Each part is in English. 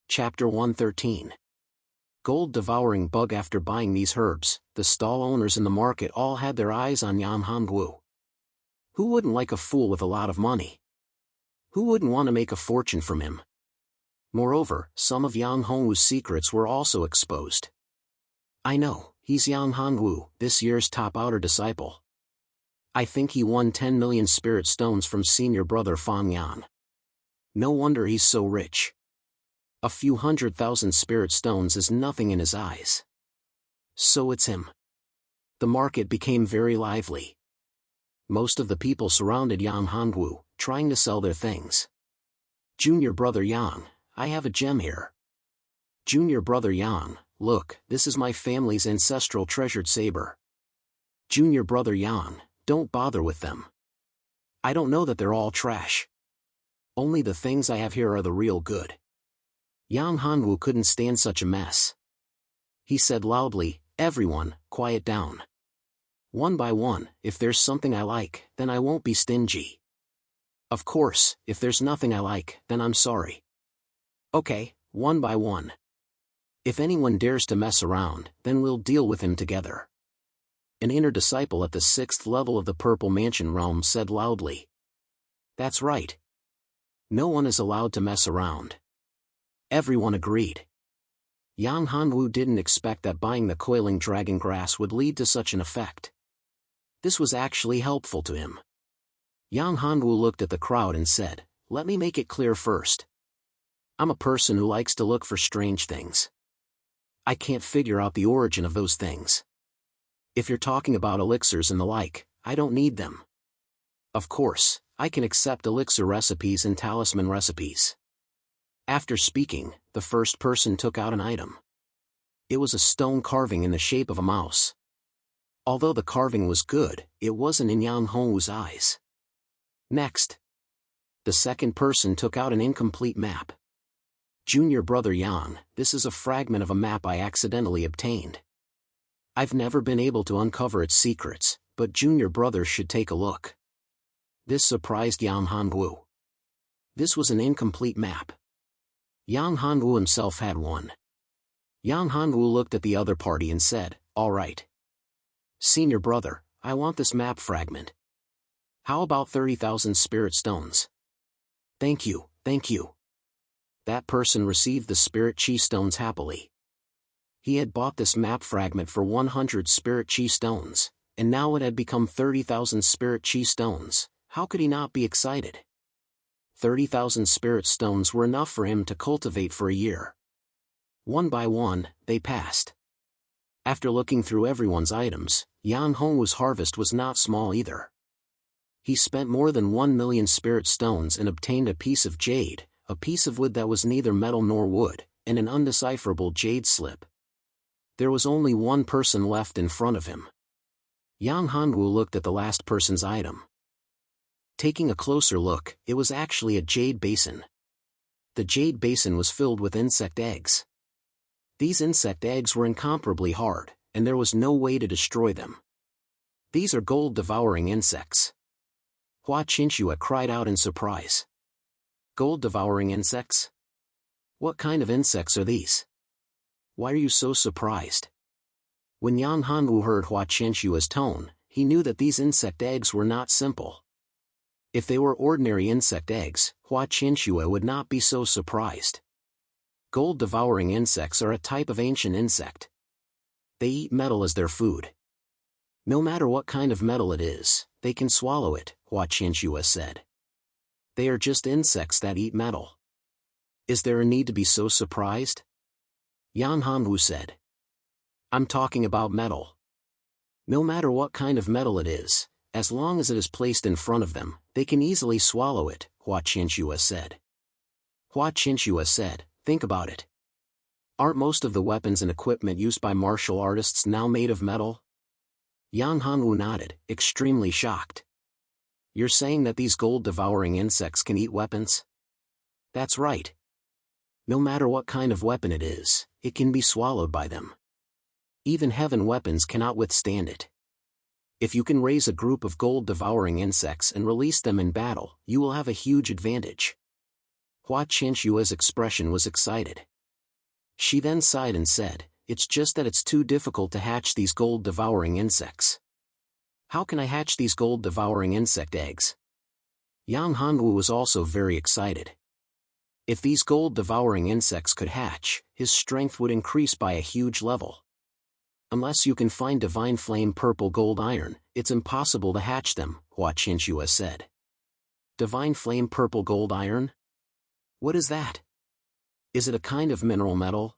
Chapter 113. Gold-devouring bug. After buying these herbs, the stall owners in the market all had their eyes on Yang Hongwu. Who wouldn't like a fool with a lot of money? Who wouldn't want to make a fortune from him? Moreover, some of Yang Hongwu's secrets were also exposed. I know, he's Yang Hongwu, this year's top outer disciple. I think he won 10 million spirit stones from senior brother Fang Yan. No wonder he's so rich. A few 100,000 spirit stones is nothing in his eyes. So it's him. The market became very lively. Most of the people surrounded Yang Hongwu, trying to sell their things. Junior brother Yang, I have a gem here. Junior brother Yang, look, this is my family's ancestral treasured saber. Junior brother Yang, don't bother with them. I don't know that they're all trash. Only the things I have here are the real good. Yang Hongwu couldn't stand such a mess. He said loudly, everyone, quiet down. One by one, if there's something I like, then I won't be stingy. Of course, if there's nothing I like, then I'm sorry. Okay, one by one. If anyone dares to mess around, then we'll deal with him together. An inner disciple at the 6th level of the Purple Mansion realm said loudly. That's right. No one is allowed to mess around. Everyone agreed. Yang Hongwu didn't expect that buying the coiling dragon grass would lead to such an effect. This was actually helpful to him. Yang Hongwu looked at the crowd and said, let me make it clear first. I'm a person who likes to look for strange things. I can't figure out the origin of those things. If you're talking about elixirs and the like, I don't need them. Of course, I can accept elixir recipes and talisman recipes. After speaking, the first person took out an item. It was a stone carving in the shape of a mouse. Although the carving was good, it wasn't in Yang Hongwu's eyes. Next, the second person took out an incomplete map. Junior brother Yang, this is a fragment of a map I accidentally obtained. I've never been able to uncover its secrets, but junior brother should take a look. This surprised Yang Hongwu. This was an incomplete map. Yang Hongwu himself had one. Yang Hongwu looked at the other party and said, all right. Senior brother, I want this map fragment. How about 30,000 spirit stones? Thank you, thank you. That person received the spirit chi stones happily. He had bought this map fragment for 100 spirit chi stones, and now it had become 30,000 spirit chi stones. How could he not be excited? 30,000 spirit stones were enough for him to cultivate for a year. One by one, they passed. After looking through everyone's items, Yang Hongwu's harvest was not small either. He spent more than 1 million spirit stones and obtained a piece of jade, a piece of wood that was neither metal nor wood, and an undecipherable jade slip. There was only one person left in front of him. Yang Hongwu looked at the last person's item. Taking a closer look, it was actually a jade basin. The jade basin was filled with insect eggs. These insect eggs were incomparably hard, and there was no way to destroy them. These are gold-devouring insects. Hua Qinshua cried out in surprise. Gold-devouring insects? What kind of insects are these? Why are you so surprised? When Yang Hongwu heard Hua Qinshua's tone, he knew that these insect eggs were not simple. If they were ordinary insect eggs, Hua Qinshua would not be so surprised. Gold-devouring insects are a type of ancient insect. They eat metal as their food. No matter what kind of metal it is, they can swallow it, Hua Qinshua said. They are just insects that eat metal. Is there a need to be so surprised? Yang Hongwu said. I'm talking about metal. No matter what kind of metal it is, as long as it is placed in front of them, they can easily swallow it, Hua Qinshua said. Hua Qinshua said, think about it. Aren't most of the weapons and equipment used by martial artists now made of metal? Yang Hongwu nodded, extremely shocked. You're saying that these gold-devouring insects can eat weapons? That's right. No matter what kind of weapon it is, it can be swallowed by them. Even heaven weapons cannot withstand it. If you can raise a group of gold-devouring insects and release them in battle, you will have a huge advantage. Hua Qinshua's expression was excited. She then sighed and said, "It's just that it's too difficult to hatch these gold-devouring insects." "How can I hatch these gold-devouring insect eggs?" Yang Hanwu was also very excited. If these gold-devouring insects could hatch, his strength would increase by a huge level. "Unless you can find divine flame purple gold iron, it's impossible to hatch them," Hua Qinshua said. "Divine flame purple gold iron? What is that? Is it a kind of mineral metal?"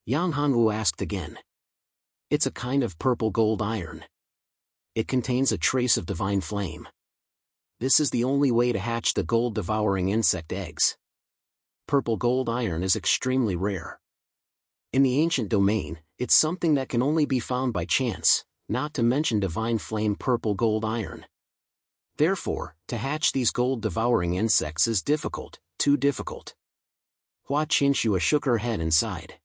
Yang Hanwu asked again. "It's a kind of purple gold iron. It contains a trace of divine flame. This is the only way to hatch the gold-devouring insect eggs. Purple gold iron is extremely rare. In the ancient domain, it's something that can only be found by chance, not to mention divine flame purple gold iron. Therefore, to hatch these gold-devouring insects is difficult, too difficult." Hua Qinshua shook her head and sighed.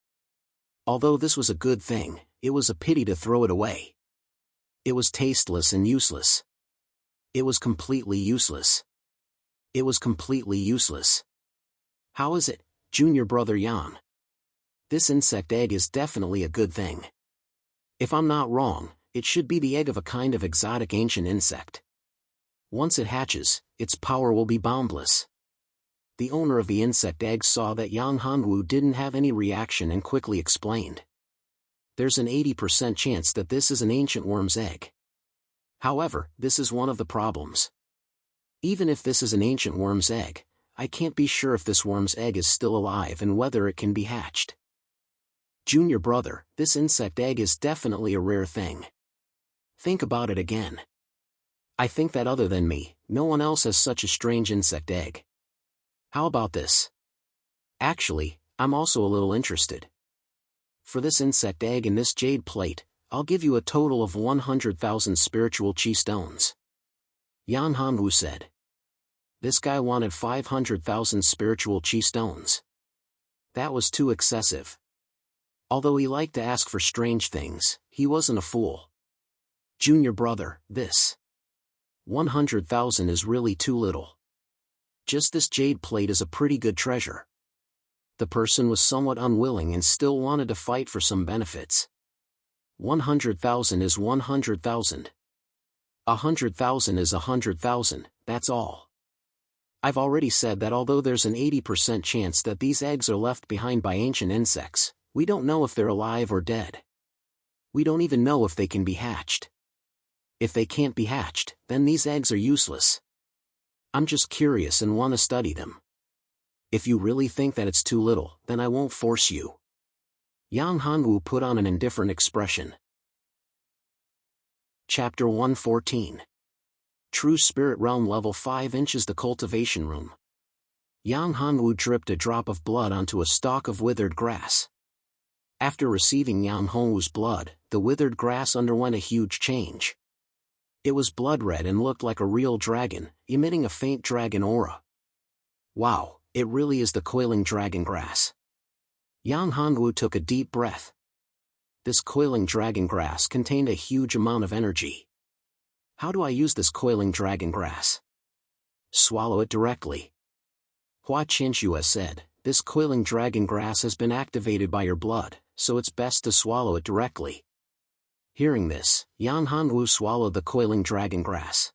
Although this was a good thing, it was a pity to throw it away. It was tasteless and useless. It was completely useless. It was completely useless. "How is it, junior brother Yang? This insect egg is definitely a good thing. If I'm not wrong, it should be the egg of a kind of exotic ancient insect. Once it hatches, its power will be boundless." The owner of the insect egg saw that Yang Hanwu didn't have any reaction and quickly explained. "There's an 80% chance that this is an ancient worm's egg. However, this is one of the problems. Even if this is an ancient worm's egg, I can't be sure if this worm's egg is still alive and whether it can be hatched. Junior brother, this insect egg is definitely a rare thing. Think about it again. I think that other than me, no one else has such a strange insect egg. How about this? Actually, I'm also a little interested. For this insect egg and this jade plate, I'll give you a total of 100,000 spiritual chi stones." Yan Hanwu said. This guy wanted 500,000 spiritual chi stones. That was too excessive. Although he liked to ask for strange things, he wasn't a fool. "Junior brother, this 100,000 is really too little. Just this jade plate is a pretty good treasure." The person was somewhat unwilling and still wanted to fight for some benefits. 100,000 is 100,000. 100,000 is 100,000, that's all. I've already said that although there's an 80% chance that these eggs are left behind by ancient insects, we don't know if they're alive or dead. We don't even know if they can be hatched. If they can't be hatched, then these eggs are useless. I'm just curious and want to study them. If you really think that it's too little, then I won't force you." Yang Hanwu put on an indifferent expression. Chapter 114. True Spirit Realm Level 5 inches. The cultivation room. Yang Hanwu dripped a drop of blood onto a stalk of withered grass. After receiving Yang Hanwu's blood, the withered grass underwent a huge change. It was blood red and looked like a real dragon, emitting a faint dragon aura. Wow, it really is the coiling dragon grass. Yang Hanwu took a deep breath. This coiling dragon grass contained a huge amount of energy. How do I use this coiling dragon grass? Swallow it directly. Hua Qinshua said, "This coiling dragon grass has been activated by your blood, so it's best to swallow it directly." Hearing this, Yang Hanwu swallowed the coiling dragon grass.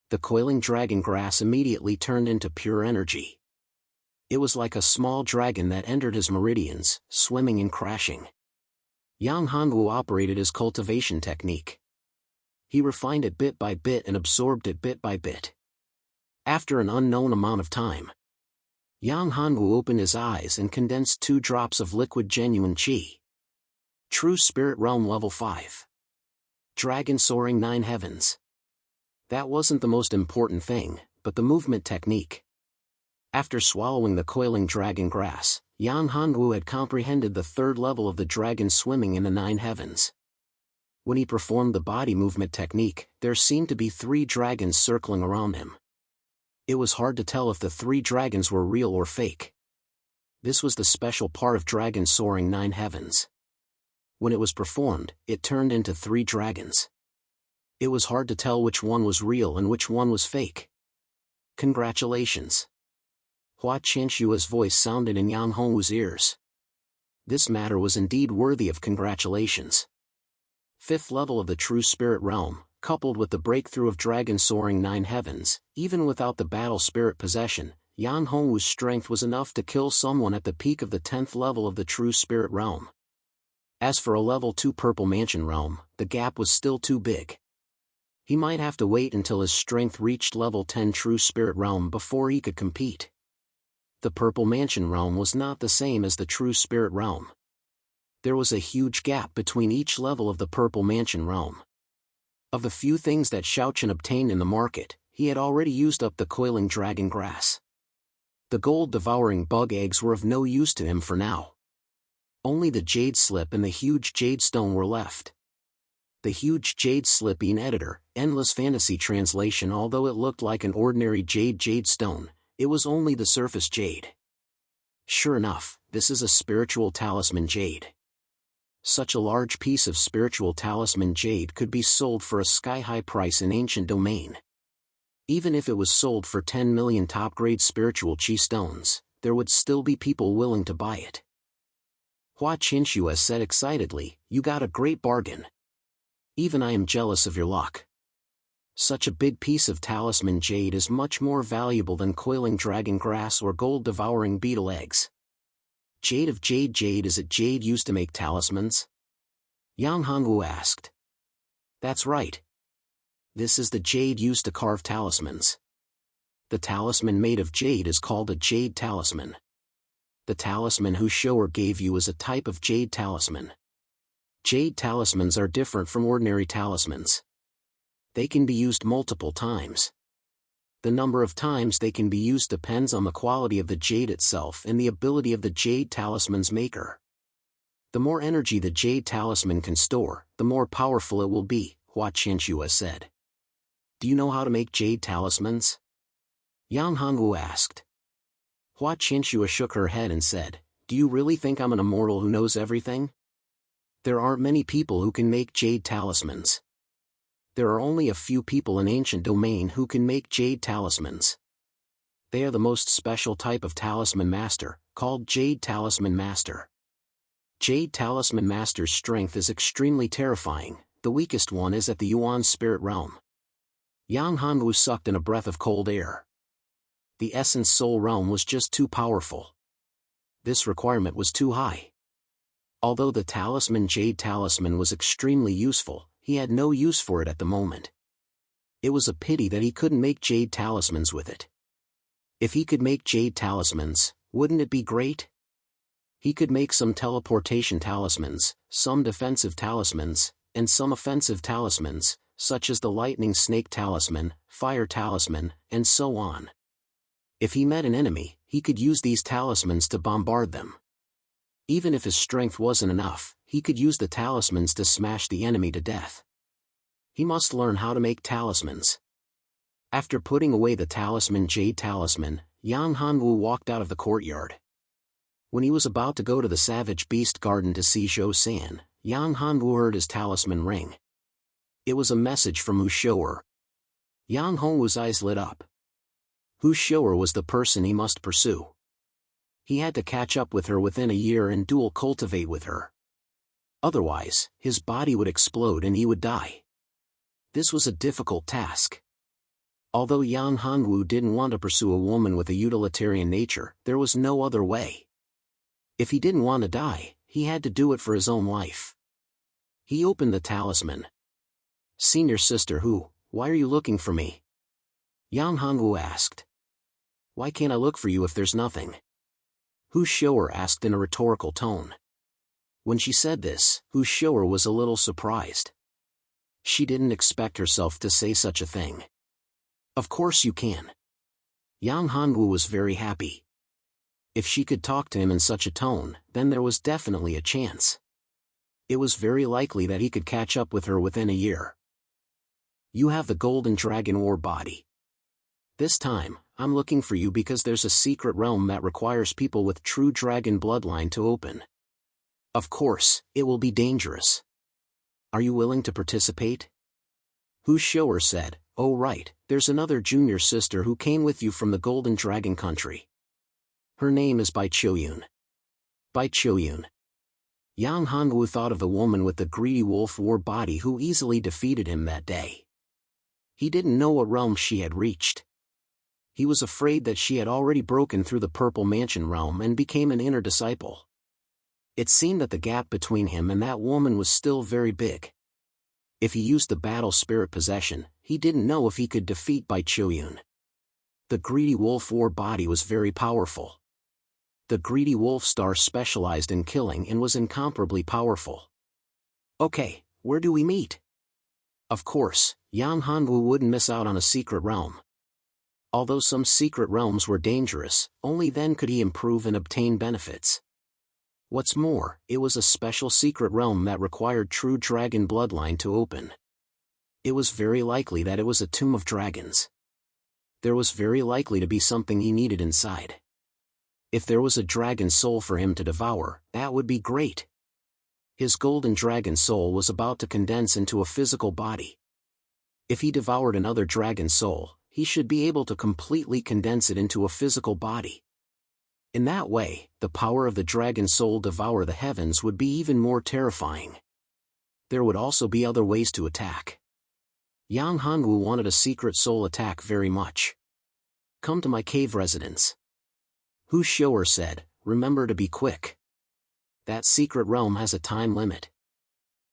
The coiling dragon grass immediately turned into pure energy. It was like a small dragon that entered his meridians, swimming and crashing. Yang Hanwu operated his cultivation technique. He refined it bit by bit and absorbed it bit by bit. After an unknown amount of time, Yang Hanwu opened his eyes and condensed 2 drops of liquid genuine qi. True Spirit Realm Level 5. Dragon Soaring 9 Heavens. That wasn't the most important thing, but the movement technique. After swallowing the coiling dragon grass, Yang Hanwu had comprehended the 3rd level of the dragon swimming in the 9 heavens. When he performed the body movement technique, there seemed to be 3 dragons circling around him. It was hard to tell if the 3 dragons were real or fake. This was the special part of Dragon Soaring 9 Heavens. When it was performed, it turned into 3 dragons. It was hard to tell which one was real and which one was fake. Congratulations. Hua Qinshua's voice sounded in Yang Hongwu's ears. This matter was indeed worthy of congratulations. Fifth level of the true spirit realm, coupled with the breakthrough of dragon soaring 9 heavens, even without the battle spirit possession, Yan Hongwu's strength was enough to kill someone at the peak of the 10th level of the true spirit realm. As for a level 2 purple mansion realm, the gap was still too big. He might have to wait until his strength reached level 10 true spirit realm before he could compete. The purple mansion realm was not the same as the true spirit realm. There was a huge gap between each level of the purple mansion realm. Of the few things that Xiaochen obtained in the market, he had already used up the coiling dragon grass. The gold-devouring bug eggs were of no use to him for now. Only the jade slip and the huge jade stone were left. The huge jade slip in editor, Endless Fantasy Translation. Although it looked like an ordinary jade stone, it was only the surface jade. Sure enough, this is a spiritual talisman jade. Such a large piece of spiritual talisman jade could be sold for a sky-high price in ancient domain. Even if it was sold for 10 million top-grade spiritual chi stones, there would still be people willing to buy it. Hua Qinshua said excitedly, "You got a great bargain. Even I am jealous of your luck. Such a big piece of talisman jade is much more valuable than coiling dragon grass or gold-devouring beetle eggs." Jade of jade. Is it jade used to make talismans? Yang Hongwu asked. That's right. This is the jade used to carve talismans. The talisman made of jade is called a jade talisman. The talisman whose shower gave you is a type of jade talisman. Jade talismans are different from ordinary talismans. They can be used multiple times. The number of times they can be used depends on the quality of the jade itself and the ability of the jade talisman's maker. The more energy the jade talisman can store, the more powerful it will be, Hua Qinshua said. Do you know how to make jade talismans? Yang Hongwu asked. Hua Qinshua shook her head and said, Do you really think I'm an immortal who knows everything? There aren't many people who can make jade talismans. There are only a few people in ancient domain who can make jade talismans. They are the most special type of talisman master, called Jade Talisman Master. Jade Talisman Master's strength is extremely terrifying. The weakest one is at the Yuan spirit realm. Yang Hongwu sucked in a breath of cold air. The essence soul realm was just too powerful. This requirement was too high. Although the talisman Jade Talisman was extremely useful, he had no use for it at the moment. It was a pity that he couldn't make jade talismans with it. If he could make jade talismans, wouldn't it be great? He could make some teleportation talismans, some defensive talismans, and some offensive talismans, such as the lightning snake talisman, fire talisman, and so on. If he met an enemy, he could use these talismans to bombard them. Even if his strength wasn't enough, he could use the talismans to smash the enemy to death. He must learn how to make talismans. After putting away the talisman Jade Talisman, Yang Hongwu walked out of the courtyard. When he was about to go to the Savage Beast Garden to see Zhou San, Yang Hongwu heard his talisman ring. It was a message from Hu Shou'er. Yang Hongwu's eyes lit up. Hu Shou'er was the person he must pursue. He had to catch up with her within a year and dual cultivate with her. Otherwise, his body would explode and he would die. This was a difficult task. Although Yang Hongwu didn't want to pursue a woman with a utilitarian nature, there was no other way. If he didn't want to die, he had to do it for his own life. He opened the talisman. Senior sister Hu, why are you looking for me? Yang Hongwu asked. Why can't I look for you if there's nothing? Hu Shou'er asked in a rhetorical tone. When she said this, Hu Shou'er was a little surprised. She didn't expect herself to say such a thing. Of course you can. Yang Hongwu was very happy. If she could talk to him in such a tone, then there was definitely a chance. It was very likely that he could catch up with her within a year. You have the Golden Dragon War body. This time, I'm looking for you because there's a secret realm that requires people with true dragon bloodline to open. Of course, it will be dangerous. Are you willing to participate? Hu Shou'er said, Oh right, there's another junior sister who came with you from the Golden Dragon country. Her name is Bai Choyun. Bai Choyun. Yang Hongwu thought of the woman with the greedy wolf war body who easily defeated him that day. He didn't know what realm she had reached. He was afraid that she had already broken through the Purple Mansion realm and became an inner disciple. It seemed that the gap between him and that woman was still very big. If he used the battle spirit possession, he didn't know if he could defeat Bai Qiuyun. The greedy wolf war body was very powerful. The greedy wolf star specialized in killing and was incomparably powerful. Okay, where do we meet? Of course, Yang Hongwu wouldn't miss out on a secret realm. Although some secret realms were dangerous, only then could he improve and obtain benefits. What's more, it was a special secret realm that required true dragon bloodline to open. It was very likely that it was a tomb of dragons. There was very likely to be something he needed inside. If there was a dragon soul for him to devour, that would be great. His golden dragon soul was about to condense into a physical body. If he devoured another dragon soul, he should be able to completely condense it into a physical body. In that way, the power of the dragon soul devour the heavens would be even more terrifying. There would also be other ways to attack. Yang Hongwu wanted a secret soul attack very much. Come to my cave residence. Hu Shou'er said, remember to be quick. That secret realm has a time limit.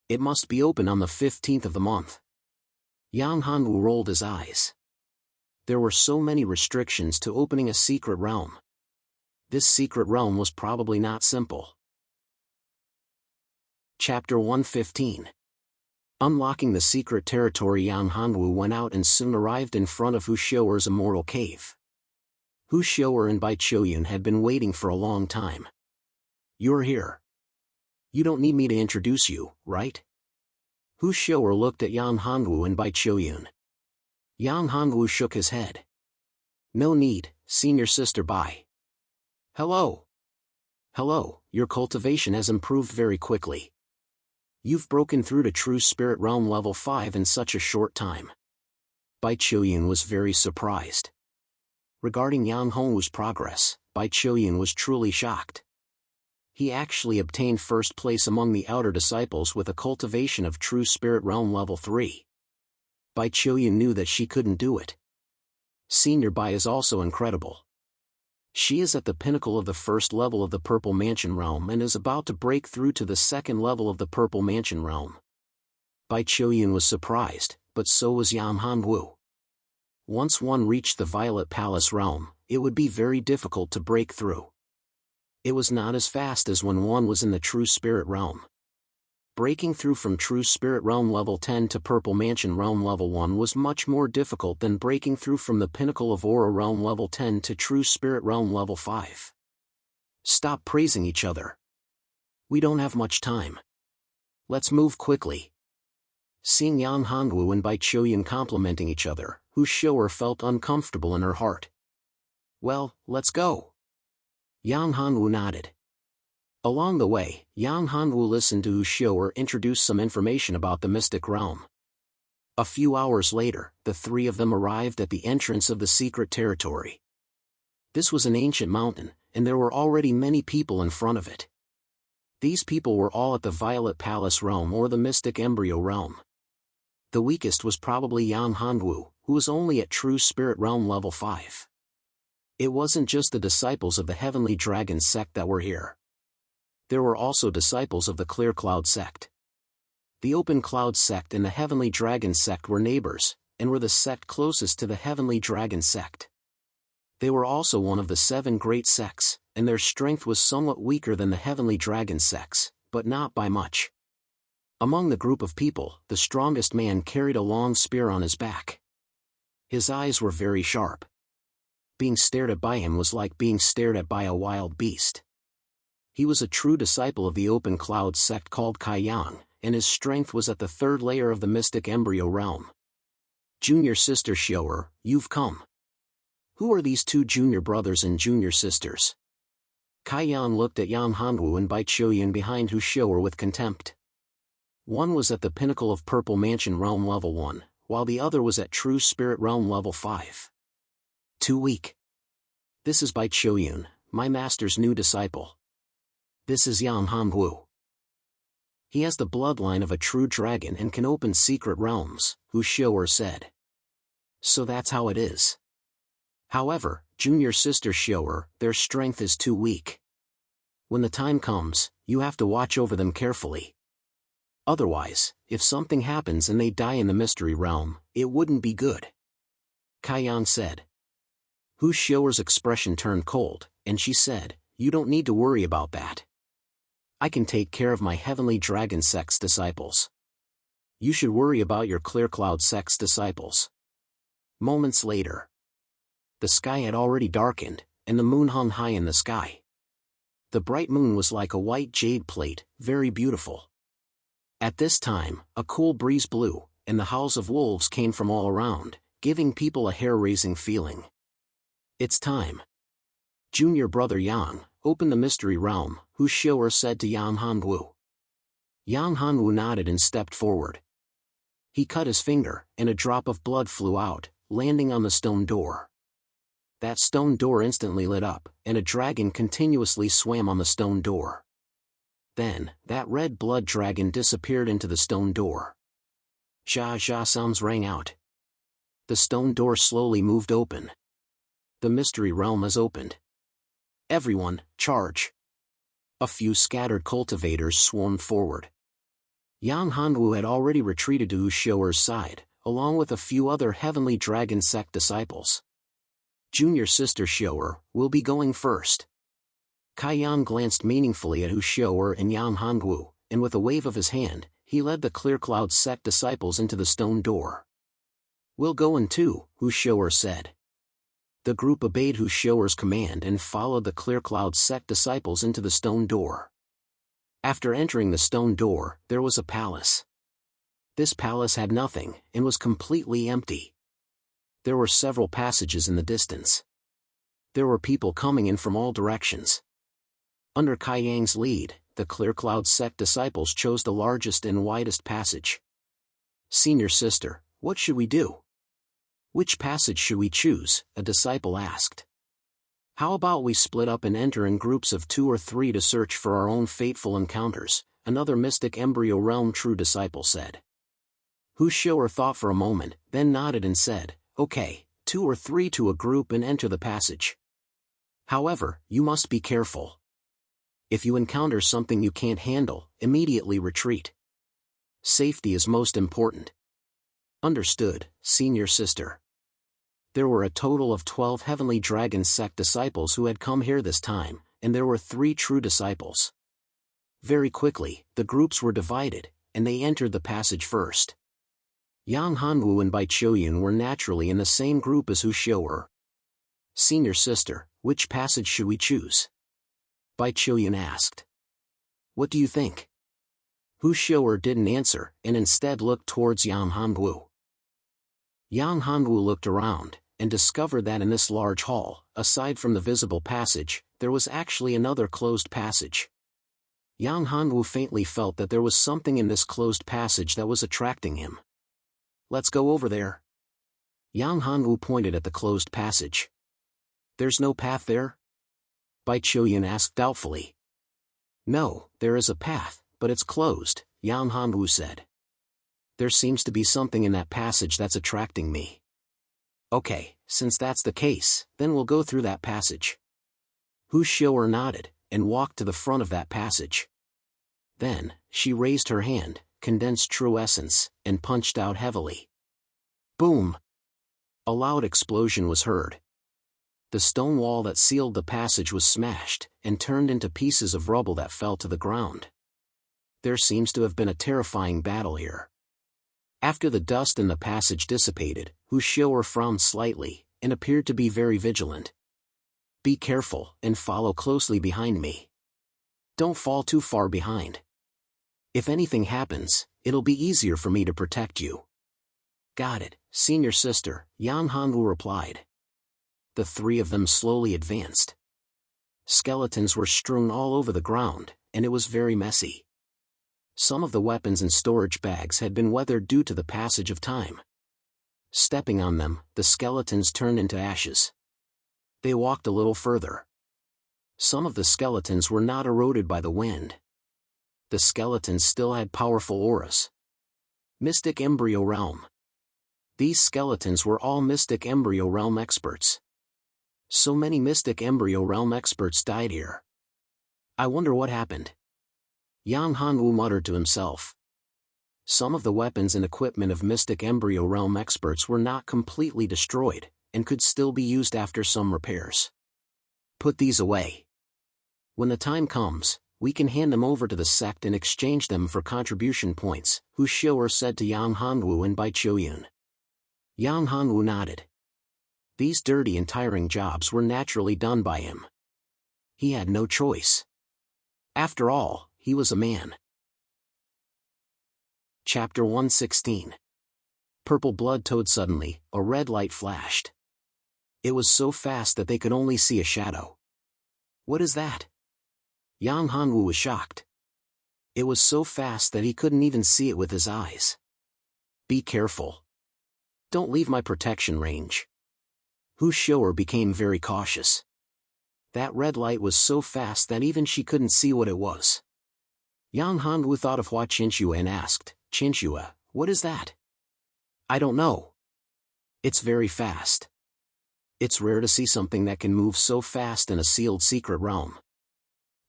It must be open on the 15th of the month. Yang Hongwu rolled his eyes. There were so many restrictions to opening a secret realm. This secret realm was probably not simple. Chapter 115. Unlocking the secret territory. Yang Hongwu went out and soon arrived in front of Hu Shou'er's immortal cave. Hu Shou'er and Bai Qiuyun had been waiting for a long time. You're here. You don't need me to introduce you, right? Hu Shou'er looked at Yang Hongwu and Bai Qiuyun. Yang Hongwu shook his head. No need, senior sister Bai. Hello. Hello, your cultivation has improved very quickly. You've broken through to True Spirit Realm level 5 in such a short time. Bai Qiuyun was very surprised. Regarding Yang Hongwu's progress, Bai Qiuyun was truly shocked. He actually obtained first place among the outer disciples with a cultivation of True Spirit Realm level 3. Bai Qiuyun knew that she couldn't do it. Senior Bai is also incredible. She is at the pinnacle of the first level of the Purple Mansion realm and is about to break through to the second level of the Purple Mansion realm. Bai Qiuyun was surprised, but so was Yang Hongwu. Once one reached the Violet Palace realm, it would be very difficult to break through. It was not as fast as when one was in the True Spirit realm. Breaking through from True Spirit Realm level 10 to Purple Mansion Realm level 1 was much more difficult than breaking through from the Pinnacle of Aura Realm level 10 to True Spirit Realm level 5. Stop praising each other. We don't have much time. Let's move quickly. Seeing Yang Hongwu and Bai Qiuyun complimenting each other, Hu Shou'er felt uncomfortable in her heart. Well, let's go. Yang Hongwu nodded. Along the way, Yang Hongwu listened to Hu Shou'er introduce some information about the mystic realm. A few hours later, the three of them arrived at the entrance of the secret territory. This was an ancient mountain, and there were already many people in front of it. These people were all at the Violet Palace realm or the Mystic Embryo realm. The weakest was probably Yang Hongwu, who was only at True Spirit Realm level 5. It wasn't just the disciples of the Heavenly Dragon sect that were here. There were also disciples of the Clear Cloud sect. The Open Cloud sect and the Heavenly Dragon sect were neighbors, and were the sect closest to the Heavenly Dragon sect. They were also one of the 7 great sects, and their strength was somewhat weaker than the Heavenly Dragon sects, but not by much. Among the group of people, the strongest man carried a long spear on his back. His eyes were very sharp. Being stared at by him was like being stared at by a wild beast. He was a true disciple of the Open Cloud sect called Kai Yang, and his strength was at the 3rd layer of the Mystic Embryo realm. Junior sister Shou'er, you've come. Who are these 2 junior brothers and junior sisters? Kai Yang looked at Yang Hongwu and Bai Qiuyun behind Hu Shou'er with contempt. One was at the pinnacle of Purple Mansion Realm level 1, while the other was at True Spirit Realm level 5. Too weak. This is Bai Qiuyun, my master's new disciple. This is Yang Hongwu. He has the bloodline of a true dragon and can open secret realms, Hu Xiao'er said. So that's how it is. However, junior sister Xiao'er, their strength is too weak. When the time comes, you have to watch over them carefully. Otherwise, if something happens and they die in the mystery realm, it wouldn't be good. Kaiyan said. Hu Xiao'er's expression turned cold, and she said, "You don't need to worry about that. I can take care of my heavenly dragon sect's disciples. You should worry about your clear cloud sect's disciples." Moments later. The sky had already darkened, and the moon hung high in the sky. The bright moon was like a white jade plate, very beautiful. At this time, a cool breeze blew, and the howls of wolves came from all around, giving people a hair-raising feeling. It's time. Junior brother Yang, open the mystery realm, Hu Xiao'er said to Yang Hongwu. Yang Hongwu nodded and stepped forward. He cut his finger, and a drop of blood flew out, landing on the stone door. That stone door instantly lit up, and a dragon continuously swam on the stone door. Then, that red blood dragon disappeared into the stone door. Jia Jia sounds rang out. The stone door slowly moved open. The mystery realm is opened. Everyone, charge. A few scattered cultivators swarmed forward. Yang Hongwu had already retreated to Hu Xiao'er's side, along with a few other heavenly dragon sect disciples. Junior sister Xiao'er will be going first. Kaiyan glanced meaningfully at Hu Xiao'er and Yang Hongwu, and with a wave of his hand, he led the Clear Cloud sect disciples into the stone door. We'll go in too, Hu Xiao'er said. The group obeyed Hu Xiao'er's command and followed the Clear Cloud sect disciples into the stone door. After entering the stone door, there was a palace. This palace had nothing, and was completely empty. There were several passages in the distance. There were people coming in from all directions. Under Kaiyang's lead, the Clear Cloud sect disciples chose the largest and widest passage. Senior sister, what should we do? Which passage should we choose? A disciple asked. How about we split up and enter in groups of 2 or 3 to search for our own fateful encounters? Another mystic embryo realm true disciple said. Hu Xiao'er thought for a moment, then nodded and said, Okay, 2 or 3 to a group and enter the passage. However, you must be careful. If you encounter something you can't handle, immediately retreat. Safety is most important. Understood, senior sister. There were a total of 12 heavenly dragon sect disciples who had come here this time, and there were 3 true disciples. Very quickly, the groups were divided, and they entered the passage first. Yang Hongwu and Bai Qiuyun were naturally in the same group as Hu Xiao'er. Senior sister, which passage should we choose? Bai Qiuyun asked. What do you think? Hu Xiao'er didn't answer, and instead looked towards Yang Hongwu. Yang Hongwu looked around, and discovered that in this large hall, aside from the visible passage, there was actually another closed passage. Yang Hongwu faintly felt that there was something in this closed passage that was attracting him. Let's go over there. Yang Hongwu pointed at the closed passage. There's no path there? Bai Qiuyun asked doubtfully. No, there is a path, but it's closed, Yang Hongwu said. There seems to be something in that passage that's attracting me. Okay, since that's the case, then we'll go through that passage. Hu Xiao'er nodded, and walked to the front of that passage. Then, she raised her hand, condensed true essence, and punched out heavily. Boom! A loud explosion was heard. The stone wall that sealed the passage was smashed, and turned into pieces of rubble that fell to the ground. There seems to have been a terrifying battle here. After the dust in the passage dissipated, Hu Xiao'er frowned slightly, and appeared to be very vigilant. Be careful, and follow closely behind me. Don't fall too far behind. If anything happens, it'll be easier for me to protect you. Got it, senior sister, Yang Hongwu replied. The 3 of them slowly advanced. Skeletons were strewn all over the ground, and it was very messy. Some of the weapons and storage bags had been weathered due to the passage of time. Stepping on them, the skeletons turned into ashes. They walked a little further. Some of the skeletons were not eroded by the wind. the skeletons still had powerful auras. Mystic Embryo Realm. These skeletons were all Mystic Embryo Realm experts. So many Mystic Embryo Realm experts died here. I wonder what happened. Yang Hanwu muttered to himself. Some of the weapons and equipment of Mystic Embryo Realm experts were not completely destroyed, and could still be used after some repairs. Put these away. When the time comes, we can hand them over to the sect and exchange them for contribution points, Hu Xiu'er said to Yang Hanwu and Bai Qiuyun. Yang Hanwu nodded. These dirty and tiring jobs were naturally done by him. He had no choice. After all, he was a man. Chapter 116. Purple blood toad. Suddenly, a red light flashed. It was so fast that they could only see a shadow. What is that? Yang Hanwu was shocked. It was so fast that he couldn't even see it with his eyes. Be careful. Don't leave my protection range. Hu Xiu'er became very cautious. That red light was so fast that even she couldn't see what it was. Yang Hanwu thought of Hua Qinxue and asked, Qinxue, what is that? I don't know. It's very fast. It's rare to see something that can move so fast in a sealed secret realm.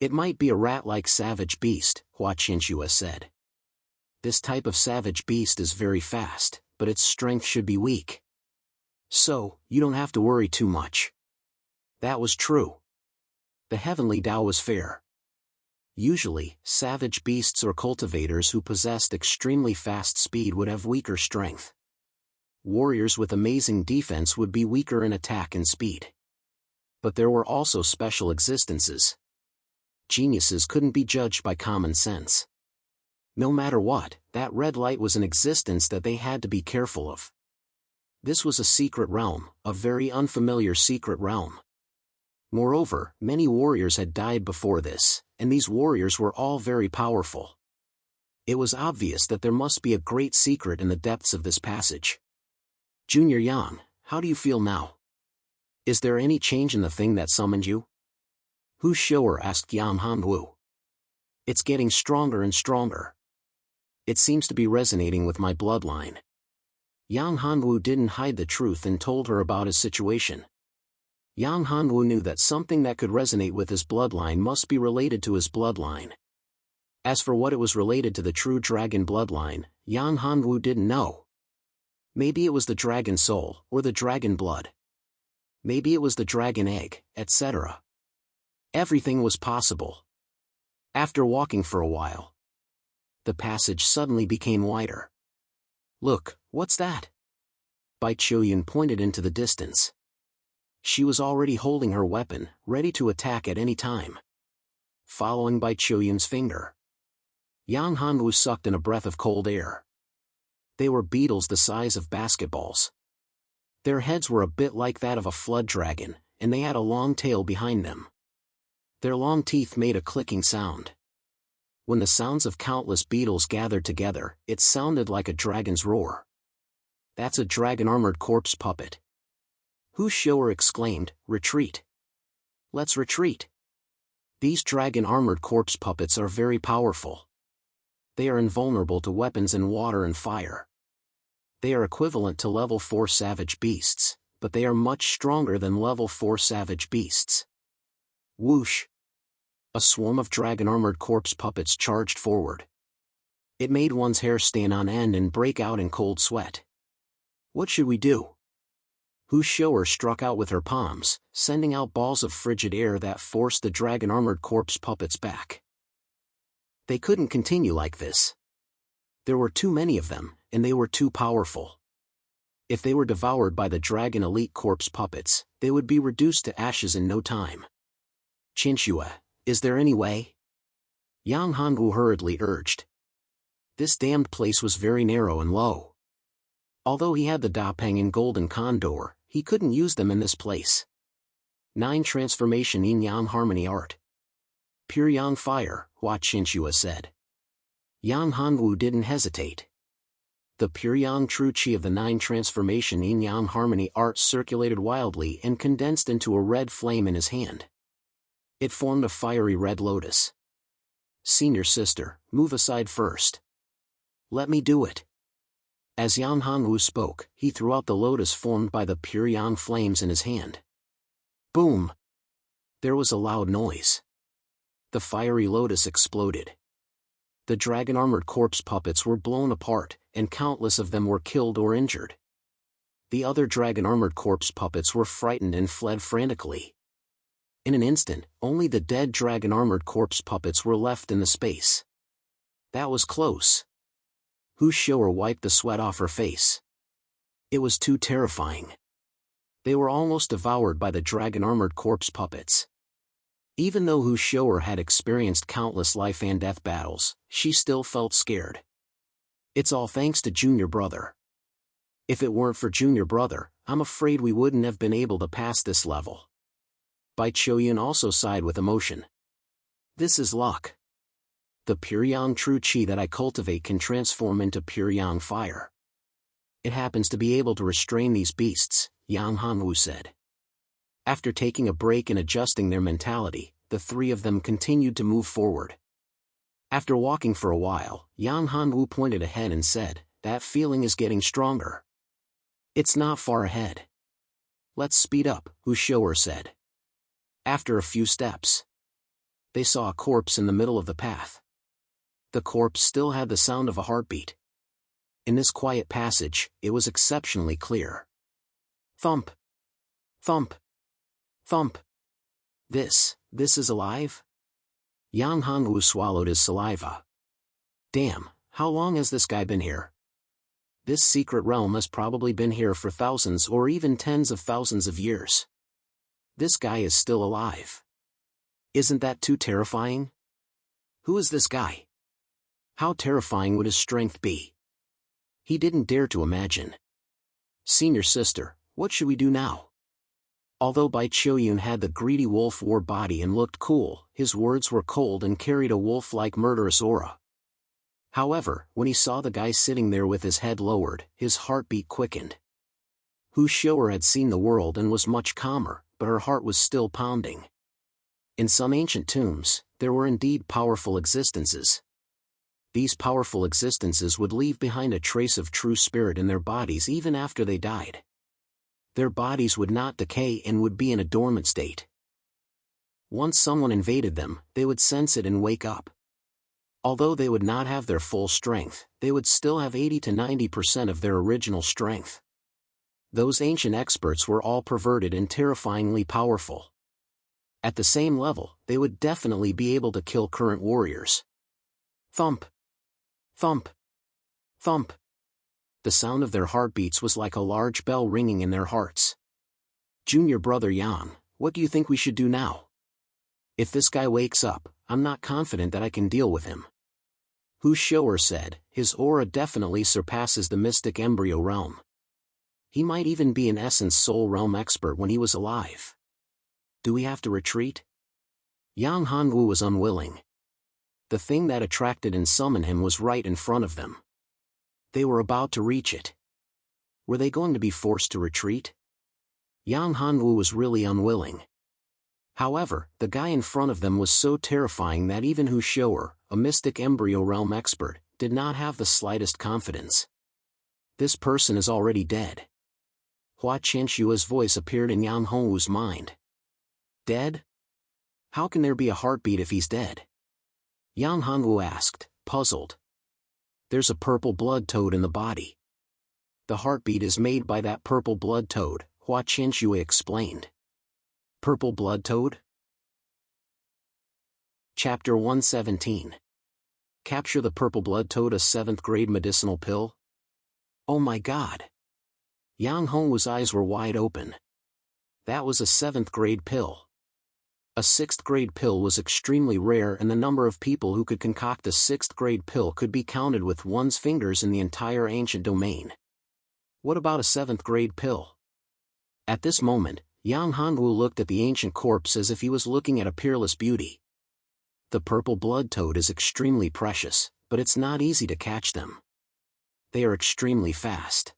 It might be a rat-like savage beast, Hua Qinxue said. This type of savage beast is very fast, but its strength should be weak. So, you don't have to worry too much. That was true. The heavenly Tao was fair. Usually, savage beasts or cultivators who possessed extremely fast speed would have weaker strength. Warriors with amazing defense would be weaker in attack and speed. But there were also special existences. Geniuses couldn't be judged by common sense. No matter what, that red light was an existence that they had to be careful of. This was a secret realm, a very unfamiliar secret realm. Moreover, many warriors had died before this, and these warriors were all very powerful. It was obvious that there must be a great secret in the depths of this passage. Junior Yang, how do you feel now? Is there any change in the thing that summoned you? Hu Xiu'er asked Yang Hanwu. It's getting stronger and stronger. It seems to be resonating with my bloodline. Yang Hanwu didn't hide the truth and told her about his situation. Yang Hanwu knew that something that could resonate with his bloodline must be related to his bloodline. As for what it was related to the true dragon bloodline, Yang Hanwu didn't know. Maybe it was the dragon soul, or the dragon blood. Maybe it was the dragon egg, etc. Everything was possible. After walking for a while, the passage suddenly became wider. Look, what's that? Bai Qiuyun pointed into the distance. She was already holding her weapon, ready to attack at any time. Following Bai Qiuyun's finger, Yang Hanwu sucked in a breath of cold air. They were beetles the size of basketballs. Their heads were a bit like that of a flood dragon, and they had a long tail behind them. Their long teeth made a clicking sound. When the sounds of countless beetles gathered together, it sounded like a dragon's roar. That's a dragon-armored corpse puppet. Hu Xiu'er exclaimed, retreat. Let's retreat. These dragon-armored corpse puppets are very powerful. They are invulnerable to weapons in water and fire. They are equivalent to level 4 savage beasts, but they are much stronger than level 4 savage beasts. Whoosh! A swarm of dragon-armored corpse puppets charged forward. It made one's hair stand on end and break out in cold sweat. What should we do? Hu Xiu'er struck out with her palms, sending out balls of frigid air that forced the dragon-armored corpse puppets back. They couldn't continue like this. There were too many of them, and they were too powerful. If they were devoured by the dragon elite corpse puppets, they would be reduced to ashes in no time. Qinxue, is there any way? Yang Hanwu hurriedly urged. This damned place was very narrow and low. Although he had the Dapeng and Golden Condor, he couldn't use them in this place. 9 Transformation Yin Yang Harmony Art. Pure Yang Fire, Hua Qinxue said. Yang Hanwu didn't hesitate. The pure Yang True Qi of the 9 Transformation Yin Yang Harmony Art circulated wildly and condensed into a red flame in his hand. It formed a fiery red lotus. Senior sister, move aside first. Let me do it. As Yan Hongwu spoke, he threw out the lotus formed by the pure yang flames in his hand. Boom! There was a loud noise. The fiery lotus exploded. The dragon-armored corpse puppets were blown apart, and countless of them were killed or injured. The other dragon-armored corpse puppets were frightened and fled frantically. In an instant, only the dead dragon-armored corpse puppets were left in the space. That was close. Hu Shou'er wiped the sweat off her face. It was too terrifying. They were almost devoured by the dragon-armored corpse puppets. Even though Hu Shou'er had experienced countless life and death battles, she still felt scared. It's all thanks to Junior Brother. If it weren't for Junior Brother, I'm afraid we wouldn't have been able to pass this level. Bai Choyun also sighed with emotion. This is luck. The pure yang true qi that I cultivate can transform into pure yang fire. It happens to be able to restrain these beasts, Yang Hongwu said. After taking a break and adjusting their mentality, the three of them continued to move forward. After walking for a while, Yang Hongwu pointed ahead and said, "That feeling is getting stronger. It's not far ahead. Let's speed up," Hu Shou'er said. After a few steps, they saw a corpse in the middle of the path. The corpse still had the sound of a heartbeat. In this quiet passage, it was exceptionally clear. Thump. Thump. Thump. This is alive? Yang Hongwu swallowed his saliva. Damn, how long has this guy been here? This secret realm has probably been here for thousands or even tens of thousands of years. This guy is still alive. Isn't that too terrifying? Who is this guy? How terrifying would his strength be? He didn't dare to imagine. Senior sister, what should we do now? Although Bai Choyun had the greedy wolf war body and looked cool, his words were cold and carried a wolf-like murderous aura. However, when he saw the guy sitting there with his head lowered, his heartbeat quickened. Hu Shou'er had seen the world and was much calmer, but her heart was still pounding. In some ancient tombs, there were indeed powerful existences. These powerful existences would leave behind a trace of true spirit in their bodies even after they died. Their bodies would not decay and would be in a dormant state. Once someone invaded them, they would sense it and wake up. Although they would not have their full strength, they would still have 80 to 90% of their original strength. Those ancient experts were all perverted and terrifyingly powerful. At the same level, they would definitely be able to kill current warriors. Thump. Thump. Thump. The sound of their heartbeats was like a large bell ringing in their hearts. Junior Brother Yang, what do you think we should do now? If this guy wakes up, I'm not confident that I can deal with him. Hu Shou'er said, his aura definitely surpasses the mystic embryo realm. He might even be an essence soul realm expert when he was alive. Do we have to retreat? Yang Hongwu was unwilling. The thing that attracted and summoned him was right in front of them. They were about to reach it. Were they going to be forced to retreat? Yang Hongwu was really unwilling. However, the guy in front of them was so terrifying that even Hu Shou'er, a mystic embryo realm expert, did not have the slightest confidence. This person is already dead. Hua Qianshua's voice appeared in Yang Hongwu's mind. Dead? How can there be a heartbeat if he's dead? Yang Hongwu asked, puzzled. There's a purple blood toad in the body. The heartbeat is made by that purple blood toad, Hua Qianshua explained. Purple blood toad? Chapter 117. Capture the purple blood toad, a 7th grade medicinal pill? Oh my god. Yang Hongwu's eyes were wide open. That was a 7th grade pill. A 6th grade pill was extremely rare, and the number of people who could concoct a 6th grade pill could be counted with one's fingers in the entire ancient domain. What about a 7th grade pill? At this moment, Yang Hongwu looked at the ancient corpse as if he was looking at a peerless beauty. The purple blood toad is extremely precious, but it's not easy to catch them. They are extremely fast.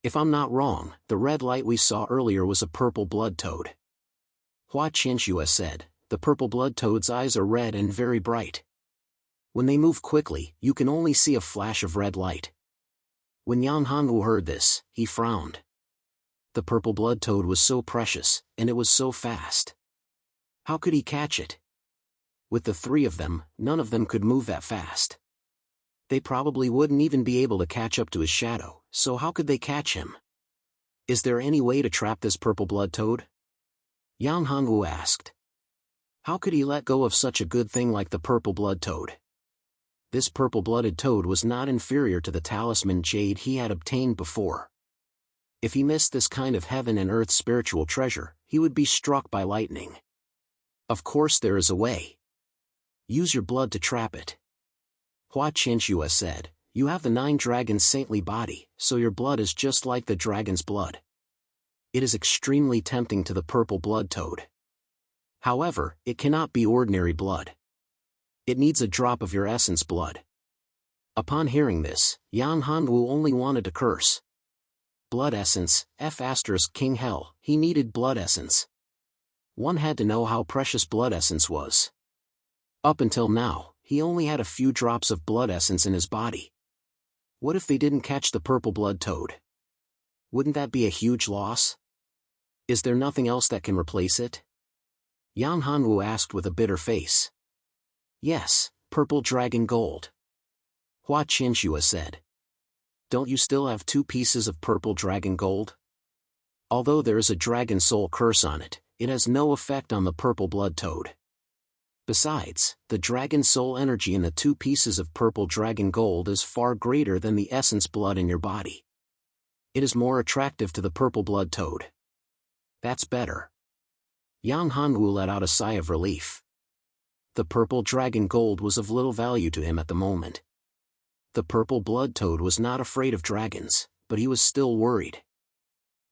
If I'm not wrong, the red light we saw earlier was a purple blood toad. Hua Qianshua said, the purple blood toad's eyes are red and very bright. When they move quickly, you can only see a flash of red light. When Yan Hanwu heard this, he frowned. The purple blood toad was so precious, and it was so fast. How could he catch it? With the three of them, none of them could move that fast. They probably wouldn't even be able to catch up to his shadow, so how could they catch him? Is there any way to trap this purple blood toad? Yan Hanwu asked. How could he let go of such a good thing like the purple blood toad? This purple-blooded toad was not inferior to the talisman jade he had obtained before. If he missed this kind of heaven and earth spiritual treasure, he would be struck by lightning. Of course there is a way. Use your blood to trap it. Hua Qianxue said, you have the 9 dragons' saintly body, so your blood is just like the dragon's blood. It is extremely tempting to the purple blood toad. However, it cannot be ordinary blood. It needs a drop of your essence blood. Upon hearing this, Yan Hanwu only wanted to curse. Blood essence, King Hell, he needed blood essence. One had to know how precious blood essence was. Up until now, he only had a few drops of blood essence in his body. What if they didn't catch the purple blood toad? Wouldn't that be a huge loss? Is there nothing else that can replace it? Yan Hanwu asked with a bitter face. Yes, purple dragon gold. Hua Qianxue said. Don't you still have 2 pieces of purple dragon gold? Although there is a dragon soul curse on it, it has no effect on the purple blood toad. Besides, the dragon soul energy in the 2 pieces of purple dragon gold is far greater than the essence blood in your body. It is more attractive to the purple blood toad. That's better. Yang Hanwu let out a sigh of relief. The purple dragon gold was of little value to him at the moment. The purple blood toad was not afraid of dragons, but he was still worried.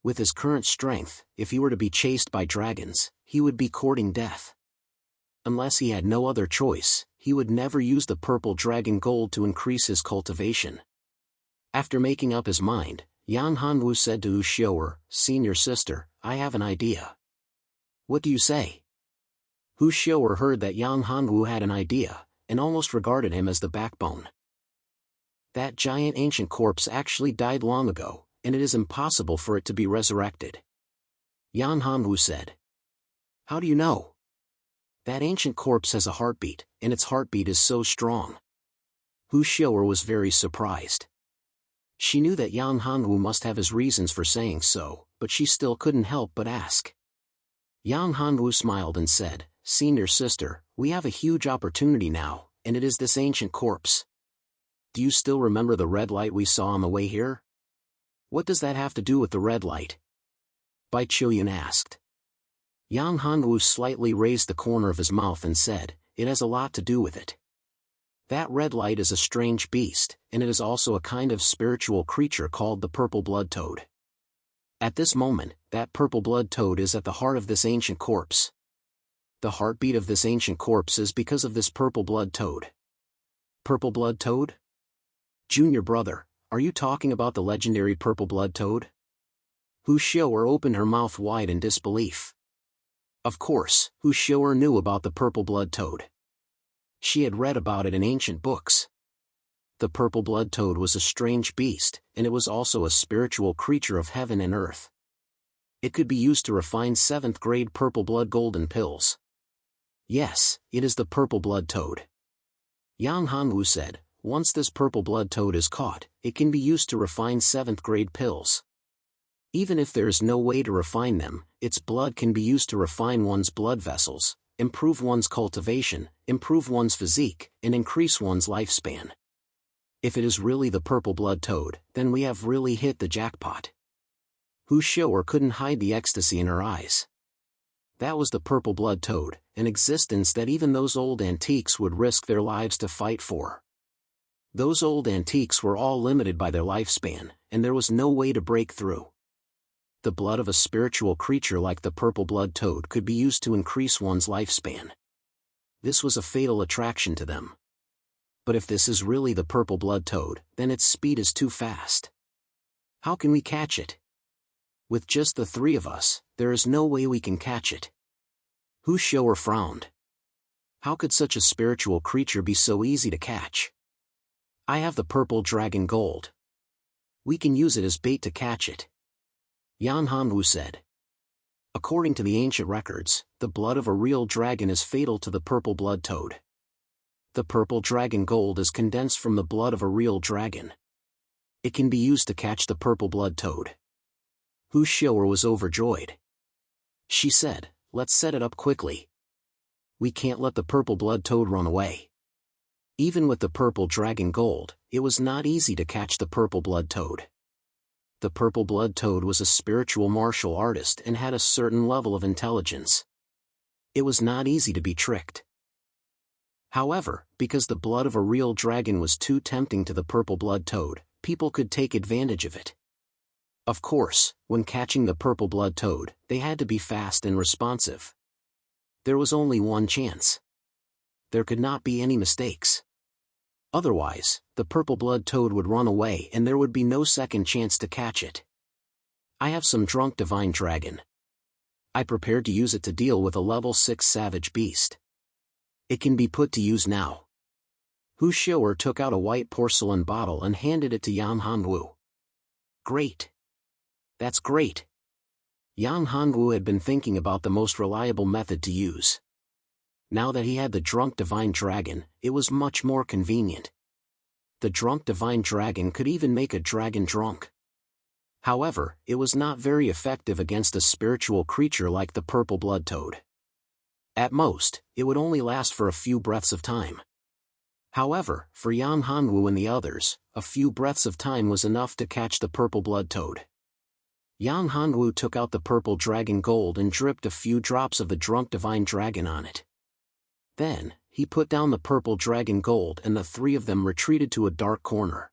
With his current strength, if he were to be chased by dragons, he would be courting death. Unless he had no other choice, he would never use the purple dragon gold to increase his cultivation. After making up his mind, Yan Hanwu said to Xiao'er, senior sister, I have an idea. What do you say? Hu Xiao'er heard that Yan Hanwu had an idea, and almost regarded him as the backbone. That giant ancient corpse actually died long ago, and it is impossible for it to be resurrected. Yan Hanwu said. How do you know? That ancient corpse has a heartbeat, and its heartbeat is so strong. Hu Xiao'er was very surprised. She knew that Yan Hanwu must have his reasons for saying so, but she still couldn't help but ask. Yan Hanwu smiled and said, Senior sister, we have a huge opportunity now, and it is this ancient corpse. Do you still remember the red light we saw on the way here? What does that have to do with the red light? Bai Qiuyun asked. Yang Hanwu slightly raised the corner of his mouth and said, it has a lot to do with it. That red light is a strange beast, and it is also a kind of spiritual creature called the purple blood toad. At this moment, that purple blood toad is at the heart of this ancient corpse. The heartbeat of this ancient corpse is because of this purple blood toad. Purple blood toad? Junior brother, are you talking about the legendary purple blood toad? Hu Xiao'er opened her mouth wide in disbelief. Of course, Hu Xiao'er knew about the purple blood toad. She had read about it in ancient books. The purple blood toad was a strange beast, and it was also a spiritual creature of heaven and earth. It could be used to refine 7th grade purple blood golden pills. Yes, it is the purple blood toad. Yang Hanwu said, once this purple blood toad is caught, it can be used to refine 7th grade pills. Even if there is no way to refine them, its blood can be used to refine one's blood vessels, improve one's cultivation, improve one's physique, and increase one's lifespan. If it is really the purple blood toad, then we have really hit the jackpot. Hu Xiao'er couldn't hide the ecstasy in her eyes. That was the purple blood toad, an existence that even those old antiques would risk their lives to fight for. Those old antiques were all limited by their lifespan, and there was no way to break through. The blood of a spiritual creature like the purple blood toad could be used to increase one's lifespan. This was a fatal attraction to them. But if this is really the purple blood toad, then its speed is too fast. How can we catch it? With just the 3 of us, there is no way we can catch it. Hu Xiao'er frowned. How could such a spiritual creature be so easy to catch? I have the purple dragon gold. We can use it as bait to catch it. Yan Hanwu said. According to the ancient records, the blood of a real dragon is fatal to the purple blood toad. The purple dragon gold is condensed from the blood of a real dragon. It can be used to catch the purple blood toad. Hu Xiaoer was overjoyed. She said, let's set it up quickly. We can't let the purple blood toad run away. Even with the purple dragon gold, it was not easy to catch the purple blood toad. The purple blood toad was a spiritual martial artist and had a certain level of intelligence. It was not easy to be tricked. However, because the blood of a real dragon was too tempting to the purple blood toad, people could take advantage of it. Of course, when catching the purple blood toad, they had to be fast and responsive. There was only one chance. There could not be any mistakes. Otherwise, the purple blood toad would run away and there would be no second chance to catch it. I have some drunk divine dragon. I prepared to use it to deal with a level 6 savage beast. It can be put to use now. Hu Xiaoer took out a white porcelain bottle and handed it to Yan Hanwu. Great. That's great. Yan Hanwu had been thinking about the most reliable method to use. Now that he had the drunk divine dragon, it was much more convenient. The drunk divine dragon could even make a dragon drunk. However, it was not very effective against a spiritual creature like the purple blood toad. At most, it would only last for a few breaths of time. However, for Yan Hanwu and the others, a few breaths of time was enough to catch the purple blood toad. Yan Hanwu took out the purple dragon gold and dripped a few drops of the drunk divine dragon on it. Then, he put down the purple dragon gold and the three of them retreated to a dark corner.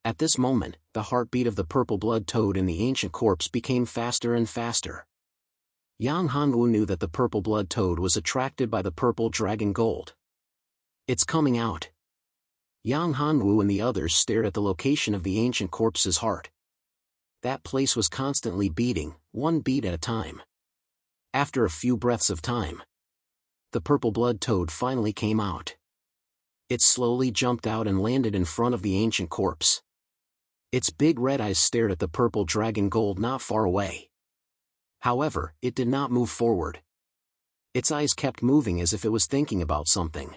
At this moment, the heartbeat of the purple blood toad in the ancient corpse became faster and faster. Yan Hanwu knew that the purple blood toad was attracted by the purple dragon gold. It's coming out. Yan Hanwu and the others stared at the location of the ancient corpse's heart. That place was constantly beating, one beat at a time. After a few breaths of time, the purple blood toad finally came out. It slowly jumped out and landed in front of the ancient corpse. Its big red eyes stared at the purple dragon gold not far away. However, it did not move forward. Its eyes kept moving as if it was thinking about something.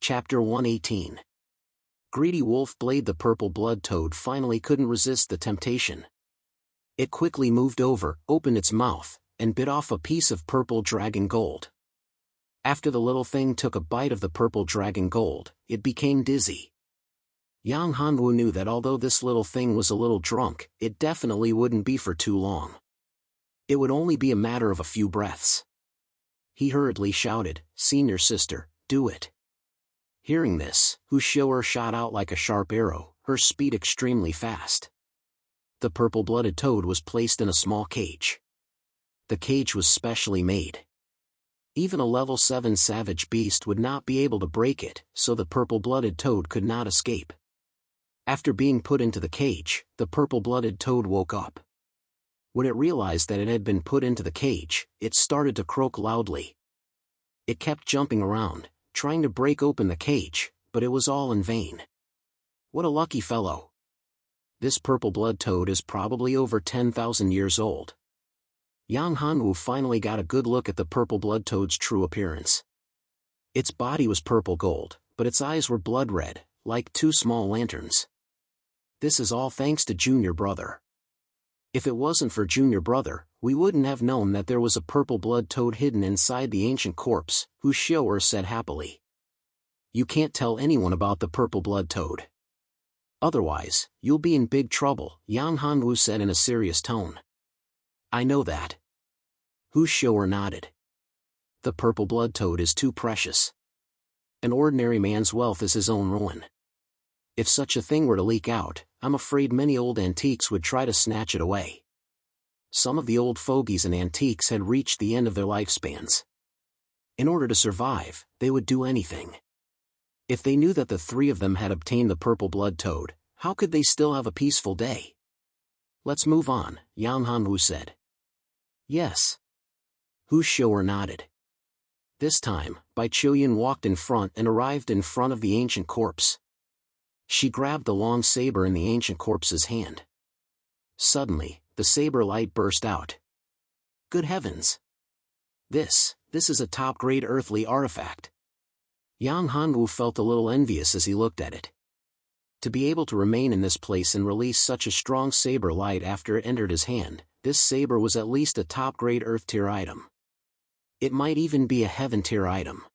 Chapter 118. Greedy Wolf Blade. The purple blood toad finally couldn't resist the temptation. It quickly moved over, opened its mouth, and bit off a piece of purple dragon gold. After the little thing took a bite of the purple dragon gold, it became dizzy. Yang Hanwu knew that although this little thing was a little drunk, it definitely wouldn't be for too long. It would only be a matter of a few breaths. He hurriedly shouted, "Senior sister, do it." Hearing this, Hu Xiaoer shot out like a sharp arrow, her speed extremely fast. The purple-blooded toad was placed in a small cage. The cage was specially made. Even a level 7 savage beast would not be able to break it, so the purple-blooded toad could not escape. After being put into the cage, the purple-blooded toad woke up. When it realized that it had been put into the cage, it started to croak loudly. It kept jumping around, trying to break open the cage, but it was all in vain. What a lucky fellow. This purple blood toad is probably over 10,000 years old. Yang Hanwu finally got a good look at the purple blood toad's true appearance. Its body was purple gold, but its eyes were blood red, like two small lanterns. This is all thanks to Junior Brother. If it wasn't for Junior Brother, we wouldn't have known that there was a purple blood toad hidden inside the ancient corpse, Hu Xiaoer said happily. You can't tell anyone about the purple blood toad. Otherwise, you'll be in big trouble, Yang Hanwu said in a serious tone. I know that. Hu Xiaoer nodded. The purple blood toad is too precious. An ordinary man's wealth is his own ruin. If such a thing were to leak out, I'm afraid many old antiques would try to snatch it away. Some of the old fogies and antiques had reached the end of their lifespans. In order to survive, they would do anything. If they knew that the three of them had obtained the purple blood toad, how could they still have a peaceful day? Let's move on, Yang Hanwu said. Yes. Hu Xiaoer nodded. This time, Bai Qiuyun walked in front and arrived in front of the ancient corpse. She grabbed the long saber in the ancient corpse's hand. Suddenly, the saber light burst out. Good heavens! This is a top-grade earthly artifact. Yang Hanwu felt a little envious as he looked at it. To be able to remain in this place and release such a strong saber light after it entered his hand, this saber was at least a top-grade earth-tier item. It might even be a heaven-tier item.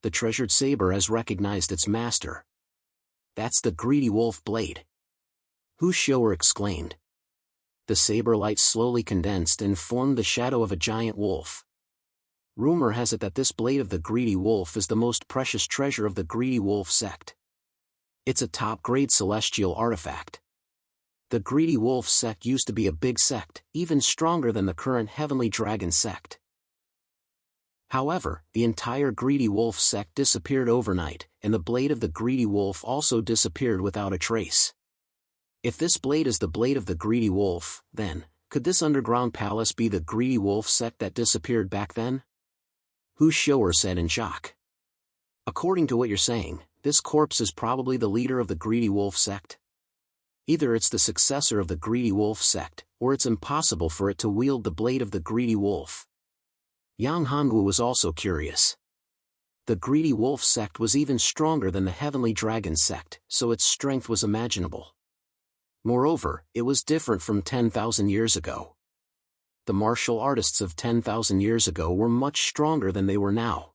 The treasured saber has recognized its master. That's the greedy wolf blade. Hu Shou'er exclaimed. The saber light slowly condensed and formed the shadow of a giant wolf. Rumor has it that this blade of the greedy wolf is the most precious treasure of the greedy wolf sect. It's a top-grade celestial artifact. The greedy wolf sect used to be a big sect, even stronger than the current heavenly dragon sect. However, the entire greedy wolf sect disappeared overnight, and the blade of the greedy wolf also disappeared without a trace. If this blade is the blade of the greedy wolf, then, could this underground palace be the greedy wolf sect that disappeared back then? Hu Shou'er said in shock. According to what you're saying, this corpse is probably the leader of the greedy wolf sect? Either it's the successor of the greedy wolf sect, or it's impossible for it to wield the blade of the greedy wolf. Yang Hanwu was also curious. The greedy wolf sect was even stronger than the heavenly dragon sect, so its strength was imaginable. Moreover, it was different from 10,000 years ago. The martial artists of 10,000 years ago were much stronger than they were now.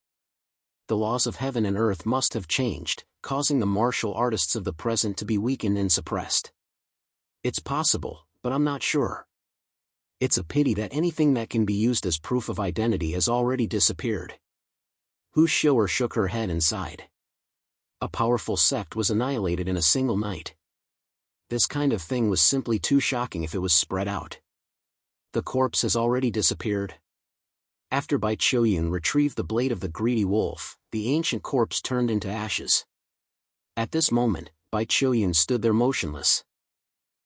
The laws of heaven and earth must have changed, causing the martial artists of the present to be weakened and suppressed. It's possible, but I'm not sure. It's a pity that anything that can be used as proof of identity has already disappeared. Hu Shou'er shook her head and sighed. A powerful sect was annihilated in a single night. This kind of thing was simply too shocking if it was spread out. The corpse has already disappeared. After Bai Qiuyun retrieved the blade of the greedy wolf, the ancient corpse turned into ashes. At this moment, Bai Qiuyun stood there motionless.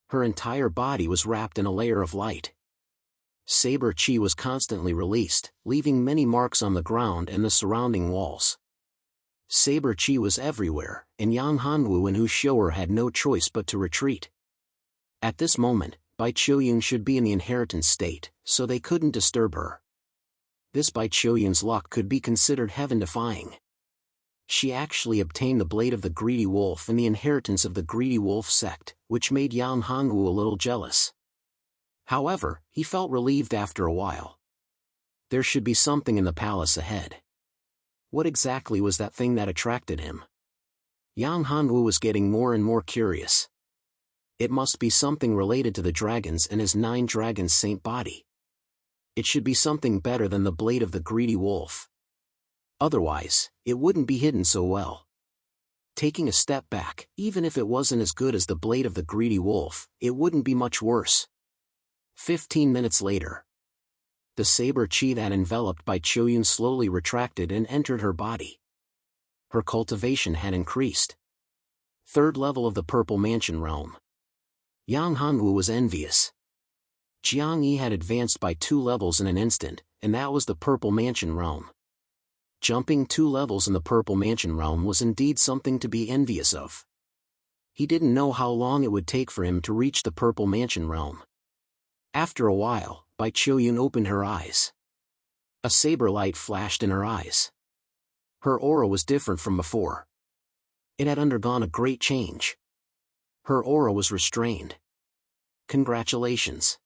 Her entire body was wrapped in a layer of light. Saber chi was constantly released, leaving many marks on the ground and the surrounding walls. Saber chi was everywhere, and Yang Hanwu and Hu Shou'er had no choice but to retreat. At this moment, Bai Qiuyun should be in the inheritance state, so they couldn't disturb her. This Bai Qiuyun's luck could be considered heaven-defying. She actually obtained the blade of the greedy wolf and the inheritance of the greedy wolf sect, which made Yang Hanwu a little jealous. However, he felt relieved after a while. There should be something in the palace ahead. What exactly was that thing that attracted him? Yang Hanwu was getting more and more curious. It must be something related to the dragons and his 9 dragons saint body. It should be something better than the blade of the greedy wolf. Otherwise, it wouldn't be hidden so well. Taking a step back, even if it wasn't as good as the blade of the greedy wolf, it wouldn't be much worse. 15 minutes later. The saber chi that enveloped Bai Qiuyun slowly retracted and entered her body. Her cultivation had increased. 3rd level of the Purple Mansion realm. Yang Hanwu was envious. Jiang Yi had advanced by 2 levels in an instant, and that was the Purple Mansion realm. Jumping 2 levels in the Purple Mansion realm was indeed something to be envious of. He didn't know how long it would take for him to reach the Purple Mansion realm. After a while, Bai Qiuyun opened her eyes. A saber light flashed in her eyes. Her aura was different from before. It had undergone a great change. Her aura was restrained. Congratulations.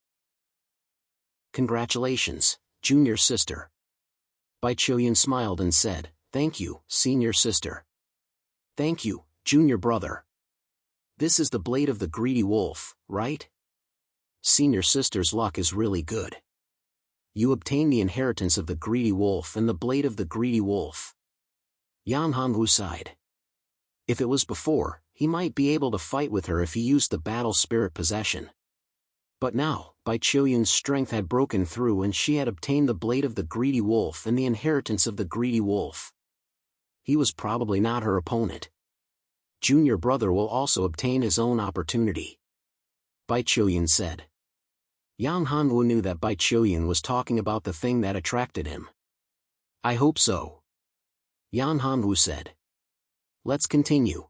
Congratulations, junior sister. Bai Qiuyun smiled and said, Thank you, senior sister. Thank you, junior brother. This is the blade of the greedy wolf, right? Senior sister's luck is really good. You obtain the inheritance of the greedy wolf and the blade of the greedy wolf. Yang Hanwu sighed. If it was before, he might be able to fight with her if he used the battle spirit possession. But now, Bai Qiuyun's strength had broken through and she had obtained the blade of the greedy wolf and the inheritance of the greedy wolf. He was probably not her opponent. Junior brother will also obtain his own opportunity. Bai Qiuyun said. Yang Hanwu knew that Bai Qiuyun was talking about the thing that attracted him. I hope so. Yan Hanwu said. Let's continue.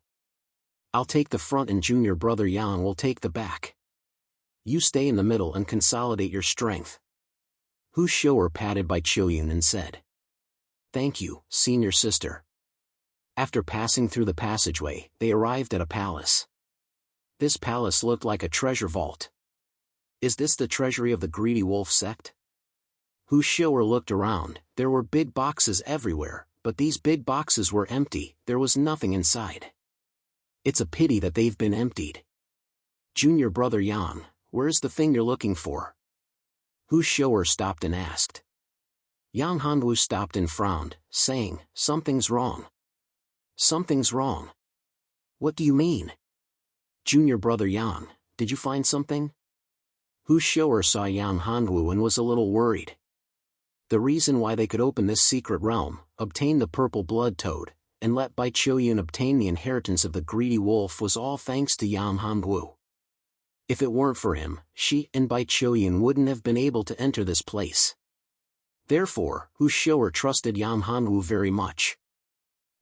I'll take the front and junior brother Yang will take the back. You stay in the middle and consolidate your strength. Hu Shou'er patted Bai Qiuyun and said. Thank you, senior sister. After passing through the passageway, they arrived at a palace. This palace looked like a treasure vault. Is this the treasury of the greedy wolf sect? Hu Shou'er looked around. There were big boxes everywhere, but these big boxes were empty, there was nothing inside. It's a pity that they've been emptied. Junior brother Yang, where's the thing you're looking for? Hu Shou'er stopped and asked. Yang Hanwu stopped and frowned, saying, something's wrong. Something's wrong. What do you mean? Junior brother Yang, did you find something? Hu Shou'er saw Yang Hanwu and was a little worried. The reason why they could open this secret realm, obtain the purple blood toad, and let Bai Qiuyun obtain the inheritance of the greedy wolf was all thanks to Yang Hanwu. If it weren't for him, she and Bai Qiuyun wouldn't have been able to enter this place. Therefore, Hu Shou'er trusted Yang Hanwu very much.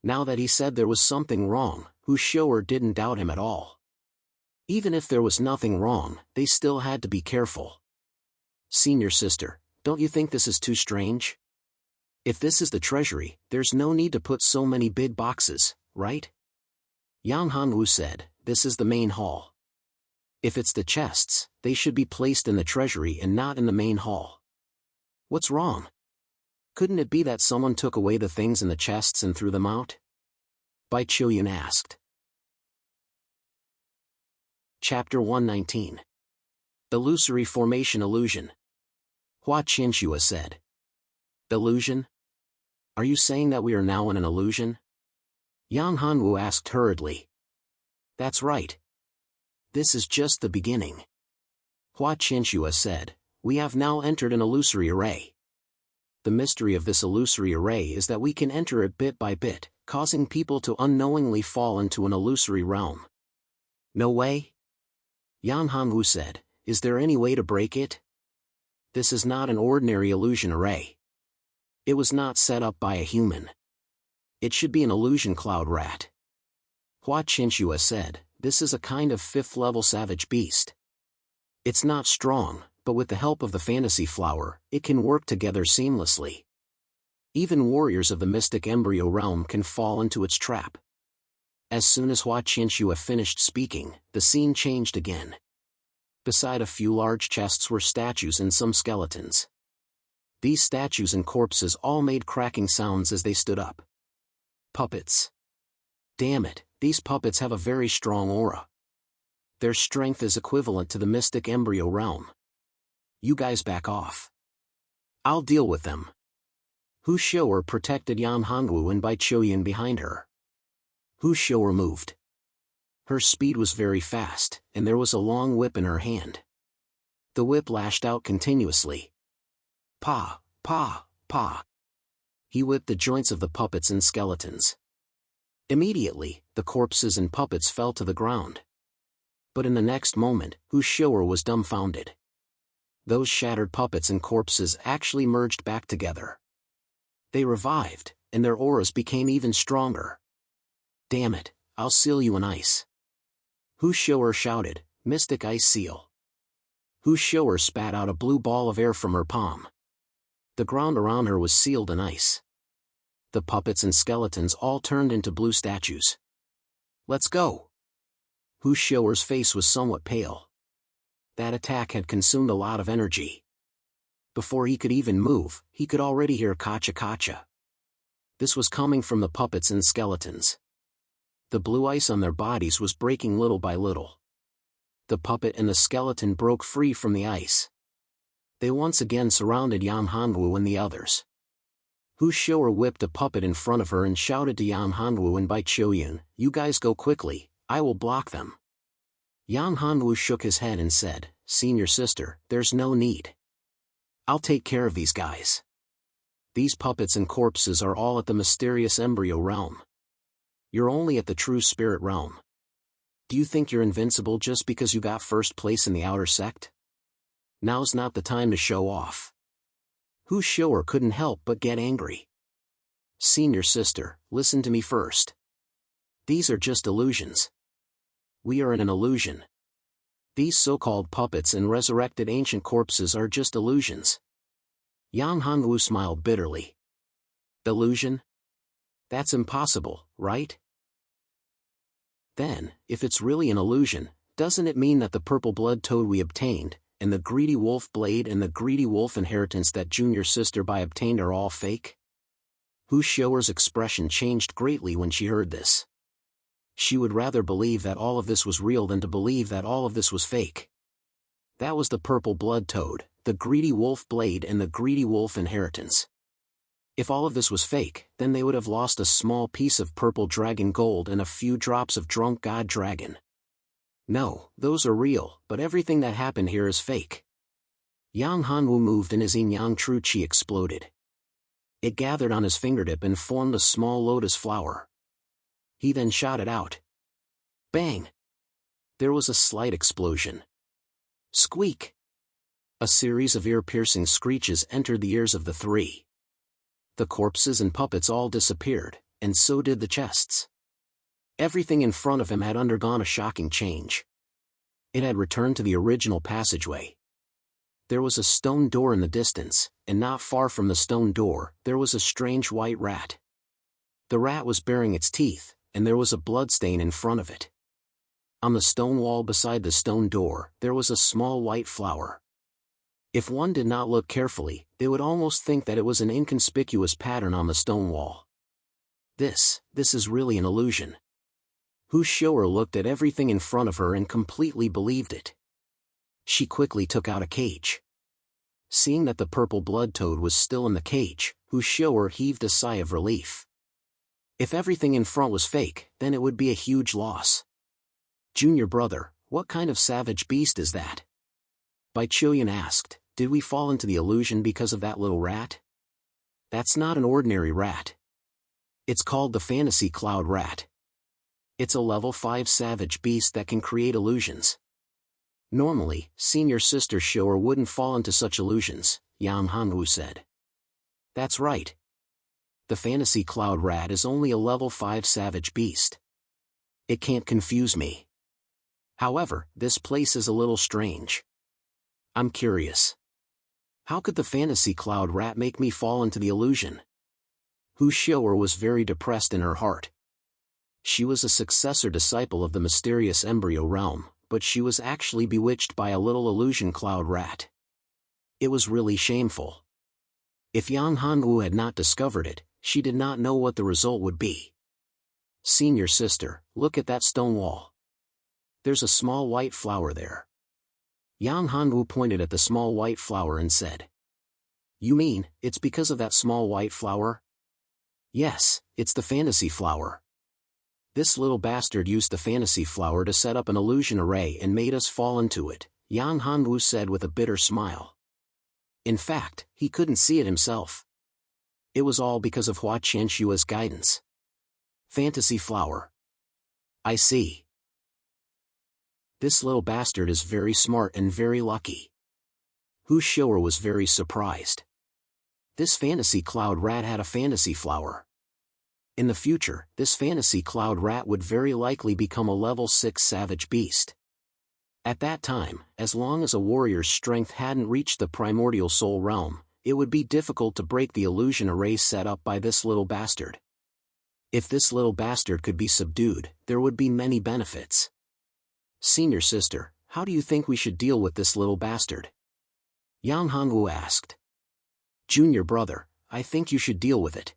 Now that he said there was something wrong, Hu Shou'er didn't doubt him at all. Even if there was nothing wrong, they still had to be careful. Senior sister, don't you think this is too strange? If this is the treasury, there's no need to put so many big boxes, right? Yang Hanwu said, this is the main hall. If it's the chests, they should be placed in the treasury and not in the main hall. What's wrong? Couldn't it be that someone took away the things in the chests and threw them out? Bai Qiuyun asked. Chapter 119. Illusory Formation Illusion. Hua Qianxue said. Illusion? Are you saying that we are now in an illusion? Yang Hanwu asked hurriedly. That's right. This is just the beginning. Hua Qianxue said, we have now entered an illusory array. The mystery of this illusory array is that we can enter it bit by bit, causing people to unknowingly fall into an illusory realm. No way? Yang Hanwu said, is there any way to break it? This is not an ordinary illusion array. It was not set up by a human. It should be an illusion cloud rat. Hua Qianxue said, this is a kind of 5th-level savage beast. It's not strong, but with the help of the fantasy flower, it can work together seamlessly. Even warriors of the mystic embryo realm can fall into its trap. As soon as Hua Qianxue finished speaking, the scene changed again. Beside a few large chests were statues and some skeletons. These statues and corpses all made cracking sounds as they stood up. Puppets. Damn it, these puppets have a very strong aura. Their strength is equivalent to the mystic embryo realm. You guys back off. I'll deal with them. Hu Shou'er protected Yang Hanwu and Bai Qiuyun behind her. Hu Shou'er moved. Her speed was very fast, and there was a long whip in her hand. The whip lashed out continuously. Pa, pa, pa. He whipped the joints of the puppets and skeletons. Immediately, the corpses and puppets fell to the ground. But in the next moment, Hu Shou'er was dumbfounded. Those shattered puppets and corpses actually merged back together. They revived, and their auras became even stronger. Damn it, I'll seal you in ice. Hu Shou'er shouted, Mystic Ice Seal. Hu Shou'er spat out a blue ball of air from her palm. The ground around her was sealed in ice. The puppets and skeletons all turned into blue statues. Let's go. Hu Shou'er's face was somewhat pale. That attack had consumed a lot of energy. Before he could even move, he could already hear kacha kacha. This was coming from the puppets and skeletons. The blue ice on their bodies was breaking little by little. The puppet and the skeleton broke free from the ice. They once again surrounded Yang Hanwu and the others. Hu Shou'er whipped a puppet in front of her and shouted to Yang Hanwu and Bai Qiuyun, you guys go quickly, I will block them. Yang Hanwu shook his head and said, Senior sister, there's no need. I'll take care of these guys. These puppets and corpses are all at the mysterious embryo realm. You're only at the true spirit realm. Do you think you're invincible just because you got first place in the outer sect? Now's not the time to show off. Hu Shou'er couldn't help but get angry. Senior sister, listen to me first. These are just illusions. We are in an illusion. These so-called puppets and resurrected ancient corpses are just illusions. Yang Hongwu smiled bitterly. Illusion? That's impossible, right? Then, if it's really an illusion, doesn't it mean that the purple blood toad we obtained, and the greedy wolf blade and the greedy wolf inheritance that junior sister Bai obtained are all fake? Hu Xiaoer's expression changed greatly when she heard this. She would rather believe that all of this was real than to believe that all of this was fake. That was the purple blood toad, the greedy wolf blade and the greedy wolf inheritance. If all of this was fake, then they would have lost a small piece of purple dragon gold and a few drops of drunk god dragon. No, those are real, but everything that happened here is fake. Yang Hanwu moved and his yin-yang true qi exploded. It gathered on his fingertip and formed a small lotus flower. He then shot it out. Bang! There was a slight explosion. Squeak! A series of ear-piercing screeches entered the ears of the three. The corpses and puppets all disappeared, and so did the chests. Everything in front of him had undergone a shocking change. It had returned to the original passageway. There was a stone door in the distance, and not far from the stone door, there was a strange white rat. The rat was baring its teeth, and there was a bloodstain in front of it. On the stone wall beside the stone door, there was a small white flower. If one did not look carefully, they would almost think that it was an inconspicuous pattern on the stone wall. This is really an illusion. Hu Xiaoer looked at everything in front of her and completely believed it. She quickly took out a cage. Seeing that the purple blood toad was still in the cage, Hu Xiaoer heaved a sigh of relief. If everything in front was fake, then it would be a huge loss. Junior brother, what kind of savage beast is that? Bai Qiuyan asked, did we fall into the illusion because of that little rat? That's not an ordinary rat. It's called the fantasy cloud rat. It's a level 5 savage beast that can create illusions. Normally, senior sister Xiaoer wouldn't fall into such illusions, Yang Hongwu said. That's right. The fantasy cloud rat is only a level 5 savage beast. It can't confuse me. However, this place is a little strange. I'm curious. How could the fantasy cloud rat make me fall into the illusion? Hu Xiaoer was very depressed in her heart. She was a successor disciple of the mysterious embryo realm, but she was actually bewitched by a little illusion cloud rat. It was really shameful. If Yang Hongwu had not discovered it, she did not know what the result would be. Senior sister, look at that stone wall. There's a small white flower there. Yang Hongwu pointed at the small white flower and said. You mean, it's because of that small white flower? Yes, it's the fantasy flower. This little bastard used the fantasy flower to set up an illusion array and made us fall into it, Yang Hongwu said with a bitter smile. In fact, he couldn't see it himself. It was all because of Hua Qianshua's guidance. Fantasy flower. I see. This little bastard is very smart and very lucky. Hu Xiaoer was very surprised. This fantasy cloud rat had a fantasy flower. In the future, this fantasy cloud rat would very likely become a level 6 savage beast. At that time, as long as a warrior's strength hadn't reached the primordial soul realm, it would be difficult to break the illusion array set up by this little bastard. If this little bastard could be subdued, there would be many benefits. Senior sister, how do you think we should deal with this little bastard? Yang Hongwu asked. Junior brother, I think you should deal with it.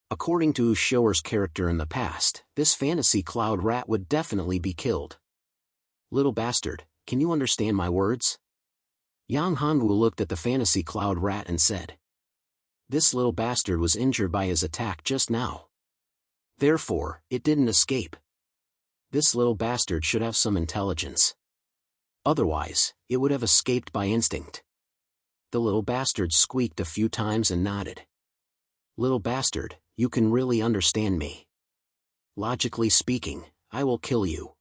According to Hu Xiaoer's character in the past, this fantasy cloud rat would definitely be killed. Little bastard, can you understand my words? Yang Hongwu looked at the fantasy cloud rat and said. This little bastard was injured by his attack just now. Therefore, it didn't escape. This little bastard should have some intelligence. Otherwise, it would have escaped by instinct. The little bastard squeaked a few times and nodded. Little bastard, you can really understand me. Logically speaking, I will kill you.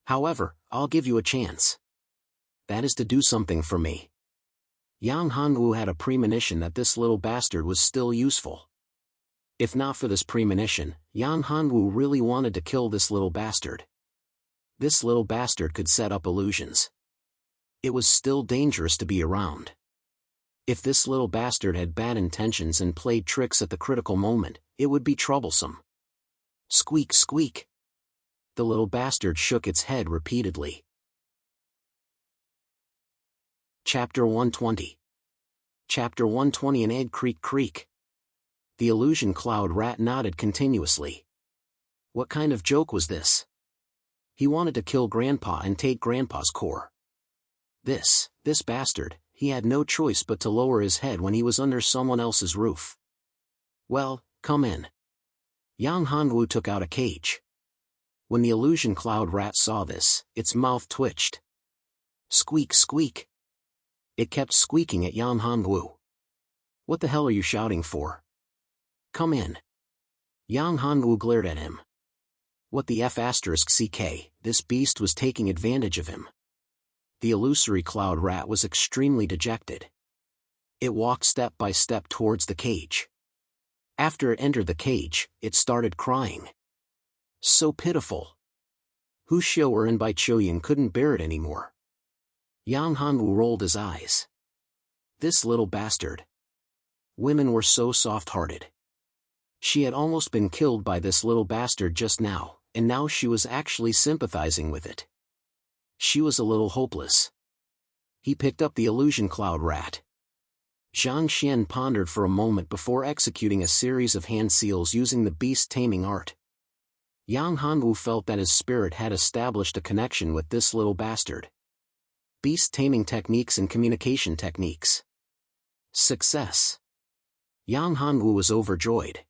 However, I'll give you a chance. That is to do something for me. Yang Hongwu had a premonition that this little bastard was still useful. If not for this premonition, Yan Hanwu really wanted to kill this little bastard. This little bastard could set up illusions. It was still dangerous to be around. If this little bastard had bad intentions and played tricks at the critical moment, it would be troublesome. Squeak, squeak. The little bastard shook its head repeatedly. Chapter 120. Chapter 120. An egg creak creak. The illusion cloud rat nodded continuously. What kind of joke was this? He wanted to kill Grandpa and take Grandpa's core. This bastard, he had no choice but to lower his head when he was under someone else's roof. Well, come in. Yang Hanwu took out a cage. When the illusion cloud rat saw this, its mouth twitched. Squeak, squeak. It kept squeaking at Yang Hanwu. What the hell are you shouting for? Come in. Yang Hanwu glared at him. What the F***ck, this beast was taking advantage of him. The illusory cloud rat was extremely dejected. It walked step by step towards the cage. After it entered the cage, it started crying. So pitiful. Hu Xiu'er and Bai Qiuyan couldn't bear it anymore. Yang Hanwu rolled his eyes. This little bastard. Women were so soft-hearted. She had almost been killed by this little bastard just now, and now she was actually sympathizing with it. She was a little hopeless. He picked up the illusion cloud rat. Zhang Xian pondered for a moment before executing a series of hand seals using the beast taming art. Yang Hanwu felt that his spirit had established a connection with this little bastard. Beast taming techniques and communication techniques. Success. Yang Hanwu was overjoyed.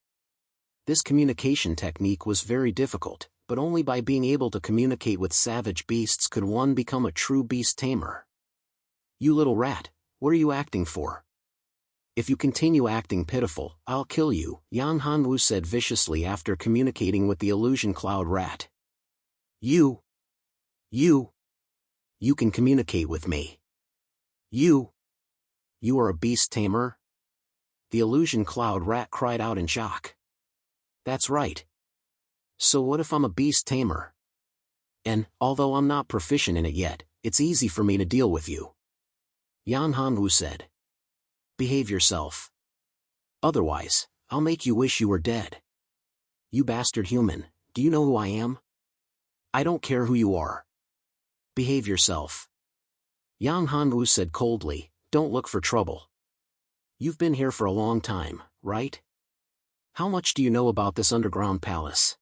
This communication technique was very difficult, but only by being able to communicate with savage beasts could one become a true beast tamer. You little rat, what are you acting for? If you continue acting pitiful, I'll kill you, Yang Hanwu said viciously after communicating with the illusion cloud rat. You can communicate with me. You are a beast tamer? The illusion cloud rat cried out in shock. That's right. So what if I'm a beast tamer? And, although I'm not proficient in it yet, it's easy for me to deal with you. Yan Hanwu said. Behave yourself. Otherwise, I'll make you wish you were dead. You bastard human, do you know who I am? I don't care who you are. Behave yourself. Yang Hanwu said coldly, don't look for trouble. You've been here for a long time, right? How much do you know about this underground palace?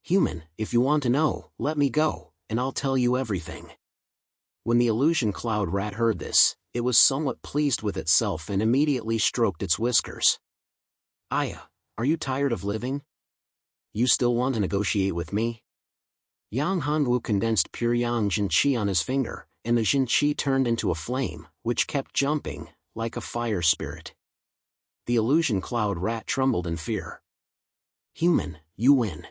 Human, if you want to know, let me go, and I'll tell you everything. When the illusion cloud rat heard this, it was somewhat pleased with itself and immediately stroked its whiskers. Aya, are you tired of living? You still want to negotiate with me? Yang Hanwu condensed pure yang Jinqi on his finger, and the Jinqi turned into a flame, which kept jumping, like a fire spirit. The illusion cloud rat trembled in fear. Human, you win.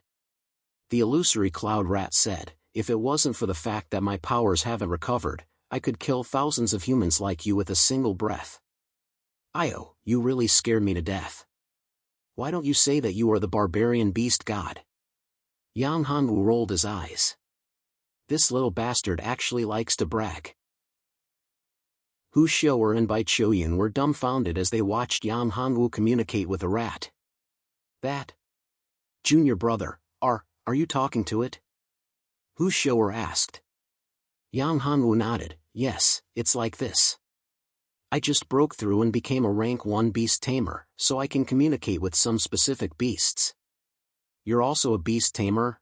The illusory cloud rat said, if it wasn't for the fact that my powers haven't recovered, I could kill thousands of humans like you with a single breath. Io, you really scared me to death. Why don't you say that you are the barbarian beast god? Yang Hanwu rolled his eyes. This little bastard actually likes to brag. Hu Xiu'er and Bai Qiuyan were dumbfounded as they watched Yang Hanwu communicate with a rat. That? Junior brother, are you talking to it? Hu Xiu'er asked. Yang Hanwu nodded, yes, it's like this. I just broke through and became a rank 1 beast tamer, so I can communicate with some specific beasts. You're also a beast tamer?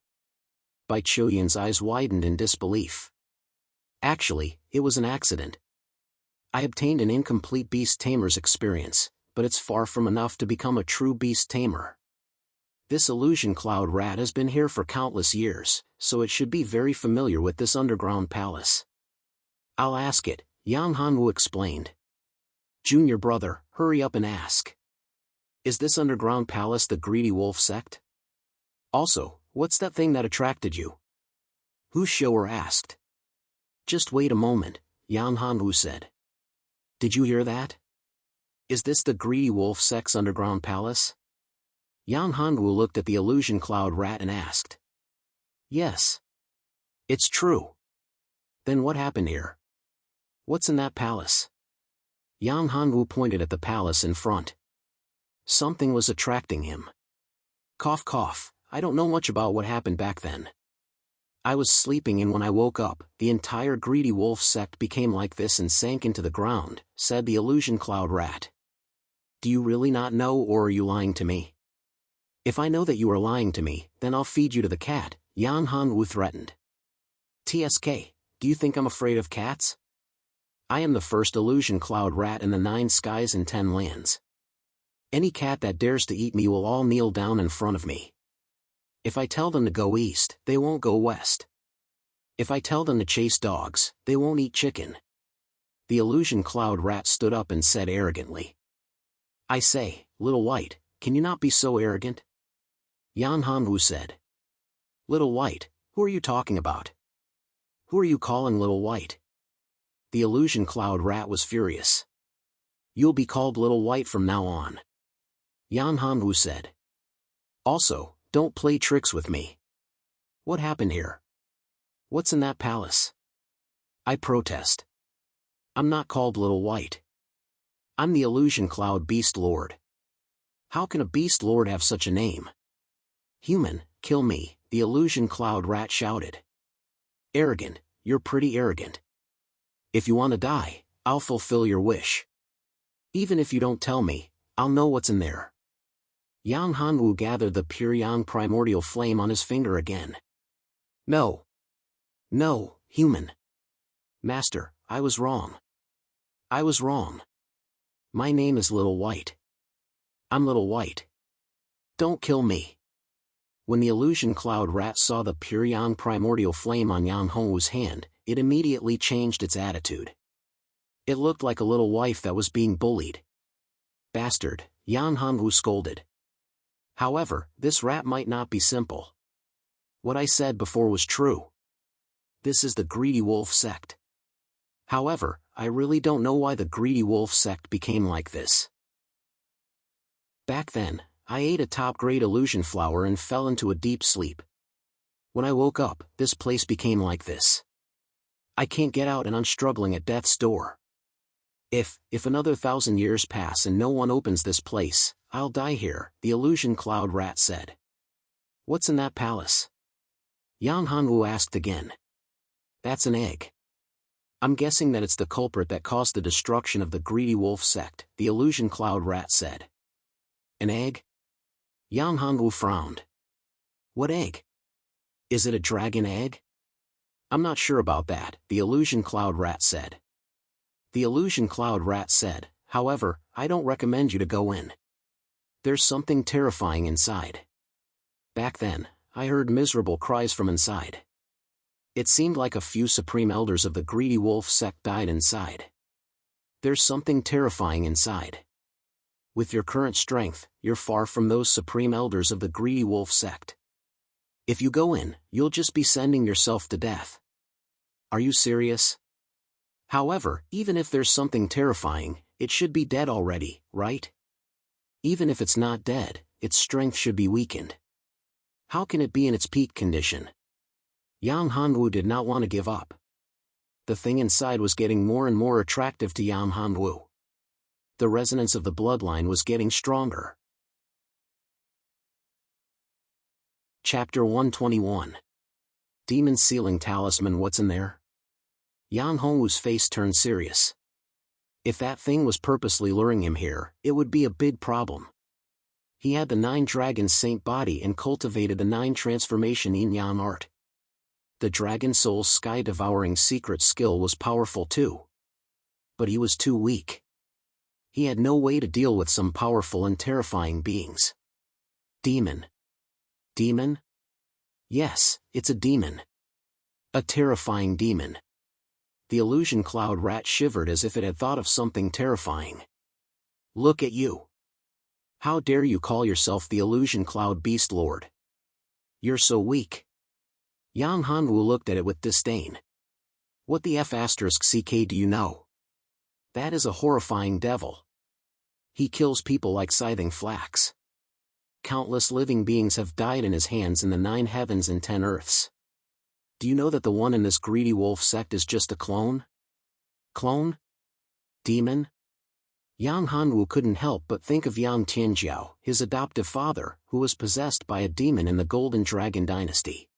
Bai Qiuyan's eyes widened in disbelief. Actually, it was an accident. I obtained an incomplete beast tamer's experience, but it's far from enough to become a true beast tamer. This illusion cloud rat has been here for countless years, so it should be very familiar with this underground palace. I'll ask it, Yang Hanwu explained. Junior brother, hurry up and ask. Is this underground palace the Greedy Wolf sect? Also, what's that thing that attracted you? Hu Xiu'er asked. Just wait a moment, Yang Hanwu said. Did you hear that? Is this the Greedy Wolf sect's underground palace? Yang Hanwu looked at the illusion cloud rat and asked. Yes. It's true. Then what happened here? What's in that palace? Yang Hanwu pointed at the palace in front. Something was attracting him. Cough cough, I don't know much about what happened back then. I was sleeping and when I woke up, the entire greedy wolf sect became like this and sank into the ground, said the illusion cloud rat. Do you really not know or are you lying to me? If I know that you are lying to me, then I'll feed you to the cat, Yan Hanwu threatened. TSK, do you think I'm afraid of cats? I am the first illusion cloud rat in the 9 skies and 10 lands. Any cat that dares to eat me will all kneel down in front of me. If I tell them to go east, they won't go west. If I tell them to chase dogs, they won't eat chicken. The illusion cloud rat stood up and said arrogantly. I say, Little White, can you not be so arrogant? Yan Hanwu said. Little White, who are you talking about? Who are you calling Little White? The illusion cloud rat was furious. You'll be called Little White from now on. Yan Hanwu said. Also, don't play tricks with me. What happened here? What's in that palace? I protest. I'm not called Little White. I'm the illusion cloud beast lord. How can a beast lord have such a name? Human, kill me, the illusion cloud rat shouted. Arrogant, you're pretty arrogant. If you want to die, I'll fulfill your wish. Even if you don't tell me, I'll know what's in there. Yang Hanwu gathered the pure yang primordial flame on his finger again. No. No, human. Master, I was wrong. I was wrong. My name is Little White. I'm Little White. Don't kill me. When the illusion cloud rat saw the pure yang primordial flame on Yang Hanwu's hand, it immediately changed its attitude. It looked like a little wife that was being bullied. Bastard, Yang Hanwu scolded. However, this rat might not be simple. What I said before was true. This is the greedy wolf sect. However, I really don't know why the greedy wolf sect became like this. Back then, I ate a top-grade illusion flower and fell into a deep sleep. When I woke up, this place became like this. I can't get out and I'm struggling at death's door. If another 1,000 years pass and no one opens this place, I'll die here, the illusion cloud rat said. What's in that palace? Yang Hanwu asked again. That's an egg. I'm guessing that it's the culprit that caused the destruction of the greedy wolf sect, the illusion cloud rat said. An egg? Yang Hanwu frowned. What egg? Is it a dragon egg? I'm not sure about that, the illusion cloud rat said. The illusion cloud rat said, however, I don't recommend you to go in. There's something terrifying inside. Back then, I heard miserable cries from inside. It seemed like a few supreme elders of the greedy wolf sect died inside. There's something terrifying inside. With your current strength, you're far from those supreme elders of the greedy wolf sect. If you go in, you'll just be sending yourself to death. Are you serious? However, even if there's something terrifying, it should be dead already, right? Even if it's not dead, its strength should be weakened. How can it be in its peak condition? Yang Hanwu did not want to give up. The thing inside was getting more and more attractive to Yang Hanwu. The resonance of the bloodline was getting stronger. Chapter 121. Demon Sealing Talisman. What's in there? Yang Hanwu's face turned serious. If that thing was purposely luring him here, it would be a big problem. He had the 9 Dragon's Saint body and cultivated the 9 transformation yin yang art. The Dragon Soul's sky-devouring secret skill was powerful too. But he was too weak. He had no way to deal with some powerful and terrifying beings. Demon. Demon? Yes, it's a demon. A terrifying demon. The illusion cloud rat shivered as if it had thought of something terrifying. Look at you. How dare you call yourself the illusion cloud beast lord? You're so weak. Yang Hanwu looked at it with disdain. What the F***ck do you know? That is a horrifying devil. He kills people like scything flax. Countless living beings have died in his hands in the 9 heavens and 10 earths. Do you know that the one in this greedy wolf sect is just a clone? Clone? Demon? Yang Hanwu couldn't help but think of Yang Tianjiao, his adoptive father, who was possessed by a demon in the Golden Dragon dynasty.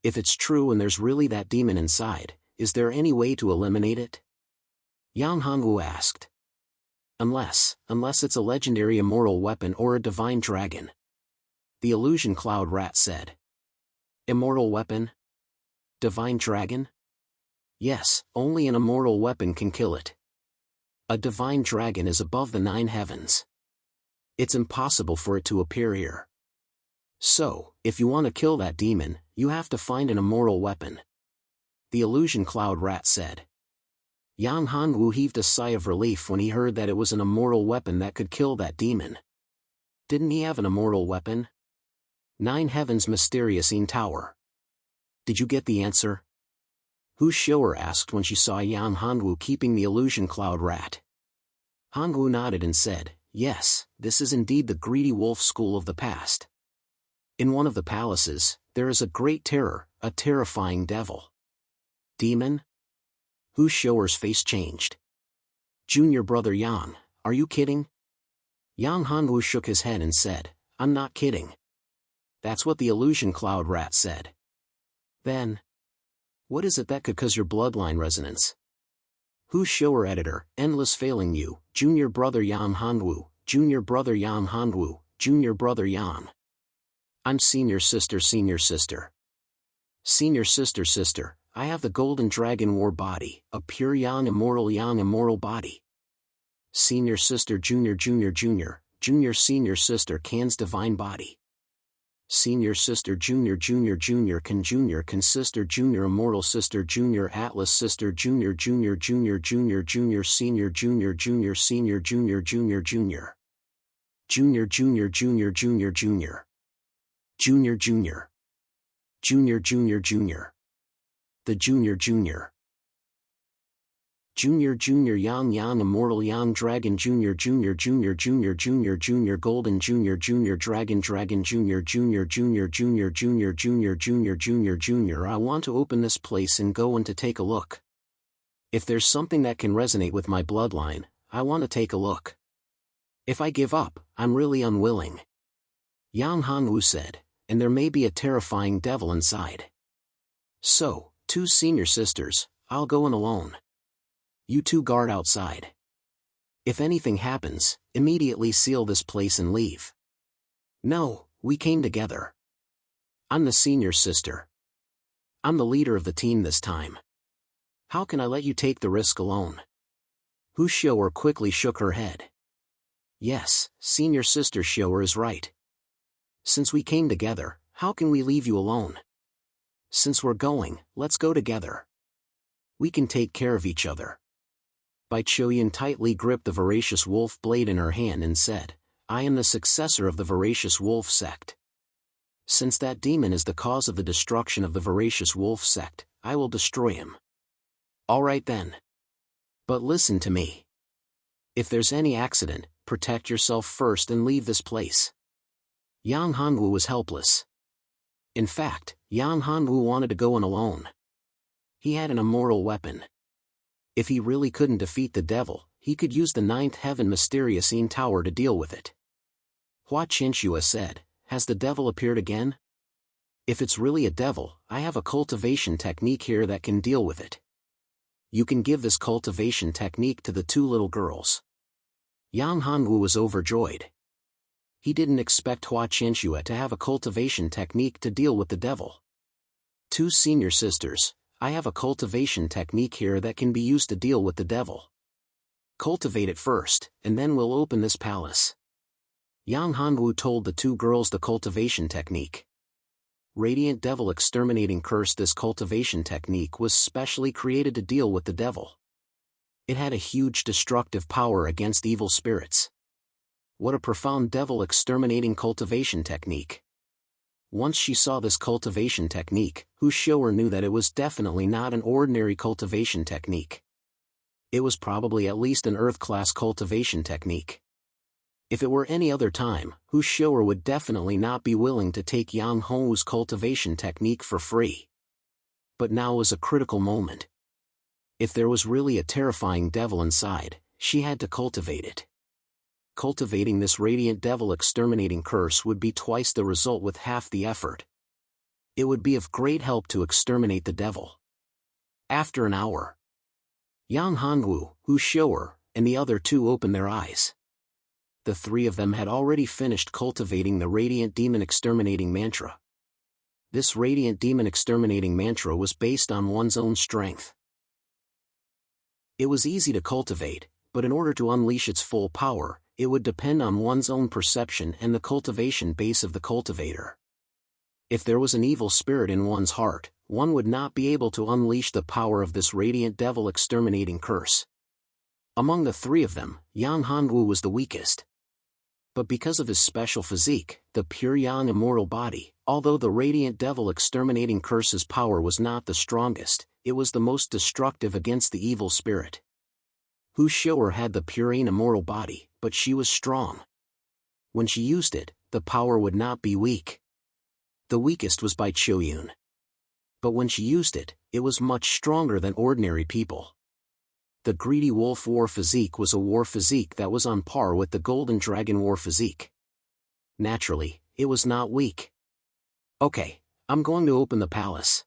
If it's true and there's really that demon inside, is there any way to eliminate it? Yang Hanwu asked. Unless it's a legendary immortal weapon or a divine dragon. The illusion cloud rat said. Immortal weapon? Divine dragon? Yes, only an immortal weapon can kill it. A divine dragon is above the 9 heavens. It's impossible for it to appear here. So, if you want to kill that demon, you have to find an immortal weapon. The illusion cloud rat said. Yang Hanwu heaved a sigh of relief when he heard that it was an immortal weapon that could kill that demon. Didn't he have an immortal weapon? 9 heavens mysterious tower. Did you get the answer? Hu Shou'er asked when she saw Yang Hanwu keeping the illusion cloud rat. Hanwu nodded and said, yes, this is indeed the greedy wolf school of the past. In one of the palaces, there is a great terror, a terrifying devil. Demon? Hu Shou'er's face changed. Junior brother Yang, are you kidding? Yang Hanwu shook his head and said, I'm not kidding. That's what the illusion cloud rat said. Then, what is it that could cause your bloodline resonance? Hu Shou'er editor, endless failing you, junior brother Yang Hanwu, junior brother Yang Hanwu, junior brother Yang. I'm senior sister. Senior sister, I have the golden dragon war body, a pure Yang immortal body. Senior sister junior senior sister Can's divine body. Senior sister junior can sister junior immortal sister junior atlas sister junior senior junior junior the junior yang immortal yang dragon junior golden junior dragon junior. I want to open this place and go and to take a look. If there's something that can resonate with my bloodline, I want to take a look. If I give up, I'm really unwilling. Yang Hanwu said, and there may be a terrifying devil inside. So, 2 senior sisters, I'll go in alone. You 2 guard outside. If anything happens, immediately seal this place and leave. No, we came together. I'm the senior sister. I'm the leader of the team this time. How can I let you take the risk alone? Hu Shou'er quickly shook her head. Yes, senior sister Shou'er is right. Since we came together, how can we leave you alone? Since we're going, let's go together. We can take care of each other. Bai Qiuyan tightly gripped the voracious wolf blade in her hand and said, I am the successor of the voracious wolf sect. Since that demon is the cause of the destruction of the voracious wolf sect, I will destroy him. All right then. But listen to me. If there's any accident, protect yourself first and leave this place. Yang Hanwu was helpless. In fact, Yang Hanwu wanted to go in alone. He had an immortal weapon. If he really couldn't defeat the devil, he could use the 9th heaven mysterious tower to deal with it. Hua Qianxue said, has the devil appeared again? If it's really a devil, I have a cultivation technique here that can deal with it. You can give this cultivation technique to the 2 little girls. Yang Hanwu was overjoyed. He didn't expect Hua Qianxue to have a cultivation technique to deal with the devil. 2 senior sisters, I have a cultivation technique here that can be used to deal with the devil. Cultivate it first, and then we'll open this palace. Yang Hanwu told the 2 girls the cultivation technique. Radiant Devil Exterminating Curse. This cultivation technique was specially created to deal with the devil. It had a huge destructive power against evil spirits. What a profound devil exterminating cultivation technique. Once she saw this cultivation technique, Hu Shou'er knew that it was definitely not an ordinary cultivation technique. It was probably at least an Earth-class cultivation technique. If it were any other time, Hu Shou'er would definitely not be willing to take Yang Hongwu's cultivation technique for free. But now was a critical moment. If there was really a terrifying devil inside, she had to cultivate it. Cultivating this radiant devil exterminating curse would be twice the result with half the effort. It would be of great help to exterminate the devil. After an hour, Yang Hongwu, Hu Shou'er, and the other two opened their eyes. The three of them had already finished cultivating the radiant demon exterminating mantra. This radiant demon exterminating mantra was based on one's own strength. It was easy to cultivate, but in order to unleash its full power, it would depend on one's own perception and the cultivation base of the cultivator. If there was an evil spirit in one's heart, one would not be able to unleash the power of this radiant devil exterminating curse. Among the three of them, Yang Hongwu was the weakest. But because of his special physique, the pure yang immortal body, although the radiant devil exterminating curse's power was not the strongest, it was the most destructive against the evil spirit. Hu Shou'er had the pure and immortal body, but she was strong. When she used it, the power would not be weak. The weakest was Bai Qiuyun. But when she used it, it was much stronger than ordinary people. The greedy wolf war physique was a war physique that was on par with the golden dragon war physique. Naturally, it was not weak. Okay, I'm going to open the palace.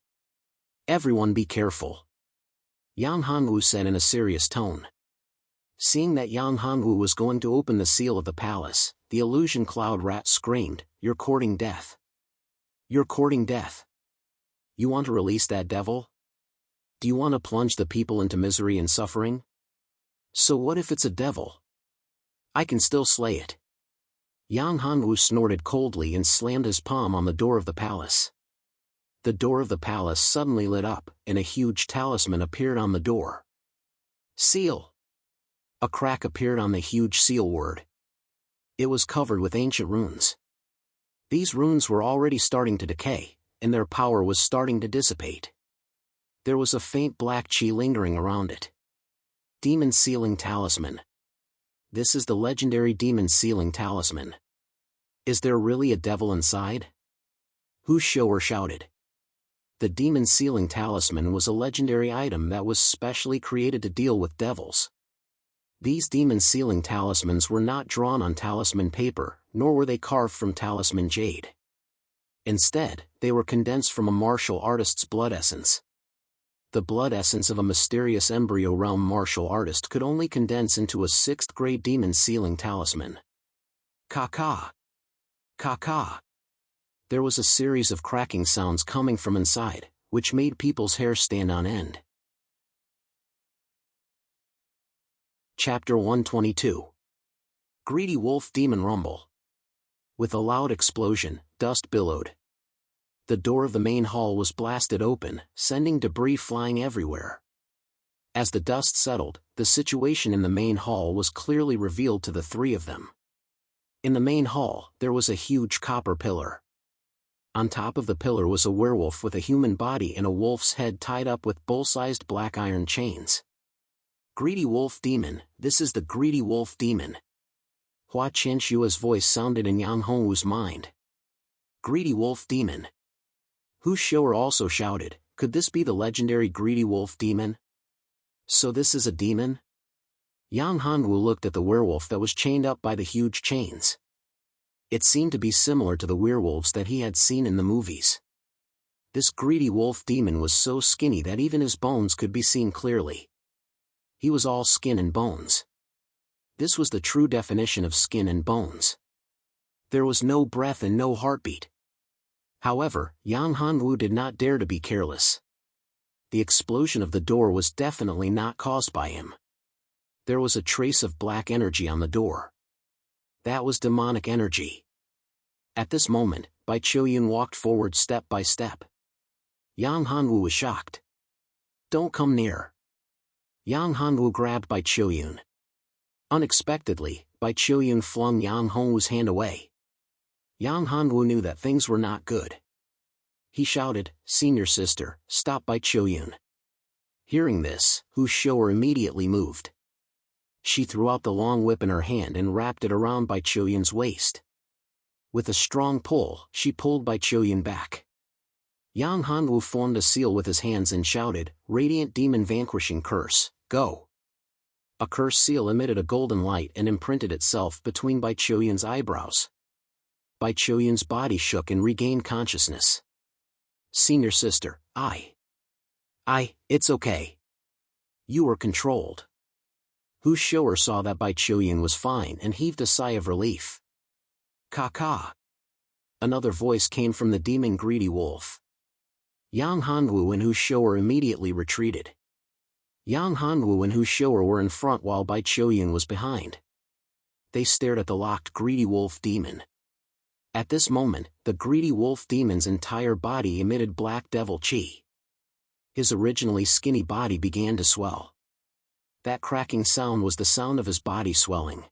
Everyone be careful, Yang Hongwu said in a serious tone. Seeing that Yang Hongwu was going to open the seal of the palace, the illusion cloud rat screamed, "You're courting death. You're courting death. You want to release that devil? Do you want to plunge the people into misery and suffering? So what if it's a devil? I can still slay it." Yang Hongwu snorted coldly and slammed his palm on the door of the palace. The door of the palace suddenly lit up, and a huge talisman appeared on the door. Seal. A crack appeared on the huge seal word. It was covered with ancient runes. These runes were already starting to decay, and their power was starting to dissipate. There was a faint black chi lingering around it. Demon Sealing Talisman. This is the legendary Demon Sealing Talisman. Is there really a devil inside? Hu Shou'er shouted. The Demon Sealing Talisman was a legendary item that was specially created to deal with devils. These Demon Sealing Talismans were not drawn on talisman paper, nor were they carved from talisman jade. Instead, they were condensed from a martial artist's blood essence. The blood essence of a mysterious embryo realm martial artist could only condense into a 6th grade Demon Sealing Talisman. Ka-ka. Ka-ka. There was a series of cracking sounds coming from inside, which made people's hair stand on end. Chapter 122. Greedy Wolf Demon Rumble. With a loud explosion, dust billowed. The door of the main hall was blasted open, sending debris flying everywhere. As the dust settled, the situation in the main hall was clearly revealed to the three of them. In the main hall, there was a huge copper pillar. On top of the pillar was a werewolf with a human body and a wolf's head tied up with bull-sized black iron chains. Greedy Wolf Demon, this is the Greedy Wolf Demon. Hua Qianshua's voice sounded in Yang Hongwu's mind. Greedy Wolf Demon. Hu Shou'er also shouted, could this be the legendary Greedy Wolf Demon? So this is a demon? Yang Hongwu looked at the werewolf that was chained up by the huge chains. It seemed to be similar to the werewolves that he had seen in the movies. This Greedy Wolf Demon was so skinny that even his bones could be seen clearly. He was all skin and bones. This was the true definition of skin and bones. There was no breath and no heartbeat. However, Yang Hongwu did not dare to be careless. The explosion of the door was definitely not caused by him. There was a trace of black energy on the door. That was demonic energy. At this moment, Bai Qiuyun walked forward step by step. Yang Hongwu was shocked. Don't come near. Yang Hongwu grabbed Bai Qiuyun. Unexpectedly, Bai Qiuyun flung Yang Hongwu's hand away. Yang Hongwu knew that things were not good. He shouted, "Senior sister, stop Bai Qiuyun." Hearing this, Hu Shou'er immediately moved. She threw out the long whip in her hand and wrapped it around Bai Chuyan's waist. With a strong pull, she pulled Bai Chuyan back. Yang Hanwu formed a seal with his hands and shouted, "Radiant Demon Vanquishing Curse, go!" A curse seal emitted a golden light and imprinted itself between Bai Chuyan's eyebrows. Bai Chuyan's body shook and regained consciousness. "Senior sister, it's okay. You were controlled." Hu Shou'er saw that Bai Chuyan was fine and heaved a sigh of relief. "Ka." Another voice came from the demon greedy wolf. Yang Hanwu and Hu Shou'er immediately retreated. Yang Hanwu and Hu Shou'er were in front while Bai Chuyan was behind. They stared at the locked greedy wolf demon. At this moment, the greedy wolf demon's entire body emitted black devil chi. His originally skinny body began to swell. That cracking sound was the sound of his body swelling.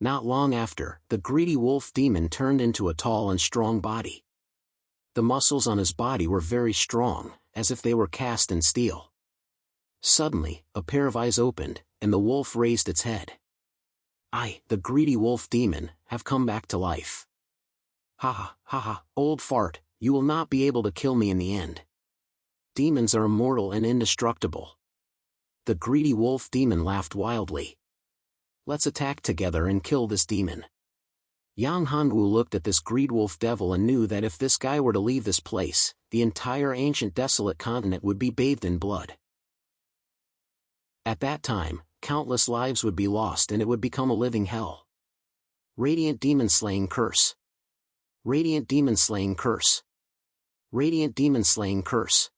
Not long after, the greedy wolf demon turned into a tall and strong body. The muscles on his body were very strong, as if they were cast in steel. Suddenly, a pair of eyes opened, and the wolf raised its head. The greedy wolf demon, have come back to life. Ha ha, old fart, you will not be able to kill me in the end. Demons are immortal and indestructible. The greedy wolf demon laughed wildly. Let's attack together and kill this demon. Yang Hanwu looked at this greed wolf devil and knew that if this guy were to leave this place, the entire ancient desolate continent would be bathed in blood. At that time, countless lives would be lost and it would become a living hell. Radiant Demon Slaying Curse. Radiant Demon Slaying Curse. Radiant Demon Slaying Curse.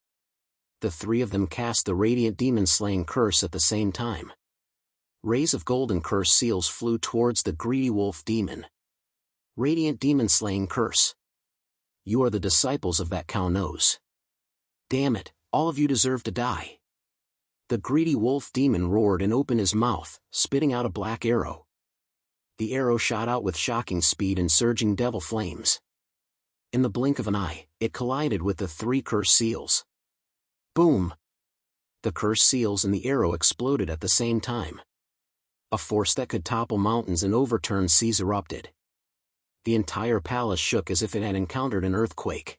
The three of them cast the Radiant Demon Slaying Curse at the same time. Rays of golden curse seals flew towards the greedy wolf demon. Radiant Demon Slaying Curse. You are the disciples of that cow nose. Damn it, all of you deserve to die. The greedy wolf demon roared and opened his mouth, spitting out a black arrow. The arrow shot out with shocking speed and surging devil flames. In the blink of an eye, it collided with the three curse seals. Boom! The curse seals and the arrow exploded at the same time. A force that could topple mountains and overturn seas erupted. The entire palace shook as if it had encountered an earthquake.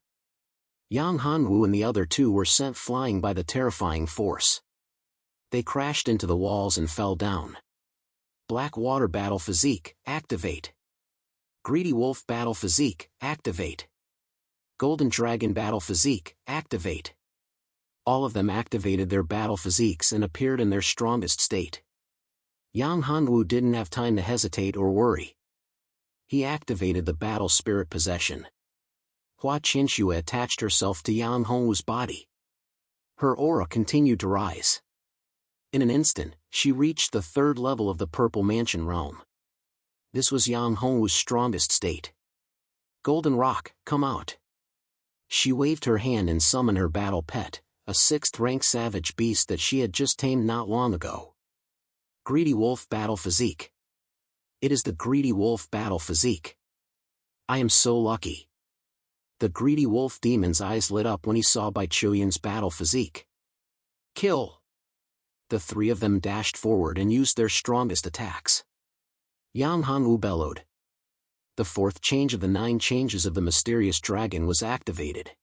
Yang Hanwu and the other two were sent flying by the terrifying force. They crashed into the walls and fell down. Black Water Battle Physique, activate. Greedy Wolf Battle Physique, activate. Golden Dragon Battle Physique, activate. All of them activated their battle physiques and appeared in their strongest state. Yang Hanwu didn't have time to hesitate or worry. He activated the battle spirit possession. Hua Qinxue attached herself to Yang Hanwu's body. Her aura continued to rise. In an instant, she reached the third level of the Purple Mansion realm. This was Yang Hanwu's strongest state. Golden Rock, come out. She waved her hand and summoned her battle pet, a 6th-rank savage beast that she had just tamed not long ago. Greedy Wolf Battle Physique. It is the Greedy Wolf Battle Physique. I am so lucky. The Greedy Wolf Demon's eyes lit up when he saw Bai Chuyan's battle physique. Kill! The three of them dashed forward and used their strongest attacks. Yang Hanwu bellowed. The 4th change of the 9 changes of the mysterious dragon was activated.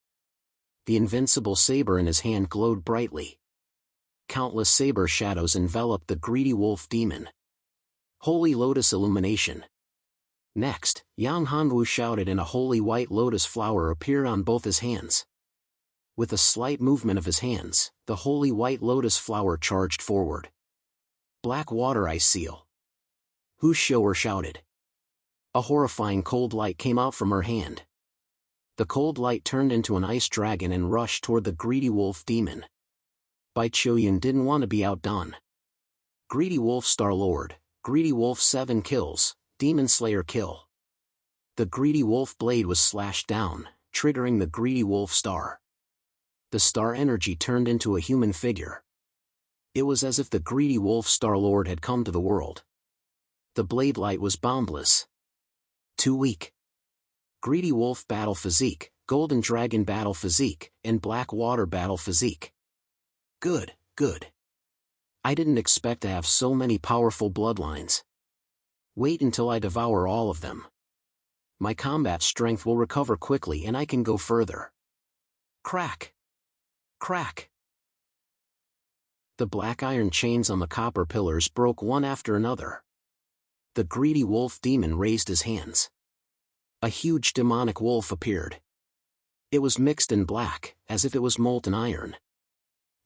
The invincible saber in his hand glowed brightly. Countless saber shadows enveloped the greedy wolf demon. Holy Lotus Illumination. Next, Yang Hanwu shouted and a holy white lotus flower appeared on both his hands. With a slight movement of his hands, the holy white lotus flower charged forward. Black Water Ice Seal. Hu Shou'er shouted. A horrifying cold light came out from her hand. The cold light turned into an ice dragon and rushed toward the greedy wolf demon. Bai Chuyan didn't want to be outdone. Greedy Wolf Star Lord, Greedy Wolf 7 kills, Demon Slayer kill. The greedy wolf blade was slashed down, triggering the greedy wolf star. The star energy turned into a human figure. It was as if the greedy wolf Star Lord had come to the world. The blade light was boundless. Too weak. Greedy Wolf Battle Physique, Golden Dragon Battle Physique, and Black Water Battle Physique. Good, good. I didn't expect to have so many powerful bloodlines. Wait until I devour all of them. My combat strength will recover quickly and I can go further. Crack! Crack! The black iron chains on the copper pillars broke one after another. The greedy wolf demon raised his hands. A huge demonic wolf appeared. It was mixed in black, as if it was molten iron.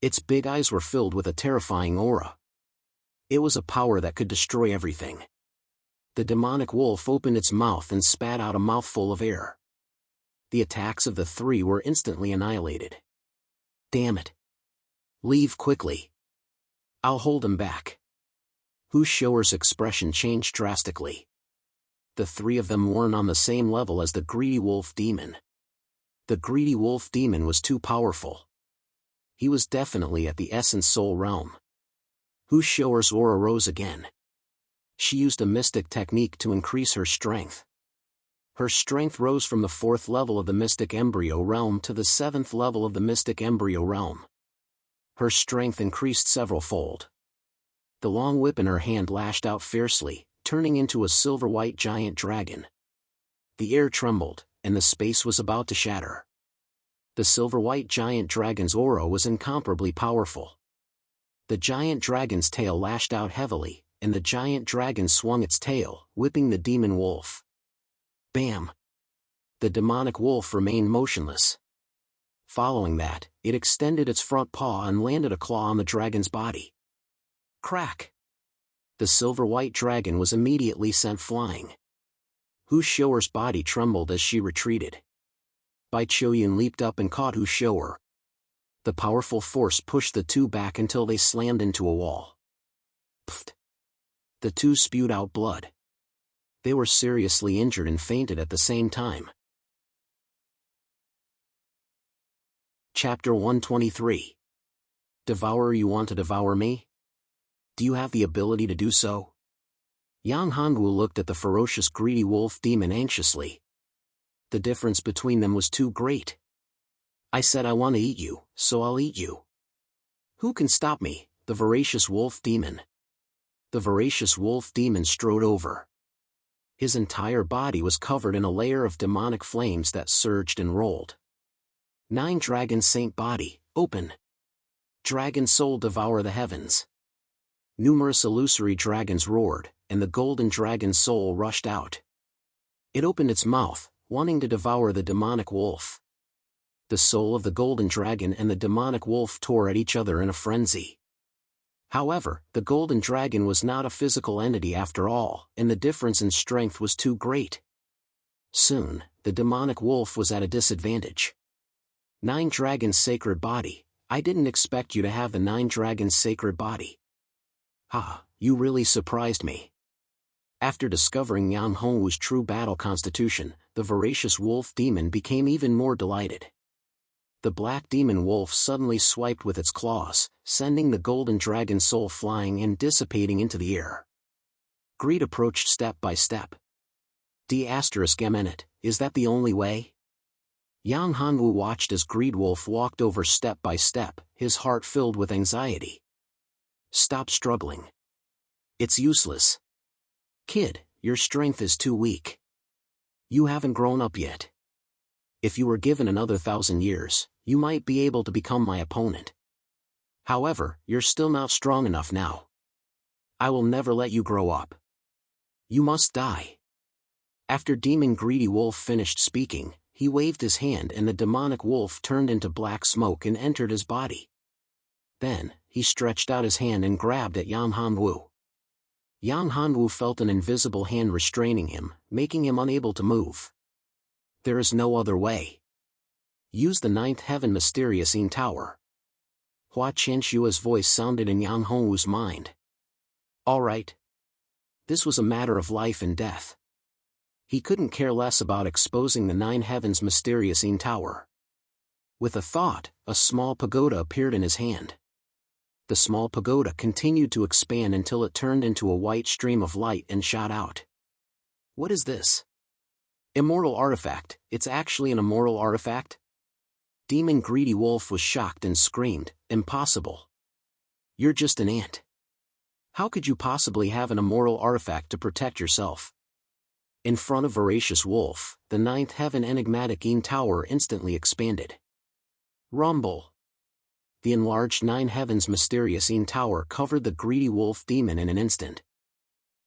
Its big eyes were filled with a terrifying aura. It was a power that could destroy everything. The demonic wolf opened its mouth and spat out a mouthful of air. The attacks of the three were instantly annihilated. Damn it. Leave quickly. I'll hold him back. Shower's expression changed drastically. The three of them weren't on the same level as the greedy wolf demon. The greedy wolf demon was too powerful. He was definitely at the essence soul realm. Shower's aura rose again. She used a mystic technique to increase her strength. Her strength rose from the 4th level of the mystic embryo realm to the 7th level of the mystic embryo realm. Her strength increased several-fold. The long whip in her hand lashed out fiercely, turning into a silver-white giant dragon. The air trembled, and the space was about to shatter. The silver-white giant dragon's aura was incomparably powerful. The giant dragon's tail lashed out heavily, and the giant dragon swung its tail, whipping the demon wolf. Bam! The demonic wolf remained motionless. Following that, it extended its front paw and landed a claw on the dragon's body. Crack! The silver-white dragon was immediately sent flying. Shower's body trembled as she retreated. Bai Choyun leaped up and caught Shower. The powerful force pushed the two back until they slammed into a wall. Pfft! The two spewed out blood. They were seriously injured and fainted at the same time. Chapter 123. Devourer, you want to devour me? Do you have the ability to do so? Yang Hongwu looked at the ferocious greedy wolf demon anxiously. The difference between them was too great. I said I want to eat you, so I'll eat you. Who can stop me? The voracious wolf demon. The voracious wolf demon strode over. His entire body was covered in a layer of demonic flames that surged and rolled. 9 Dragon Saint body, open. Dragon soul devour the heavens. Numerous illusory dragons roared, and the golden dragon soul rushed out. It opened its mouth, wanting to devour the demonic wolf. The soul of the golden dragon and the demonic wolf tore at each other in a frenzy. However, the golden dragon was not a physical entity after all, and the difference in strength was too great. Soon, the demonic wolf was at a disadvantage. 9 Dragon's sacred body. I didn't expect you to have the 9 Dragon's sacred body. Ha, you really surprised me. After discovering Yang Hongwu's true battle constitution, the voracious wolf demon became even more delighted. The black demon wolf suddenly swiped with its claws, sending the golden dragon soul flying and dissipating into the air. Greed approached step by step. D***Mnet, is that the only way? Yang Hongwu watched as Greed Wolf walked over step by step, his heart filled with anxiety. Stop struggling. It's useless. Kid, your strength is too weak. You haven't grown up yet. If you were given another 1,000 years, you might be able to become my opponent. However, you're still not strong enough now. I will never let you grow up. You must die. After Demon Greedy Wolf finished speaking, he waved his hand and the demonic wolf turned into black smoke and entered his body. Then, he stretched out his hand and grabbed at Yang Hongwu. Yang Hongwu felt an invisible hand restraining him, making him unable to move. There is no other way. Use the 9th heaven mysterious Yin Tower. Hua Qianshua's voice sounded in Yang Hongwu's mind. All right. This was a matter of life and death. He couldn't care less about exposing the 9 heavens mysterious Yin Tower. With a thought, a small pagoda appeared in his hand. The small pagoda continued to expand until it turned into a white stream of light and shot out. What is this? Immortal artifact. It's actually an immortal artifact? Demon Greedy Wolf was shocked and screamed, impossible. You're just an ant. How could you possibly have an immoral artifact to protect yourself? In front of voracious wolf, the ninth heaven enigmatic tower instantly expanded. Rumble. The enlarged nine heavens mysterious tower covered the greedy wolf demon in an instant.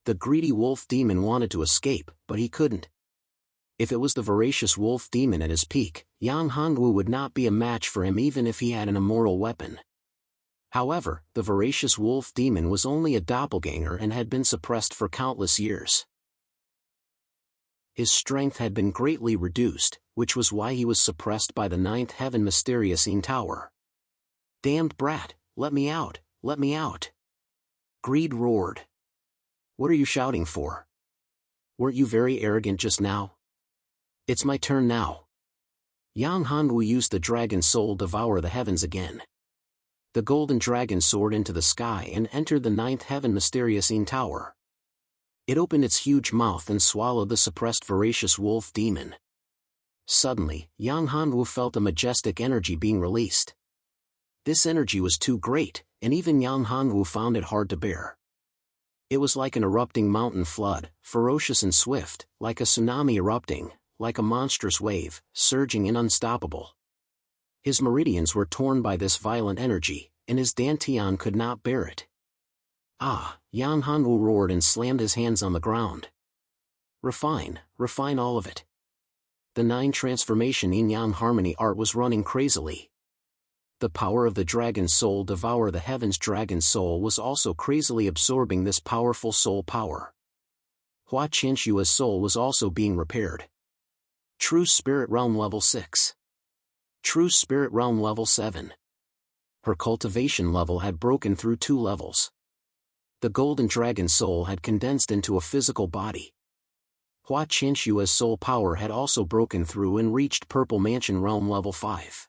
The greedy wolf demon wanted to escape, but he couldn't. If it was the voracious wolf demon at his peak, Yang Hongwu would not be a match for him even if he had an immortal weapon. However, the voracious wolf demon was only a doppelganger and had been suppressed for countless years. His strength had been greatly reduced, which was why he was suppressed by the ninth heaven mysterious tower. Damned brat, let me out, let me out! Greed roared. What are you shouting for? Weren't you very arrogant just now? It's my turn now. Yang Hongwu used the dragon soul devour the heavens again. The golden dragon soared into the sky and entered the ninth heaven mysterious tower. It opened its huge mouth and swallowed the suppressed voracious wolf demon. Suddenly, Yang Hongwu felt a majestic energy being released. This energy was too great, and even Yang Hongwu found it hard to bear. It was like an erupting mountain flood, ferocious and swift, like a tsunami erupting, like a monstrous wave, surging and unstoppable. His meridians were torn by this violent energy, and his dantian could not bear it. Ah! Yang Hongwu roared and slammed his hands on the ground. Refine, refine all of it. The nine transformation yin-yang harmony art was running crazily. The power of the dragon soul devour the heavens dragon soul was also crazily absorbing this powerful soul power. Hua Qianshua's soul was also being repaired. True Spirit Realm Level 6. True Spirit Realm Level 7. Her cultivation level had broken through 2 levels. The golden dragon soul had condensed into a physical body. Hua Qianshua's soul power had also broken through and reached Purple Mansion Realm Level 5.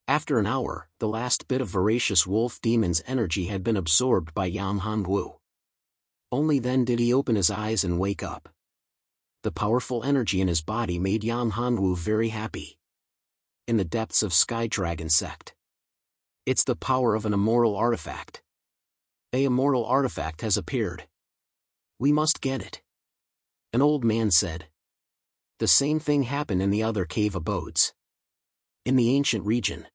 After an hour, the last bit of voracious wolf demon's energy had been absorbed by Yang Hongwu. Only then did he open his eyes and wake up. The powerful energy in his body made Yang Hongwu very happy. In the depths of Sky Dragon Sect. It's the power of an immoral artifact. A immortal artifact has appeared. We must get it. An old man said. The same thing happened in the other cave abodes. In the ancient region.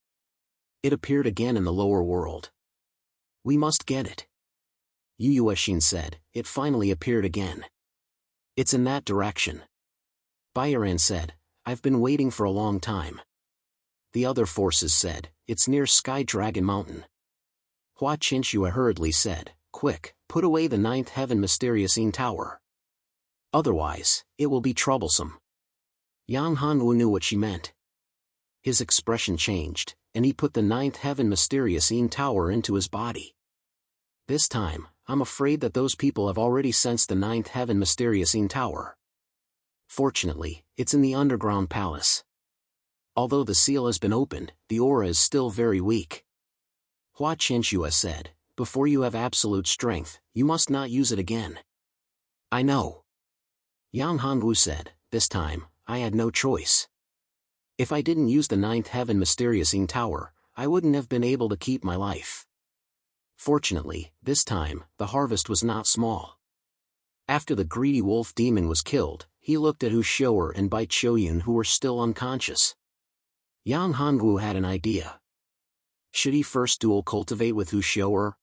It appeared again in the lower world. We must get it. Yu Yuexin said, it finally appeared again. It's in that direction. Bayaran said, I've been waiting for a long time. The other forces said, it's near Sky Dragon Mountain. Hua Qianshua hurriedly said, quick, put away the ninth heaven mysterious tower. Otherwise, it will be troublesome. Yang Hongwu knew what she meant. His expression changed, and he put the ninth heaven mysterious tower into his body. This time, I'm afraid that those people have already sensed the ninth heaven mysterious tower. Fortunately, it's in the underground palace. Although the seal has been opened, the aura is still very weak. Hua Qianshua said, before you have absolute strength, you must not use it again. I know. Yang Hongwu said, this time, I had no choice. If I didn't use the ninth heaven mysterious tower, I wouldn't have been able to keep my life. Fortunately, this time, the harvest was not small. After the greedy wolf demon was killed, he looked at Hu Shou'er and Bai Choyun who were still unconscious. Yang Hongwu had an idea. Should he first dual cultivate with Hu Shou'er?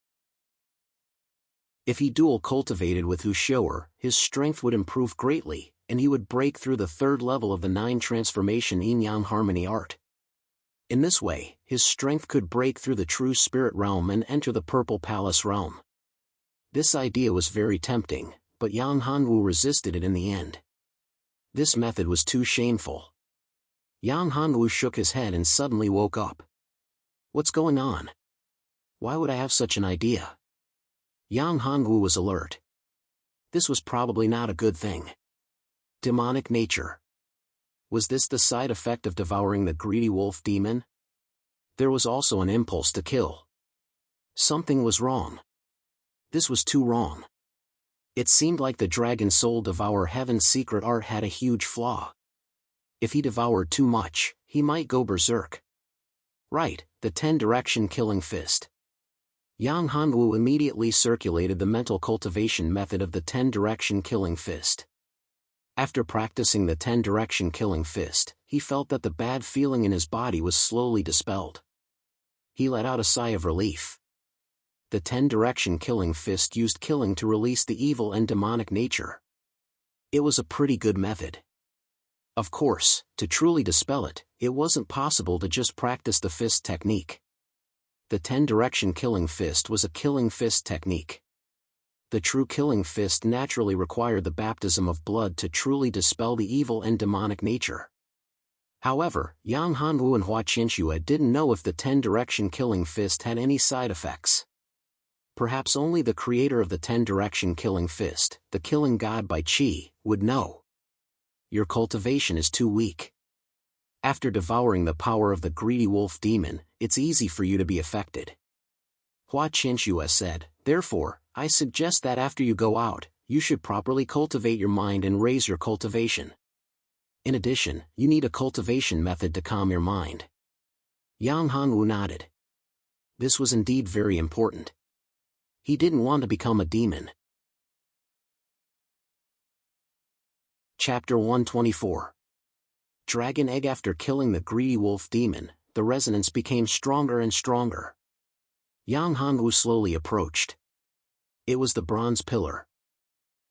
If he dual cultivated with Hu Shou'er, his strength would improve greatly, and he would break through the 3rd level of the 9 transformation yin-yang harmony art. In this way, his strength could break through the true spirit realm and enter the Purple Palace realm. This idea was very tempting, but Yang Hongwu resisted it in the end. This method was too shameful. Yang Hongwu shook his head and suddenly woke up. What's going on? Why would I have such an idea? Yang Hongwu was alert. This was probably not a good thing. Demonic nature. Was this the side effect of devouring the greedy wolf demon? There was also an impulse to kill. Something was wrong. This was too wrong. It seemed like the dragon soul devour heaven's secret art had a huge flaw. If he devoured too much, he might go berserk. Right, the 10 direction killing fist. Yang Hanwu immediately circulated the mental cultivation method of the 10-direction killing fist. After practicing the 10-direction killing fist, he felt that the bad feeling in his body was slowly dispelled. He let out a sigh of relief. The 10-direction killing fist used killing to release the evil and demonic nature. It was a pretty good method. Of course, to truly dispel it, it wasn't possible to just practice the fist technique. The 10-direction killing fist was a killing fist technique. The true killing fist naturally required the baptism of blood to truly dispel the evil and demonic nature. However, Yang Hanwu and Hua Qianxue didn't know if the 10-direction killing fist had any side effects. Perhaps only the creator of the 10-direction killing fist, the killing god by Qi, would know. Your cultivation is too weak. After devouring the power of the greedy wolf demon, it's easy for you to be affected. Hua Qianxue said, therefore, I suggest that after you go out, you should properly cultivate your mind and raise your cultivation. In addition, you need a cultivation method to calm your mind. Yang Hanwu nodded. This was indeed very important. He didn't want to become a demon. Chapter 124. Dragon Egg. After killing the greedy wolf demon, the resonance became stronger and stronger. Yang Hanwu slowly approached. It was the bronze pillar.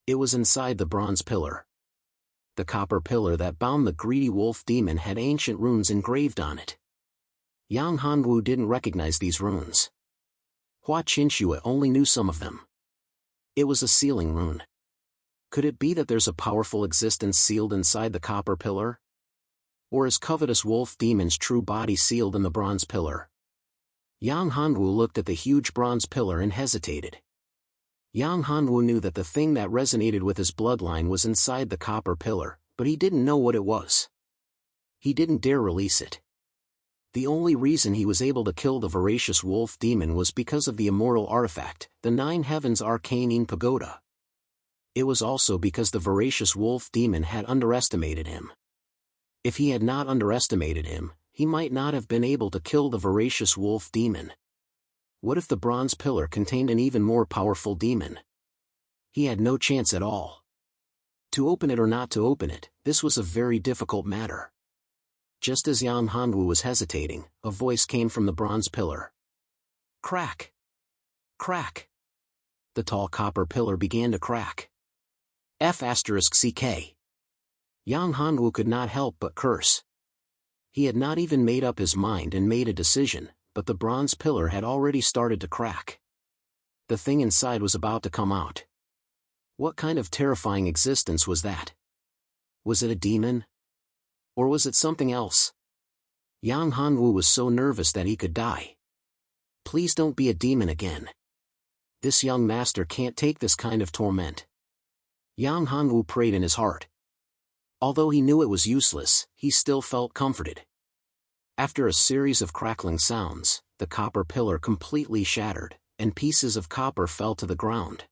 It was inside the bronze pillar. The copper pillar that bound the greedy wolf demon had ancient runes engraved on it. Yang Hanwu didn't recognize these runes. Hua Qianxue only knew some of them. It was a sealing rune. Could it be that there's a powerful existence sealed inside the copper pillar? Or is covetous wolf demon's true body sealed in the bronze pillar? Yang Hanwu looked at the huge bronze pillar and hesitated. Yang Hanwu knew that the thing that resonated with his bloodline was inside the copper pillar, but he didn't know what it was. He didn't dare release it. The only reason he was able to kill the voracious wolf demon was because of the immortal artifact, the Nine Heavens Arcane Pagoda. It was also because the voracious wolf demon had underestimated him. If he had not underestimated him, he might not have been able to kill the voracious wolf demon. What if the bronze pillar contained an even more powerful demon? He had no chance at all. To open it or not to open it, this was a very difficult matter. Just as Yang Hanwu was hesitating, a voice came from the bronze pillar. Crack! Crack! The tall copper pillar began to crack. F***ck. Yang Hanwu could not help but curse. He had not even made up his mind and made a decision, but the bronze pillar had already started to crack. The thing inside was about to come out. What kind of terrifying existence was that? Was it a demon? Or was it something else? Yang Hanwu was so nervous that he could die. Please don't be a demon again. This young master can't take this kind of torment. Yang Hanwu prayed in his heart. Although he knew it was useless, he still felt comforted. After a series of crackling sounds, the copper pillar completely shattered, and pieces of copper fell to the ground.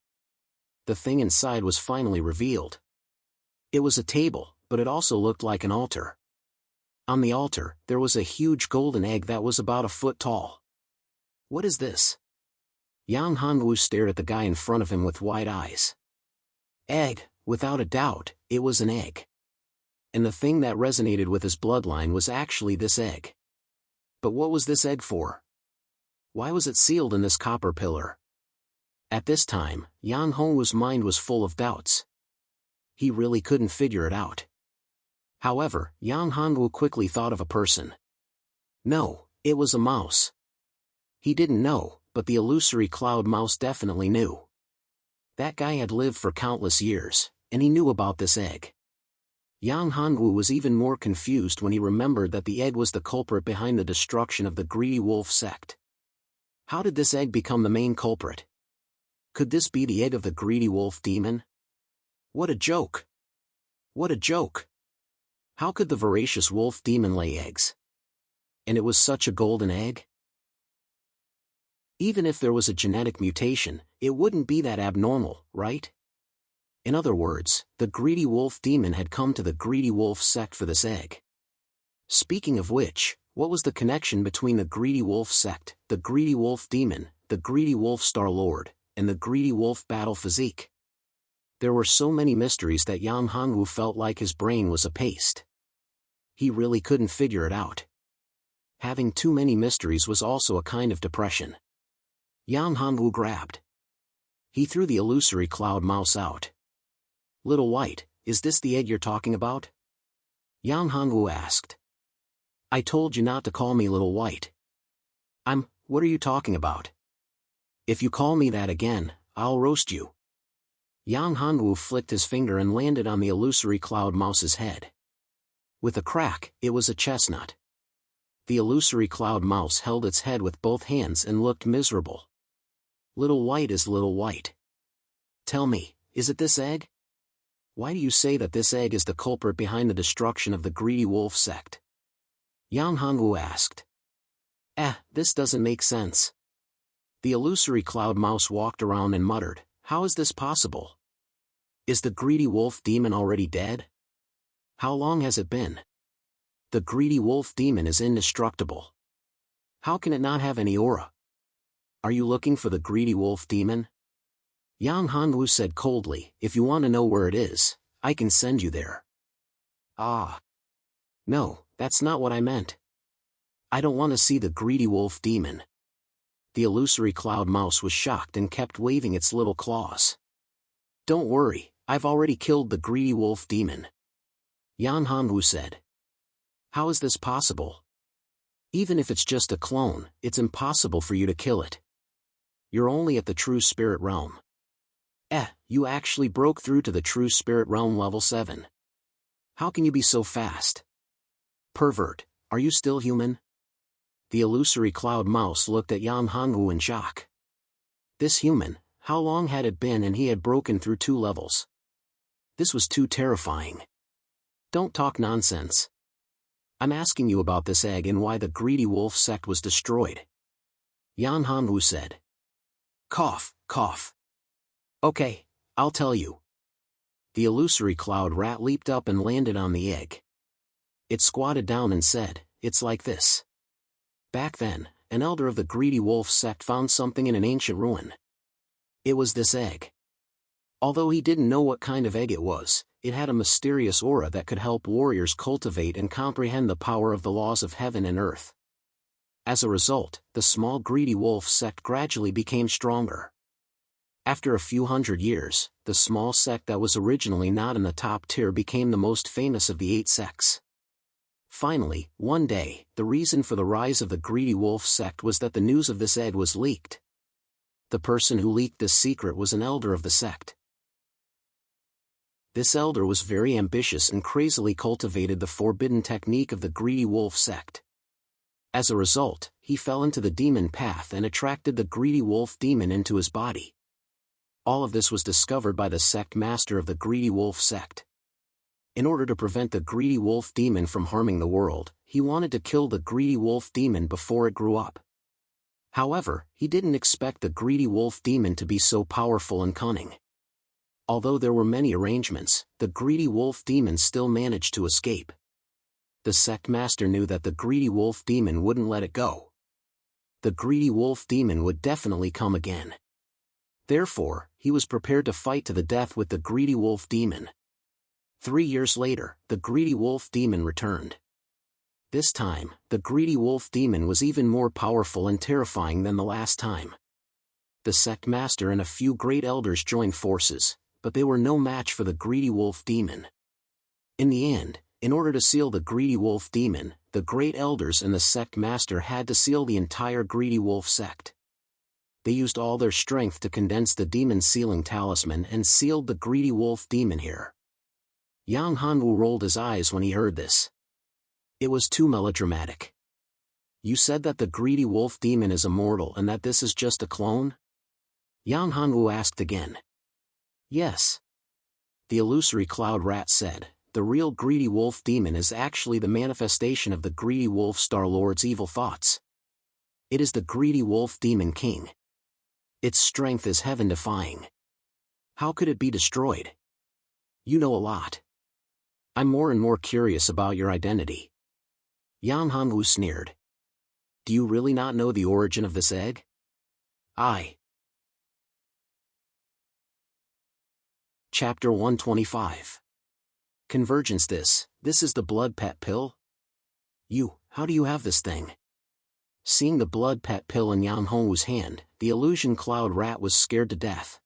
The thing inside was finally revealed. It was a table, but it also looked like an altar. On the altar, there was a huge golden egg that was about a foot tall. What is this? Yang Hanwu stared at the guy in front of him with wide eyes. Egg, without a doubt, it was an egg. And the thing that resonated with his bloodline was actually this egg. But what was this egg for? Why was it sealed in this copper pillar? At this time, Yang Hanwu's mind was full of doubts. He really couldn't figure it out. However, Yang Hanwu quickly thought of a person. No, it was a mouse. He didn't know, but the illusory cloud mouse definitely knew. That guy had lived for countless years, and he knew about this egg. Yang Hanwu was even more confused when he remembered that the egg was the culprit behind the destruction of the greedy wolf sect. How did this egg become the main culprit? Could this be the egg of the greedy wolf demon? What a joke! What a joke! How could the voracious wolf demon lay eggs? And it was such a golden egg? Even if there was a genetic mutation, it wouldn't be that abnormal, right? In other words, the greedy wolf demon had come to the greedy wolf sect for this egg. Speaking of which, what was the connection between the greedy wolf sect, the greedy wolf demon, the greedy wolf Star-Lord, and the greedy wolf battle physique. There were so many mysteries that Yang Hongwu felt like his brain was a paste. He really couldn't figure it out. Having too many mysteries was also a kind of depression. Yang Hongwu grabbed. He threw the illusory cloud mouse out. "Little White, is this the egg you're talking about?" Yang Hongwu asked. "I told you not to call me Little White." What are you talking about? If you call me that again, I'll roast you." Yang Hongwu flicked his finger and landed on the illusory cloud mouse's head. With a crack, it was a chestnut. The illusory cloud mouse held its head with both hands and looked miserable. "Little White is Little White. Tell me, is it this egg? Why do you say that this egg is the culprit behind the destruction of the greedy wolf sect?" Yang Hongwu asked. This doesn't make sense." The illusory cloud mouse walked around and muttered, "How is this possible? Is the greedy wolf demon already dead? How long has it been? The greedy wolf demon is indestructible. How can it not have any aura? Are you looking for the greedy wolf demon?" Yang Hongwu said coldly, "If you want to know where it is, I can send you there." "Ah. No, that's not what I meant. I don't want to see the greedy wolf demon." The illusory cloud mouse was shocked and kept waving its little claws. "Don't worry, I've already killed the greedy wolf demon," Yang Hongwu said. "How is this possible? Even if it's just a clone, it's impossible for you to kill it. You're only at the true spirit realm." You actually broke through to the true spirit realm level 7. How can you be so fast? Pervert, are you still human?" The illusory cloud mouse looked at Yang Hongwu in shock. This human, how long had it been and he had broken through 2 levels? This was too terrifying. "Don't talk nonsense. I'm asking you about this egg and why the greedy wolf sect was destroyed," Yang Hongwu said. Cough, cough. "Okay, I'll tell you." The illusory cloud rat leaped up and landed on the egg. It squatted down and said, "It's like this. Back then, an elder of the greedy wolf sect found something in an ancient ruin. It was this egg. Although he didn't know what kind of egg it was, it had a mysterious aura that could help warriors cultivate and comprehend the power of the laws of heaven and earth. As a result, the small greedy wolf sect gradually became stronger. After a few hundred years, the small sect that was originally not in the top tier became the most famous of the 8 sects. Finally, one day, the reason for the rise of the greedy wolf sect was that the news of this egg was leaked. The person who leaked this secret was an elder of the sect. This elder was very ambitious and crazily cultivated the forbidden technique of the greedy wolf sect. As a result, he fell into the demon path and attracted the greedy wolf demon into his body. All of this was discovered by the sect master of the greedy wolf sect. In order to prevent the greedy wolf demon from harming the world, he wanted to kill the greedy wolf demon before it grew up. However, he didn't expect the greedy wolf demon to be so powerful and cunning. Although there were many arrangements, the greedy wolf demon still managed to escape. The sect master knew that the greedy wolf demon wouldn't let it go. The greedy wolf demon would definitely come again. Therefore, he was prepared to fight to the death with the greedy wolf demon. 3 years later, the greedy wolf demon returned. This time, the greedy wolf demon was even more powerful and terrifying than the last time. The sect master and a few great elders joined forces, but they were no match for the greedy wolf demon. In the end, in order to seal the greedy wolf demon, the great elders and the sect master had to seal the entire greedy wolf sect. They used all their strength to condense the demon sealing talisman and sealed the greedy wolf demon here. Yang Hongwu rolled his eyes when he heard this. It was too melodramatic. "You said that the greedy wolf demon is immortal and that this is just a clone?" Yang Hongwu asked again. "Yes." The illusory cloud rat said, "The real greedy wolf demon is actually the manifestation of the greedy wolf Star-Lord's evil thoughts. It is the greedy wolf demon king. Its strength is heaven-defying. How could it be destroyed? You know a lot. I'm more and more curious about your identity." Yang Hongwu sneered. "Do you really not know the origin of this egg?" I. Chapter 125. Convergence. This is the blood pet pill? How do you have this thing? Seeing the blood pet pill in Yang Hongwu's hand, the illusion cloud rat was scared to death.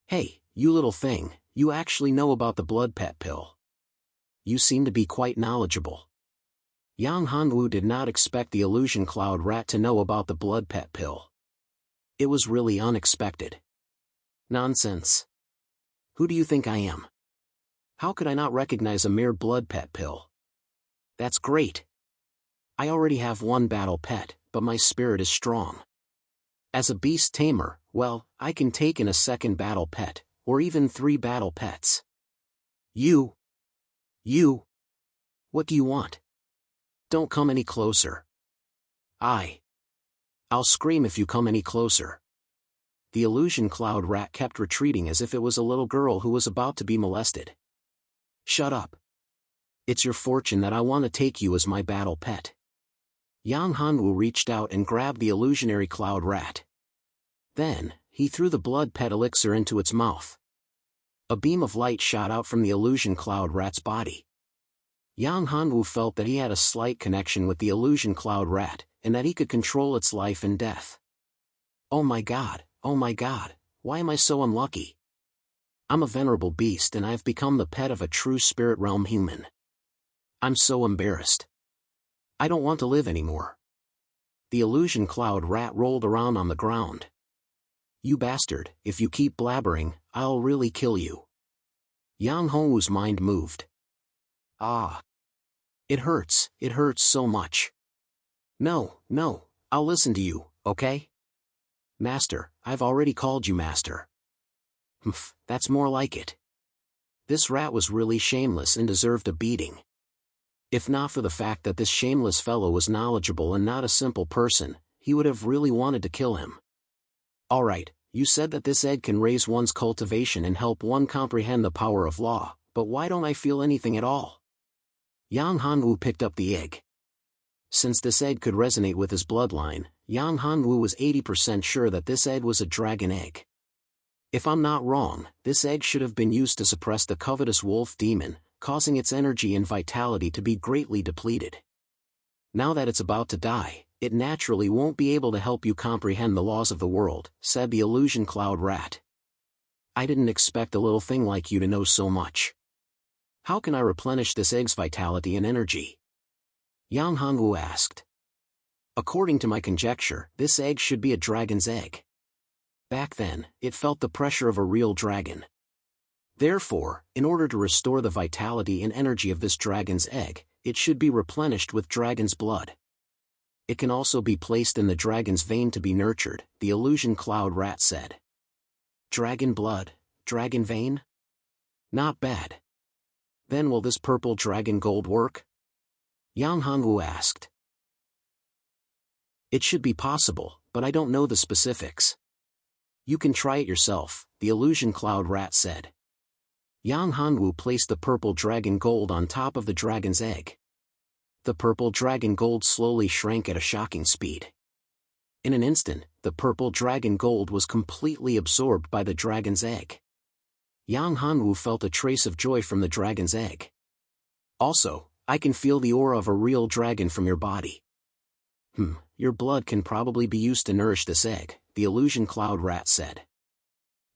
Hey, you little thing, you actually know about the blood pet pill. You seem to be quite knowledgeable. Yang Hongwu did not expect the illusion cloud rat to know about the blood pet pill. It was really unexpected. Nonsense. Who do you think I am? How could I not recognize a mere blood pet pill? That's great. I already have one battle pet, but my spirit is strong. As a beast tamer, well, I can take in a second battle pet, or even 3 battle pets. You. What do you want? Don't come any closer. I'll scream if you come any closer. The illusion cloud rat kept retreating as if it was a little girl who was about to be molested. Shut up. It's your fortune that I want to take you as my battle pet. Yang Hongwu reached out and grabbed the illusionary cloud rat. Then, he threw the blood pet elixir into its mouth. A beam of light shot out from the illusion cloud rat's body. Yang Hongwu felt that he had a slight connection with the illusion cloud rat, and that he could control its life and death. Oh my god, why am I so unlucky? I'm a venerable beast and I have become the pet of a true spirit realm human. I'm so embarrassed. I don't want to live anymore. The illusion cloud rat rolled around on the ground. You bastard, if you keep blabbering, I'll really kill you. Yang Hongwu's mind moved. It hurts so much. No, I'll listen to you, okay? Master, I've already called you master. Humph, that's more like it. This rat was really shameless and deserved a beating. If not for the fact that this shameless fellow was knowledgeable and not a simple person, he would have really wanted to kill him. Alright, you said that this egg can raise one's cultivation and help one comprehend the power of law, but why don't I feel anything at all? Yang Hongwu picked up the egg. Since this egg could resonate with his bloodline, Yang Hongwu was 80% sure that this egg was a dragon egg. If I'm not wrong, this egg should have been used to suppress the covetous wolf demon, causing its energy and vitality to be greatly depleted. Now that it's about to die, it naturally won't be able to help you comprehend the laws of the world, said the illusion cloud rat. I didn't expect a little thing like you to know so much. How can I replenish this egg's vitality and energy? Yang Hongwu asked. According to my conjecture, this egg should be a dragon's egg. Back then, it felt the pressure of a real dragon. Therefore, in order to restore the vitality and energy of this dragon's egg, it should be replenished with dragon's blood. It can also be placed in the dragon's vein to be nurtured, the illusion cloud rat said. Dragon blood, dragon vein? Not bad. Then will this purple dragon gold work? Yang Hongwu asked. It should be possible, but I don't know the specifics. You can try it yourself, the illusion cloud rat said. Yang Hongwu placed the purple dragon gold on top of the dragon's egg. The purple dragon gold slowly shrank at a shocking speed. In an instant, the purple dragon gold was completely absorbed by the dragon's egg. Yang Hongwu felt a trace of joy from the dragon's egg. Also, I can feel the aura of a real dragon from your body. Your blood can probably be used to nourish this egg, the illusion cloud rat said.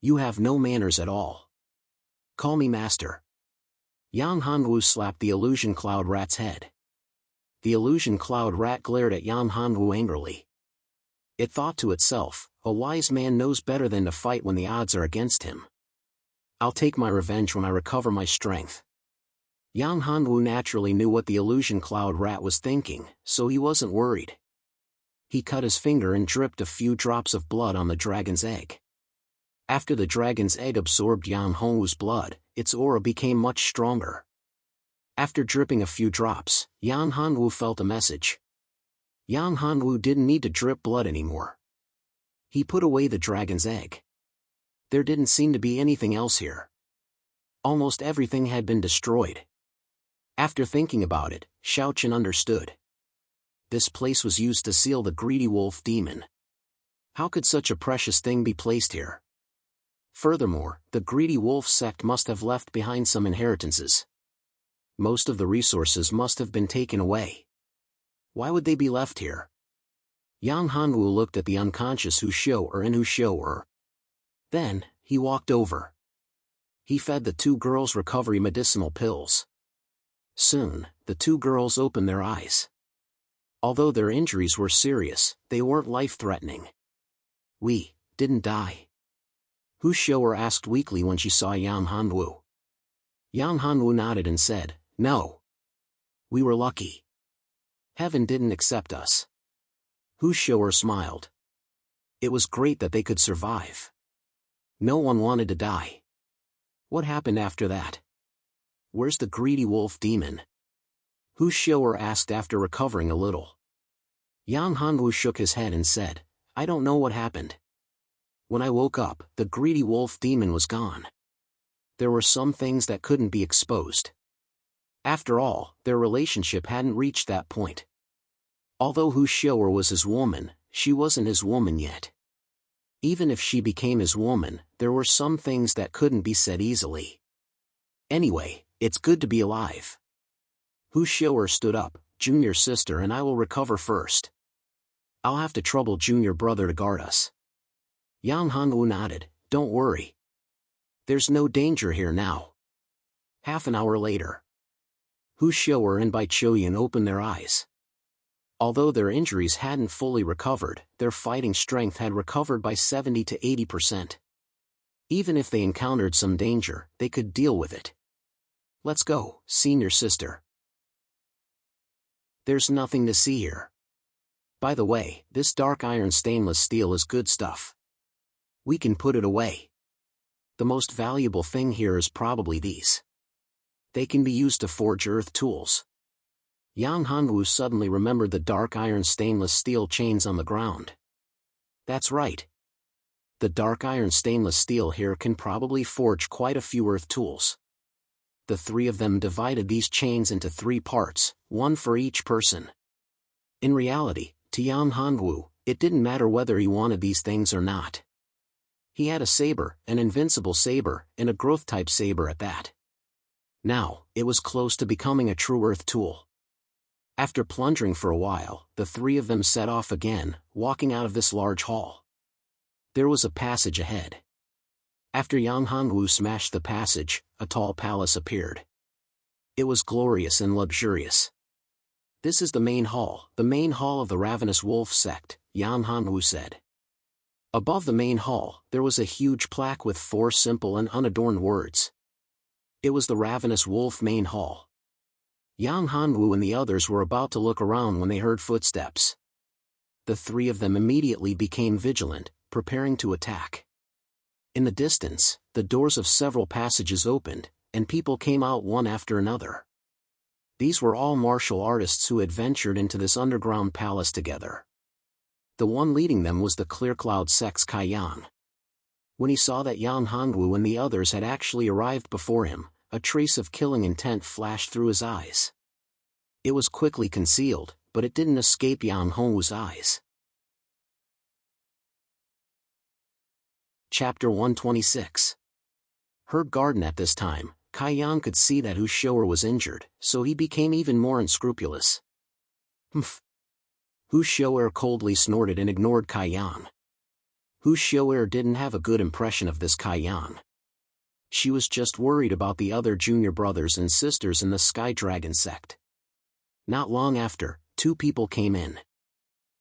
You have no manners at all. Call me master. Yang Hongwu slapped the illusion cloud rat's head. The illusion cloud rat glared at Yang Hongwu angrily. It thought to itself, a wise man knows better than to fight when the odds are against him. I'll take my revenge when I recover my strength. Yang Hongwu naturally knew what the illusion cloud rat was thinking, so he wasn't worried. He cut his finger and dripped a few drops of blood on the dragon's egg. After the dragon's egg absorbed Yang Hongwu's blood, its aura became much stronger. After dripping a few drops, Yang Hongwu felt a message. Yang Hongwu didn't need to drip blood anymore. He put away the dragon's egg. There didn't seem to be anything else here. Almost everything had been destroyed. After thinking about it, Xiaochen understood. This place was used to seal the greedy wolf demon. How could such a precious thing be placed here? Furthermore, the greedy wolf sect must have left behind some inheritances. Most of the resources must have been taken away. Why would they be left here? Yang Hanwu looked at the unconscious Hu Shou'er and Hu Shou'er. Then, he walked over. He fed the two girls recovery medicinal pills. Soon, the two girls opened their eyes. Although their injuries were serious, they weren't life-threatening. We didn't die? Hu Shou'er asked weakly when she saw Yang Hanwu. Yang Hanwu nodded and said, "No. We were lucky. Heaven didn't accept us." Hu Shou'er smiled. It was great that they could survive. No one wanted to die. What happened after that? Where's the greedy wolf demon? Hu Shou'er asked after recovering a little. Yang Hanwu shook his head and said, "I don't know what happened. When I woke up, the greedy wolf demon was gone. There were some things that couldn't be exposed. After all, their relationship hadn't reached that point. Although Hu Shou'er was his woman, she wasn't his woman yet. Even if she became his woman, there were some things that couldn't be said easily. Anyway, it's good to be alive." Hu Shou'er stood up. "Junior sister and I will recover first. I'll have to trouble junior brother to guard us." Yang Hanwu nodded. "Don't worry. There's no danger here now." Half an hour later, Hu Shou'er and Bai Choyan opened their eyes. Although their injuries hadn't fully recovered, their fighting strength had recovered by 70 to 80%. Even if they encountered some danger, they could deal with it. "Let's go, senior sister. There's nothing to see here. By the way, this dark iron stainless steel is good stuff. We can put it away. The most valuable thing here is probably these. They can be used to forge earth tools." Yang Hanwu suddenly remembered the dark iron stainless steel chains on the ground. That's right. The dark iron stainless steel here can probably forge quite a few earth tools. The three of them divided these chains into 3 parts, one for each person. In reality, to Yang Hanwu, it didn't matter whether he wanted these things or not. He had a saber, an invincible saber, and a growth-type saber at that. Now, it was close to becoming a true earth tool. After plundering for a while, the 3 of them set off again, walking out of this large hall. There was a passage ahead. After Yang Hanwu smashed the passage, a tall palace appeared. It was glorious and luxurious. "This is the main hall of the Ravenous Wolf sect," Yang Hanwu said. Above the main hall, there was a huge plaque with 4 simple and unadorned words. It was the Ravenous Wolf main hall. Yang Hanwu and the others were about to look around when they heard footsteps. The 3 of them immediately became vigilant, preparing to attack. In the distance, the doors of several passages opened, and people came out one after another. These were all martial artists who had ventured into this underground palace together. The one leading them was the Clear Cloud sect's Kaiyan. When he saw that Yang Hanwu and the others had actually arrived before him, a trace of killing intent flashed through his eyes. It was quickly concealed, but it didn't escape Yang Hanwu's eyes. Chapter 126. Herb Garden. At this time, Kaiyan could see that Hu Shou'er was injured, so he became even more unscrupulous. "Humph." Hu Shou'er coldly snorted and ignored Kaiyan. Hu Shou'er didn't have a good impression of this Kaiyan. She was just worried about the other junior brothers and sisters in the Sky Dragon sect. Not long after, 2 people came in.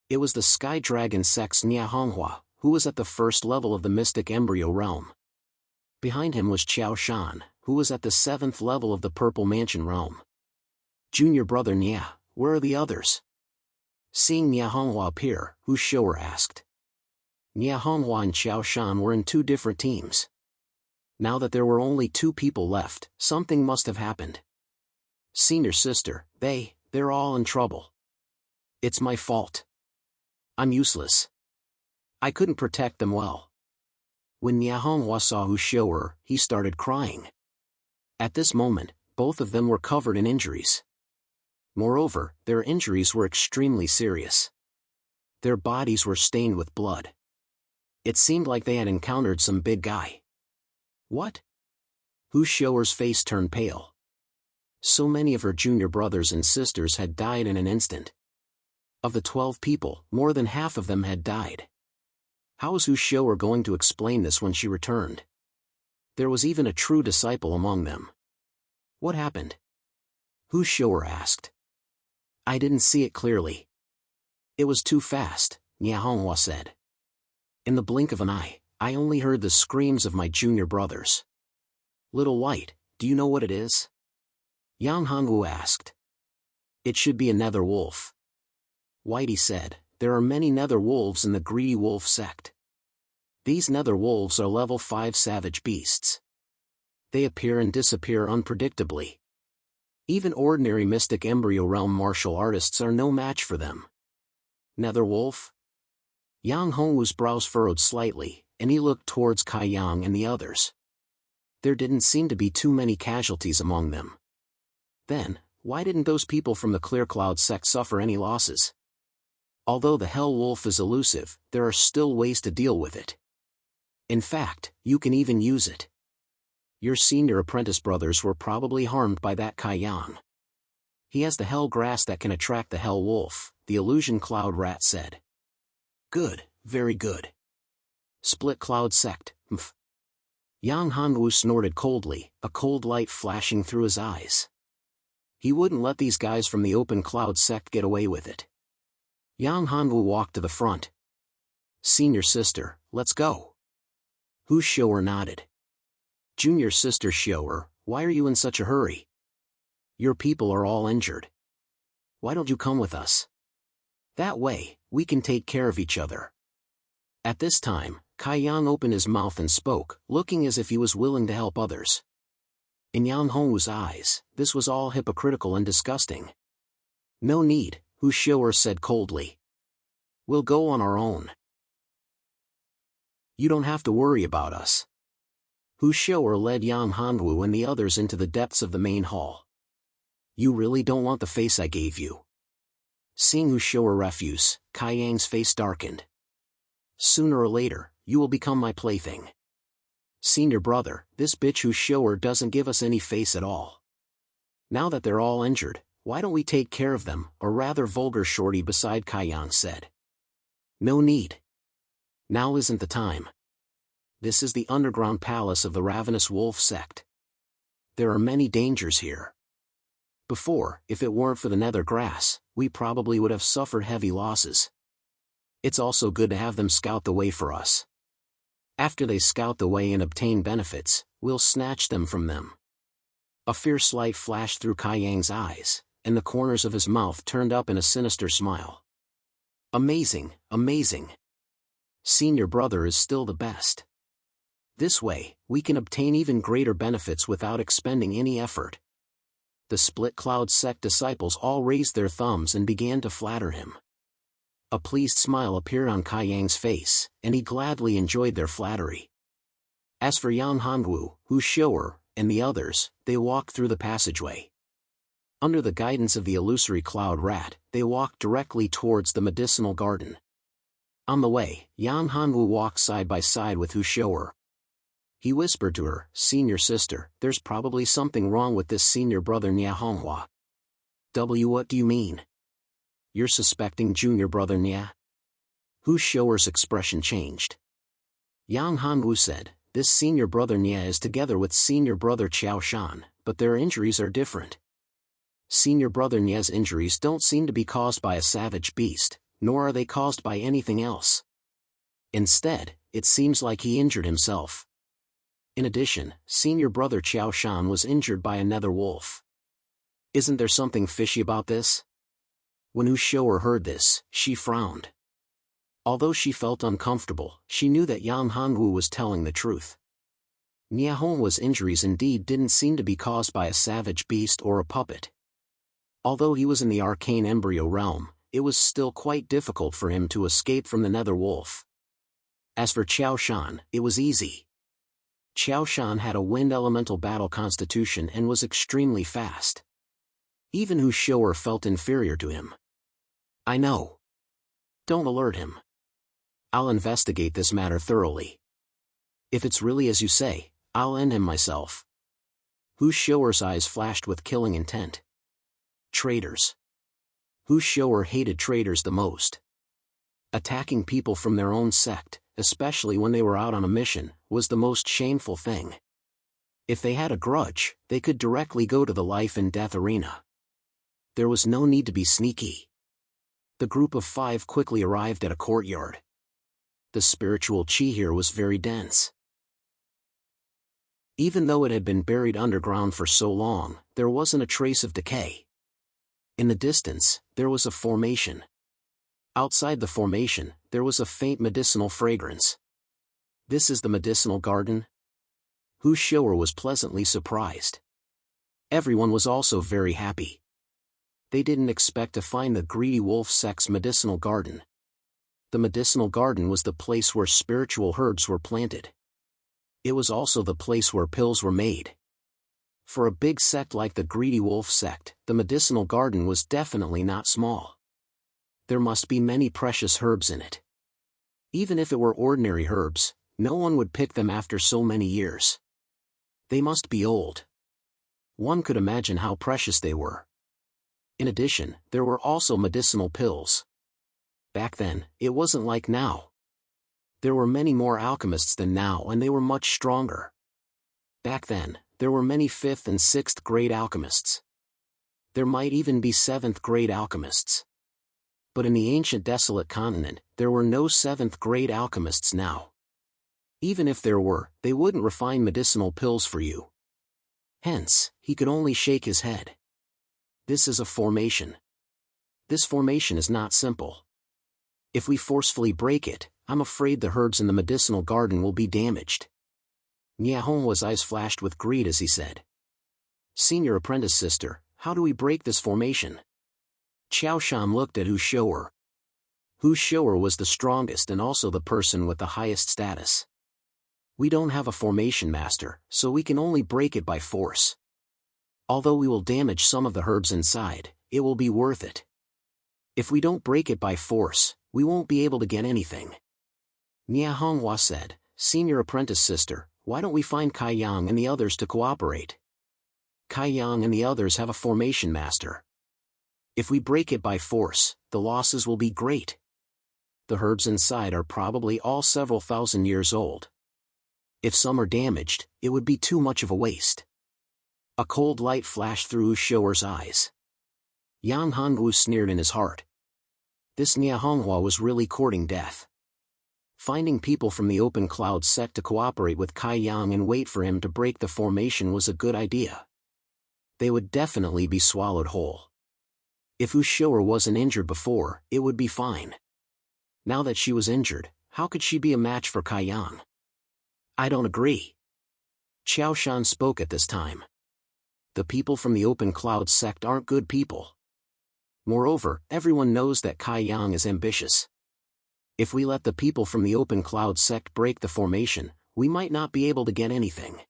It was the Sky Dragon sect's Nia Honghua, who was at the 1st level of the Mystic Embryo realm. Behind him was Qiao Shan, who was at the 7th level of the Purple Mansion realm. "Junior brother Nia, where are the others?" Seeing Nia Honghua appear, Hu Shou'er asked. Nia Honghua and Qiao Shan were in 2 different teams. Now that there were only 2 people left, something must have happened. "Senior sister, they're all in trouble. It's my fault. I'm useless. I couldn't protect them well." When Nia Honghua saw Hu Shou'er, he started crying. At this moment, both of them were covered in injuries. Moreover, their injuries were extremely serious. Their bodies were stained with blood. It seemed like they had encountered some big guy. What? Hu Shouer's face turned pale. So many of her junior brothers and sisters had died in an instant. Of the 12 people, more than half of them had died. How was Hu Shouer going to explain this when she returned? There was even a true disciple among them. What happened? Hu Shouer asked. I didn't see it clearly. It was too fast, Niahonghua said. In the blink of an eye, I only heard the screams of my junior brothers. Little White, do you know what it is? Yang Hongwu asked. It should be a nether wolf. Whitey said, there are many nether wolves in the greedy wolf sect. These nether wolves are level 5 savage beasts. They appear and disappear unpredictably. Even ordinary mystic embryo realm martial artists are no match for them. Nether wolf? Yang Hongwu's brows furrowed slightly, and he looked towards Kai Yang and the others. There didn't seem to be too many casualties among them. Then, why didn't those people from the Clear Cloud sect suffer any losses? Although the Hell Wolf is elusive, there are still ways to deal with it. In fact, you can even use it. Your senior apprentice brothers were probably harmed by that Kai Yang. He has the Hell Grass that can attract the Hell Wolf, the Illusion Cloud Rat said. Good, very good. Split Cloud Sect, mph. Yang Hanwu snorted coldly, a cold light flashing through his eyes. He wouldn't let these guys from the Open Cloud Sect get away with it. Yang Hanwu walked to the front. Senior sister, let's go. Hu Shouer nodded. Junior sister Shouer, why are you in such a hurry? Your people are all injured. Why don't you come with us? That way, we can take care of each other. At this time, Kai Yang opened his mouth and spoke, looking as if he was willing to help others. In Yang Hongwu's eyes, this was all hypocritical and disgusting. No need, Hu Shouer said coldly. We'll go on our own. You don't have to worry about us. Hu Shouer led Yang Hongwu and the others into the depths of the main hall. You really don't want the face I gave you. Seeing Hu Shouer refuse, Kai Yang's face darkened. Sooner or later, you will become my plaything. Senior brother, this bitch Hu Shouer doesn't give us any face at all. Now that they're all injured, why don't we take care of them, or rather vulgar shorty beside Kai Yang said. No need. Now isn't the time. This is the underground palace of the Ravenous Wolf sect. There are many dangers here. Before, if it weren't for the nether grass, we probably would have suffered heavy losses. It's also good to have them scout the way for us. After they scout the way and obtain benefits, we'll snatch them from them. A fierce light flashed through Kai Yang's eyes, and the corners of his mouth turned up in a sinister smile. Amazing, amazing. Senior brother is still the best. This way, we can obtain even greater benefits without expending any effort. The Split Cloud sect disciples all raised their thumbs and began to flatter him. A pleased smile appeared on Kai Yang's face, and he gladly enjoyed their flattery. As for Yang Hongwu, Hu Shouer, and the others, they walked through the passageway. Under the guidance of the illusory Cloud Rat, they walked directly towards the medicinal garden. On the way, Yang Hongwu walked side by side with Hu Shouer. He whispered to her, Senior sister, there's probably something wrong with this senior brother Niahonghua. What do you mean? You're suspecting junior brother Nia? Hu Shouer's expression changed. Yang Hongwu said, this senior brother Nia is together with senior brother Qiao Shan, but their injuries are different. Senior brother Nia's injuries don't seem to be caused by a savage beast, nor are they caused by anything else. Instead, it seems like he injured himself. In addition, senior brother Qiao Shan was injured by a nether wolf. Isn't there something fishy about this? When Hu Shouer heard this, she frowned. Although she felt uncomfortable, she knew that Yang Hongwu was telling the truth. Niahonghua's injuries indeed didn't seem to be caused by a savage beast or a puppet. Although he was in the arcane embryo realm, it was still quite difficult for him to escape from the nether wolf. As for Qiao Shan, it was easy. Qiao Shan had a wind elemental battle constitution and was extremely fast. Even Hu Shouer felt inferior to him. I know. Don't alert him. I'll investigate this matter thoroughly. If it's really as you say, I'll end him myself. Hu Shou'er's eyes flashed with killing intent. Traitors. Hu Shou'er hated traitors the most. Attacking people from their own sect, especially when they were out on a mission, was the most shameful thing. If they had a grudge, they could directly go to the life and death arena. There was no need to be sneaky. The group of 5 quickly arrived at a courtyard. The spiritual chi here was very dense. Even though it had been buried underground for so long, there wasn't a trace of decay. In the distance, there was a formation. Outside the formation, there was a faint medicinal fragrance. This is the medicinal garden? Hu Shou'er was pleasantly surprised. Everyone was also very happy. They didn't expect to find the greedy wolf sect's medicinal garden. The medicinal garden was the place where spiritual herbs were planted. It was also the place where pills were made. For a big sect like the greedy wolf sect, the medicinal garden was definitely not small. There must be many precious herbs in it. Even if it were ordinary herbs, no one would pick them after so many years. They must be old. One could imagine how precious they were. In addition, there were also medicinal pills. Back then, it wasn't like now. There were many more alchemists than now and they were much stronger. Back then, there were many 5th and 6th grade alchemists. There might even be 7th grade alchemists. But in the ancient desolate continent, there were no 7th grade alchemists now. Even if there were, they wouldn't refine medicinal pills for you. Hence, he could only shake his head. This is a formation. This formation is not simple. If we forcefully break it, I'm afraid the herbs in the medicinal garden will be damaged. Niahonghua's eyes flashed with greed as he said. Senior apprentice sister, how do we break this formation? Qiao Shan looked at Hu Shou'er. Hu Shou'er was the strongest and also the person with the highest status. We don't have a formation master, so we can only break it by force. Although we will damage some of the herbs inside, it will be worth it. If we don't break it by force, we won't be able to get anything. Niahonghua said, Senior apprentice sister, why don't we find Kai Yang and the others to cooperate? Kai Yang and the others have a formation master. If we break it by force, the losses will be great. The herbs inside are probably all several thousand years old. If some are damaged, it would be too much of a waste. A cold light flashed through Hu Shou'er's eyes. Yang Hongwu sneered in his heart. This Niahonghua was really courting death. Finding people from the open cloud sect to cooperate with Kai Yang and wait for him to break the formation was a good idea. They would definitely be swallowed whole. If Hu Shou'er wasn't injured before, it would be fine. Now that she was injured, how could she be a match for Kai Yang? I don't agree. Qiao Shan spoke at this time. The people from the open cloud sect aren't good people. Moreover, everyone knows that Kai Yang is ambitious. If we let the people from the open cloud sect break the formation, we might not be able to get anything.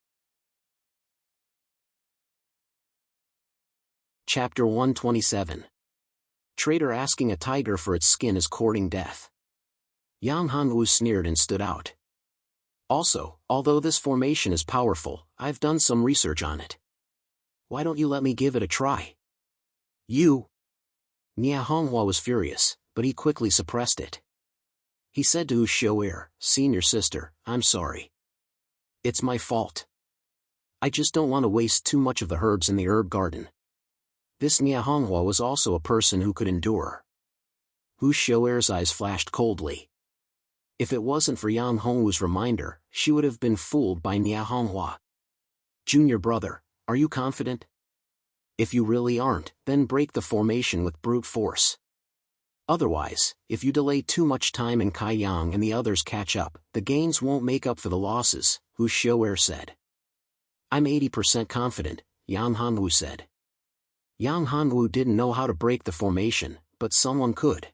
Chapter 127. Traitor asking a tiger for its skin is courting death. Yang Hongwu sneered and stood out. Also, although this formation is powerful, I've done some research on it. Why don't you let me give it a try? You! Niahonghua was furious, but he quickly suppressed it. He said to Hu Shou'er, Senior sister, I'm sorry. It's my fault. I just don't want to waste too much of the herbs in the herb garden. This Niahonghua was also a person who could endure. Hu Shou'er's eyes flashed coldly. If it wasn't for Yang Hongwu's reminder, she would have been fooled by Niahonghua. Junior brother, are you confident? If you really aren't, then break the formation with brute force. Otherwise, if you delay too much time and Kai Yang and the others catch up, the gains won't make up for the losses, Hu Shou'er said. I'm 80% confident, Yang Hongwu said. Yang Hongwu didn't know how to break the formation, but someone could.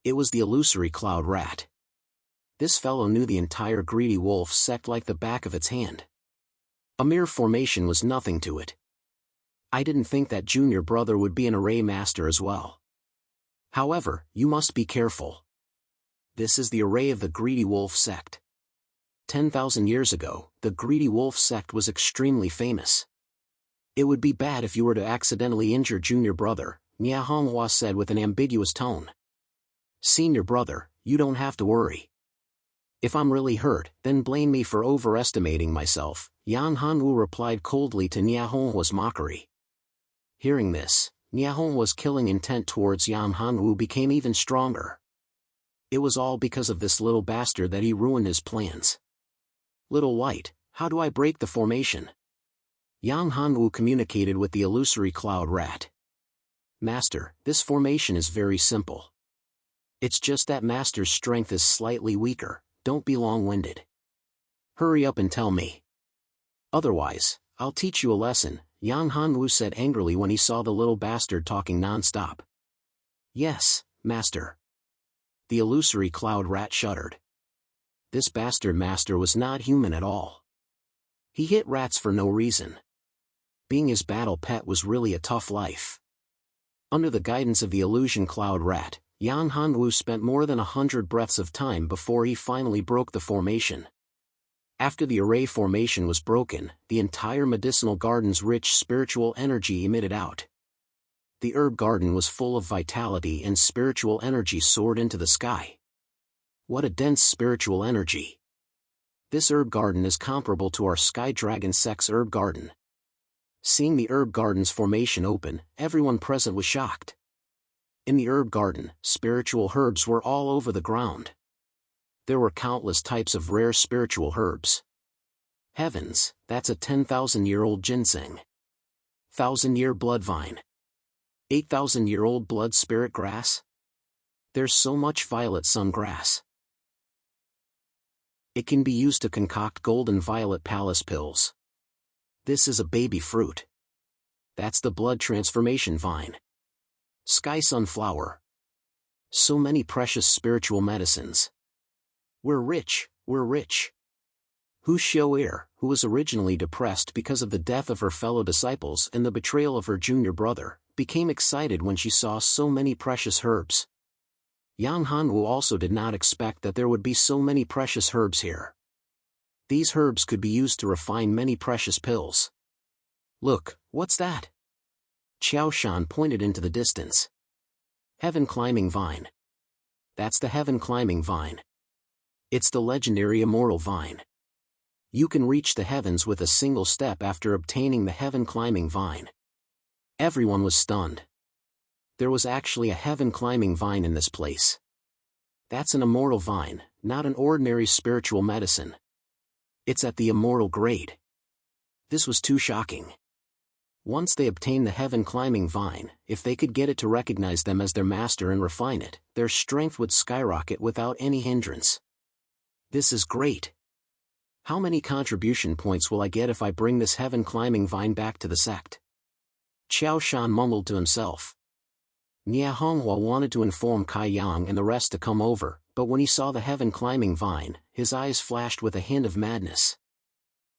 It was the illusory cloud rat. This fellow knew the entire greedy wolf sect like the back of its hand. A mere formation was nothing to it. I didn't think that junior brother would be an array master as well. However, you must be careful. This is the array of the Greedy Wolf sect. 10,000 years ago, the Greedy Wolf sect was extremely famous. It would be bad if you were to accidentally injure junior brother, Nia Honghua said with an ambiguous tone. Senior brother, you don't have to worry. If I'm really hurt, then blame me for overestimating myself, Yan Hanwu replied coldly to Nia Honghua's mockery. Hearing this, Nia Honghua's killing intent towards Yan Hanwu became even stronger. It was all because of this little bastard that he ruined his plans. Little White, how do I break the formation? Yang Hanwu communicated with the illusory cloud rat. Master, this formation is very simple. It's just that Master's strength is slightly weaker, don't be long-winded. Hurry up and tell me. Otherwise, I'll teach you a lesson, Yang Hanwu said angrily when he saw the little bastard talking non-stop. Yes, Master. The illusory cloud rat shuddered. This bastard master was not human at all. He hit rats for no reason. Being his battle pet was really a tough life. Under the guidance of the illusion cloud rat, Yang Hanwu spent more than 100 breaths of time before he finally broke the formation. After the array formation was broken, the entire medicinal garden's rich spiritual energy emitted out. The herb garden was full of vitality and spiritual energy soared into the sky. What a dense spiritual energy. This herb garden is comparable to our Sky Dragon Sex herb garden. Seeing the herb garden's formation open, everyone present was shocked. In the herb garden, spiritual herbs were all over the ground. There were countless types of rare spiritual herbs. Heavens, that's a 10,000-year-old ginseng. 1,000-year blood vine. 8,000-year-old blood spirit grass. There's so much violet sun grass. It can be used to concoct golden violet palace pills. This is a baby fruit. That's the blood transformation vine. Sky sunflower. So many precious spiritual medicines. We're rich, we're rich. Hu Xiao'er, who was originally depressed because of the death of her fellow disciples and the betrayal of her junior brother, became excited when she saw so many precious herbs. Yang Hanwu also did not expect that there would be so many precious herbs here. These herbs could be used to refine many precious pills. Look, what's that? Qiao Shan pointed into the distance. Heaven climbing vine. That's the heaven climbing vine. It's the legendary immortal vine. You can reach the heavens with a single step after obtaining the heaven climbing vine. Everyone was stunned. There was actually a heaven climbing vine in this place. That's an immortal vine, not an ordinary spiritual medicine. It's at the immortal grade. This was too shocking. Once they obtained the heaven climbing vine, if they could get it to recognize them as their master and refine it, their strength would skyrocket without any hindrance. This is great. How many contribution points will I get if I bring this heaven climbing vine back to the sect? Qiao Shan mumbled to himself. Nia Honghua wanted to inform Kai Yang and the rest to come over, but when he saw the heaven climbing vine, his eyes flashed with a hint of madness.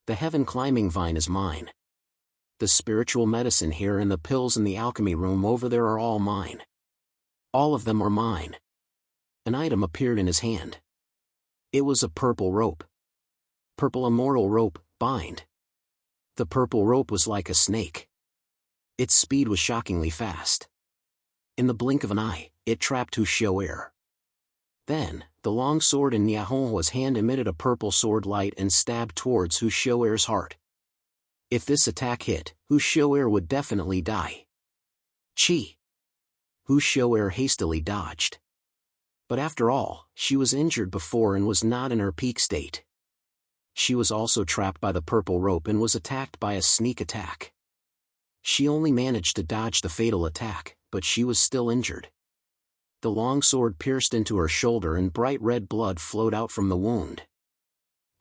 The heaven climbing vine is mine. The spiritual medicine here and the pills in the alchemy room over there are all mine. All of them are mine. An item appeared in his hand. It was a purple rope. Purple immortal rope, bind. The purple rope was like a snake. Its speed was shockingly fast. In the blink of an eye, it trapped Hu Xiao'er. Then, the long sword in Nia Honghua's hand emitted a purple sword light and stabbed towards Hu Xiao'er's heart. If this attack hit, Hu Xiao'er would definitely die. Chi! Hu Xiao'er hastily dodged. But after all, she was injured before and was not in her peak state. She was also trapped by the purple rope and was attacked by a sneak attack. She only managed to dodge the fatal attack, but she was still injured. The long sword pierced into her shoulder and bright red blood flowed out from the wound.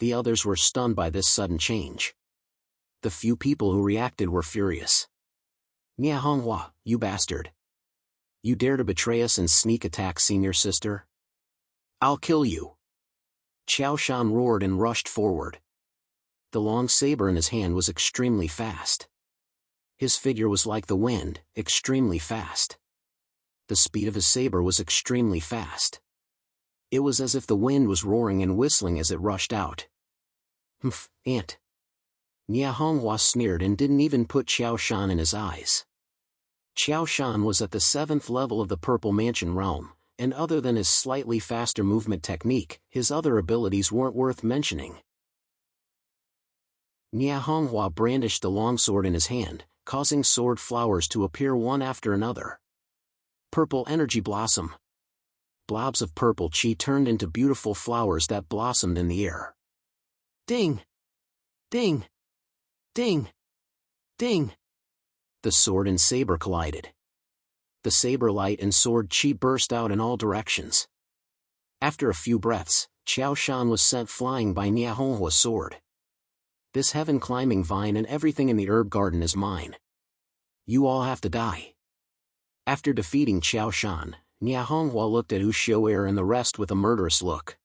The others were stunned by this sudden change. The few people who reacted were furious. Nia Honghua, you bastard. You dare to betray us and sneak attack senior sister? I'll kill you. Qiao Shan roared and rushed forward. The long saber in his hand was extremely fast. His figure was like the wind, extremely fast. The speed of his saber was extremely fast. It was as if the wind was roaring and whistling as it rushed out. Humph, ant. Nia Honghua sneered and didn't even put Qiao Shan in his eyes. Qiao Shan was at the 7th level of the Purple Mansion realm, and other than his slightly faster movement technique, his other abilities weren't worth mentioning. Nia Honghua brandished the longsword in his hand, causing sword flowers to appear one after another. Purple energy blossom. Blobs of purple qi turned into beautiful flowers that blossomed in the air. Ding! Ding! Ding! Ding! The sword and saber collided. The saber light and sword qi burst out in all directions. After a few breaths, Qiao Shan was sent flying by Nia Honghua's sword. This heaven-climbing vine and everything in the herb garden is mine. You all have to die. After defeating Qiao Shan, Nia Honghua looked at Wu Xiu'er and the rest with a murderous look.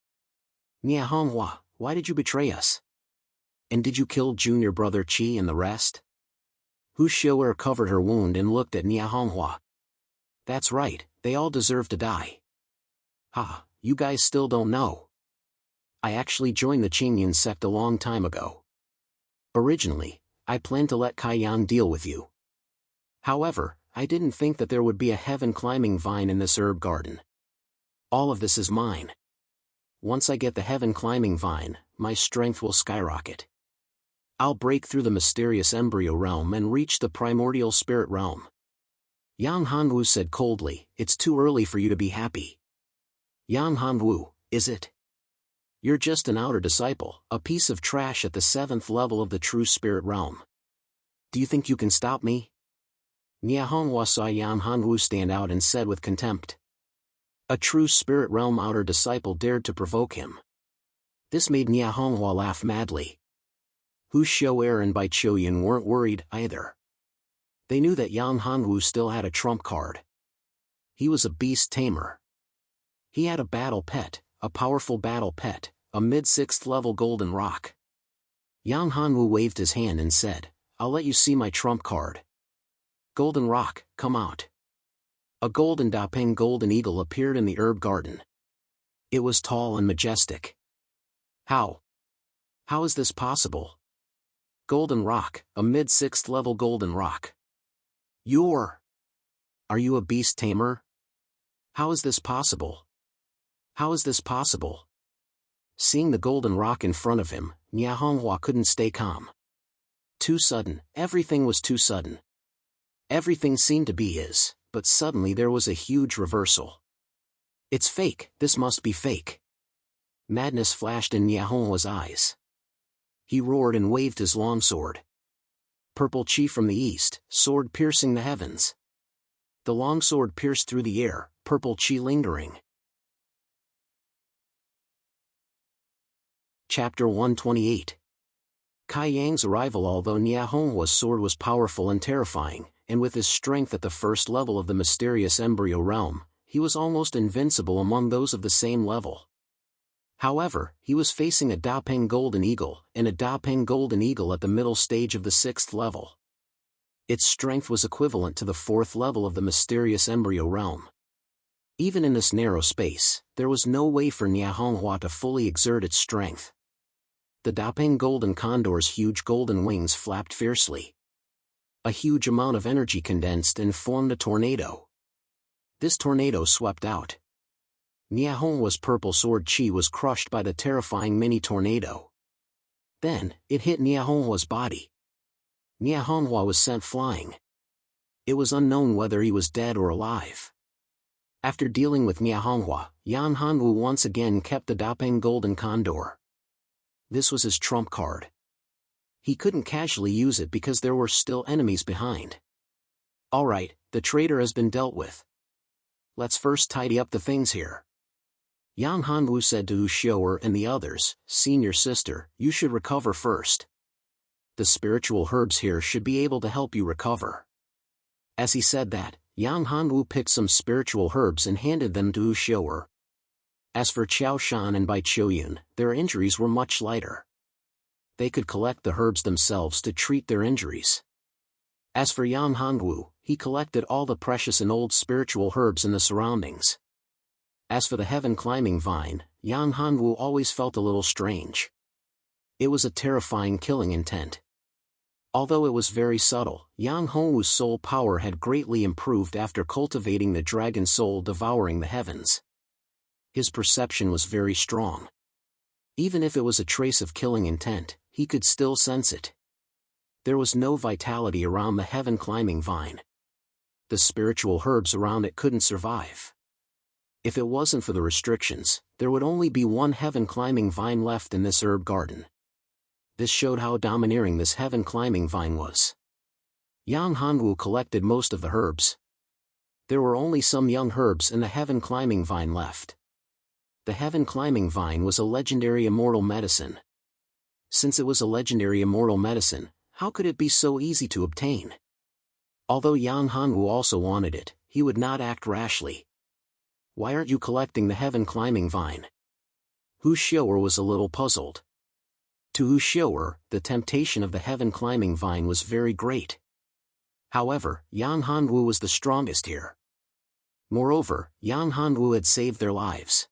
Nia Honghua, why did you betray us? And did you kill junior brother Qi and the rest? Wu Xiu'er covered her wound and looked at Nia Honghua. That's right, they all deserve to die. Ha, you guys still don't know. I actually joined the Qingyan sect a long time ago. Originally, I planned to let Kai Yang deal with you. However, I didn't think that there would be a heaven-climbing vine in this herb garden. All of this is mine. Once I get the heaven-climbing vine, my strength will skyrocket. I'll break through the mysterious embryo realm and reach the primordial spirit realm. Yang Hanwu said coldly, it's too early for you to be happy. Yang Hanwu, is it? You're just an outer disciple, a piece of trash at the 7th level of the true spirit realm. Do you think you can stop me? Nia Honghua saw Yang Hanwu stand out and said with contempt. A true spirit realm outer disciple dared to provoke him. This made Nia Honghua laugh madly. Wu Xiu'er and Bai Qiuyan weren't worried, either. They knew that Yang Hanwu still had a trump card. He was a beast tamer. He had a battle pet, a powerful battle pet, a mid-6th level golden rock. Yang Hanwu waved his hand and said, I'll let you see my trump card. Golden rock, come out. A golden Dapeng golden eagle appeared in the herb garden. It was tall and majestic. How? How is this possible? Golden rock, a mid-6th level golden rock. Are you a beast tamer? How is this possible? How is this possible? Seeing the golden rock in front of him, Nia Honghua couldn't stay calm. Too sudden, everything was too sudden. Everything seemed to be his, but suddenly there was a huge reversal. It's fake, this must be fake. Madness flashed in Nia Honghua's eyes. He roared and waved his longsword. Purple qi from the east, sword piercing the heavens. The longsword pierced through the air, purple qi lingering. Chapter 128. Kai Yang's arrival. Although Nia Honghua's sword was powerful and terrifying, and with his strength at the 1st level of the mysterious embryo realm, he was almost invincible among those of the same level. However, he was facing a Dapeng golden eagle, and a Dapeng golden eagle at the middle stage of the 6th level. Its strength was equivalent to the 4th level of the mysterious embryo realm. Even in this narrow space, there was no way for Nia Honghua to fully exert its strength. The Dapeng golden condor's huge golden wings flapped fiercely. A huge amount of energy condensed and formed a tornado. This tornado swept out. Nia Honghua's purple sword qi was crushed by the terrifying mini-tornado. Then, it hit Nia Honghua's body. Nia Honghua was sent flying. It was unknown whether he was dead or alive. After dealing with Nia Honghua, Yang Hanwu once again kept the Dapeng golden condor. This was his trump card. He couldn't casually use it because there were still enemies behind. Alright, the traitor has been dealt with. Let's first tidy up the things here. Yang Hanwu said to Wu Xiu'er and the others, Senior sister, you should recover first. The spiritual herbs here should be able to help you recover. As he said that, Yang Hanwu picked some spiritual herbs and handed them to Wu Xiu'er. As for Qiao Shan and Bai Qiuyan, their injuries were much lighter. They could collect the herbs themselves to treat their injuries. As for Yang Hanwu, he collected all the precious and old spiritual herbs in the surroundings. As for the heaven-climbing vine, Yang Hanwu always felt a little strange. It was a terrifying killing intent. Although it was very subtle, Yang Hanwu's soul power had greatly improved after cultivating the dragon soul devouring the heavens. His perception was very strong. Even if it was a trace of killing intent, he could still sense it. There was no vitality around the heaven-climbing vine. The spiritual herbs around it couldn't survive. If it wasn't for the restrictions, there would only be one heaven-climbing vine left in this herb garden. This showed how domineering this heaven-climbing vine was. Yang Hanwu collected most of the herbs. There were only some young herbs in the heaven-climbing vine left. The heaven-climbing vine was a legendary immortal medicine. Since it was a legendary immortal medicine, how could it be so easy to obtain? Although Yang Hanwu also wanted it, he would not act rashly. Why aren't you collecting the heaven-climbing vine? Hu Xiu'er was a little puzzled. To Hu Xiu'er, the temptation of the heaven-climbing vine was very great. However, Yang Hanwu was the strongest here. Moreover, Yang Hanwu had saved their lives.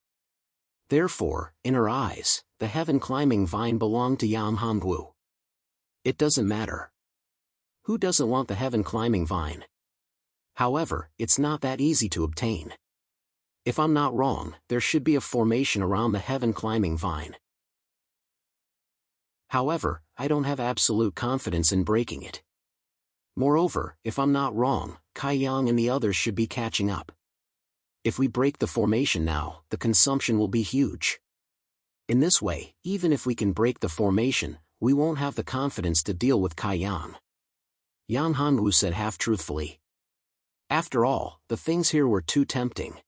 Therefore, in her eyes, the heaven-climbing vine belonged to Yang Hanwu. It doesn't matter. Who doesn't want the heaven-climbing vine? However, it's not that easy to obtain. If I'm not wrong, there should be a formation around the heaven-climbing vine. However, I don't have absolute confidence in breaking it. Moreover, if I'm not wrong, Kai Yang and the others should be catching up. If we break the formation now, the consumption will be huge. In this way, even if we can break the formation, we won't have the confidence to deal with Kai Yang. Yang Hanwu said half-truthfully. After all, the things here were too tempting.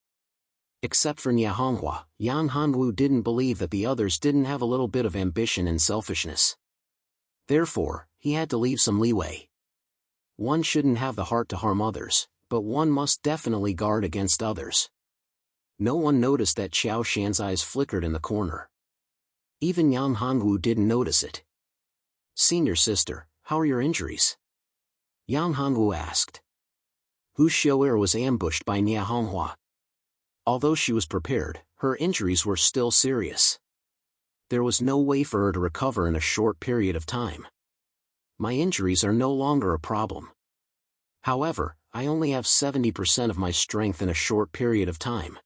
Except for Nia Honghua, Yang Hanwu didn't believe that the others didn't have a little bit of ambition and selfishness. Therefore, he had to leave some leeway. One shouldn't have the heart to harm others, but one must definitely guard against others. No one noticed that Xiao Shan's eyes flickered in the corner. Even Yang Hanwu didn't notice it. Senior sister, how are your injuries? Yang Hanwu asked. Hu Xiu'er was ambushed by Nia Honghua. Although she was prepared, her injuries were still serious. There was no way for her to recover in a short period of time. My injuries are no longer a problem. However, I only have 70% of my strength in a short period of time.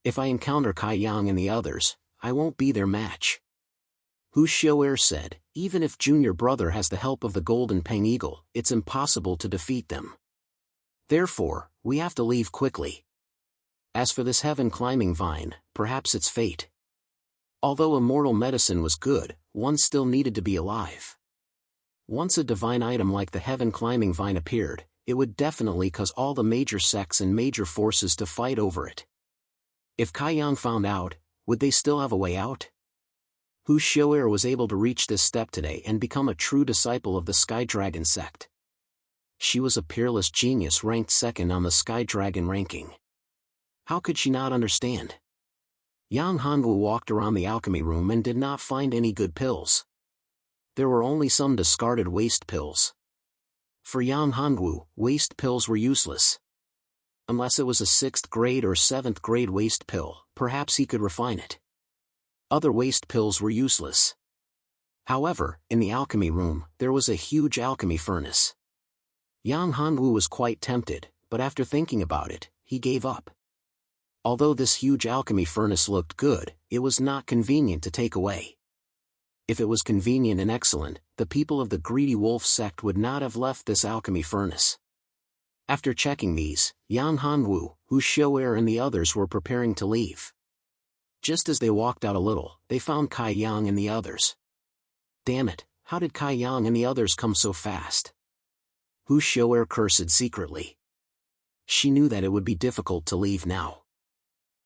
If I encounter Kai Yang and the others, I won't be their match. Hu Xiu'er said, even if junior brother has the help of the Golden Peng Eagle, it's impossible to defeat them. Therefore, we have to leave quickly. As for this heaven-climbing vine, perhaps it's fate. Although immortal medicine was good, one still needed to be alive. Once a divine item like the heaven-climbing vine appeared, it would definitely cause all the major sects and major forces to fight over it. If Kai Yang found out, would they still have a way out? Hu Xiu'er was able to reach this step today and become a true disciple of the Sky Dragon sect. She was a peerless genius ranked second on the Sky Dragon ranking. How could she not understand? Yang Hanwu walked around the alchemy room and did not find any good pills. There were only some discarded waste pills. For Yang Hanwu, waste pills were useless. Unless it was a 6th grade or 7th grade waste pill, perhaps he could refine it. Other waste pills were useless. However, in the alchemy room, there was a huge alchemy furnace. Yang Hanwu was quite tempted, but after thinking about it, he gave up. Although this huge alchemy furnace looked good, it was not convenient to take away. If it was convenient and excellent, the people of the Greedy Wolf sect would not have left this alchemy furnace. After checking these, Yang Hanwu, Hu Xiu'er and the others were preparing to leave. Just as they walked out a little, they found Kai Yang and the others. Damn it, how did Kai Yang and the others come so fast? Hu Xiu'er cursed secretly. She knew that it would be difficult to leave now.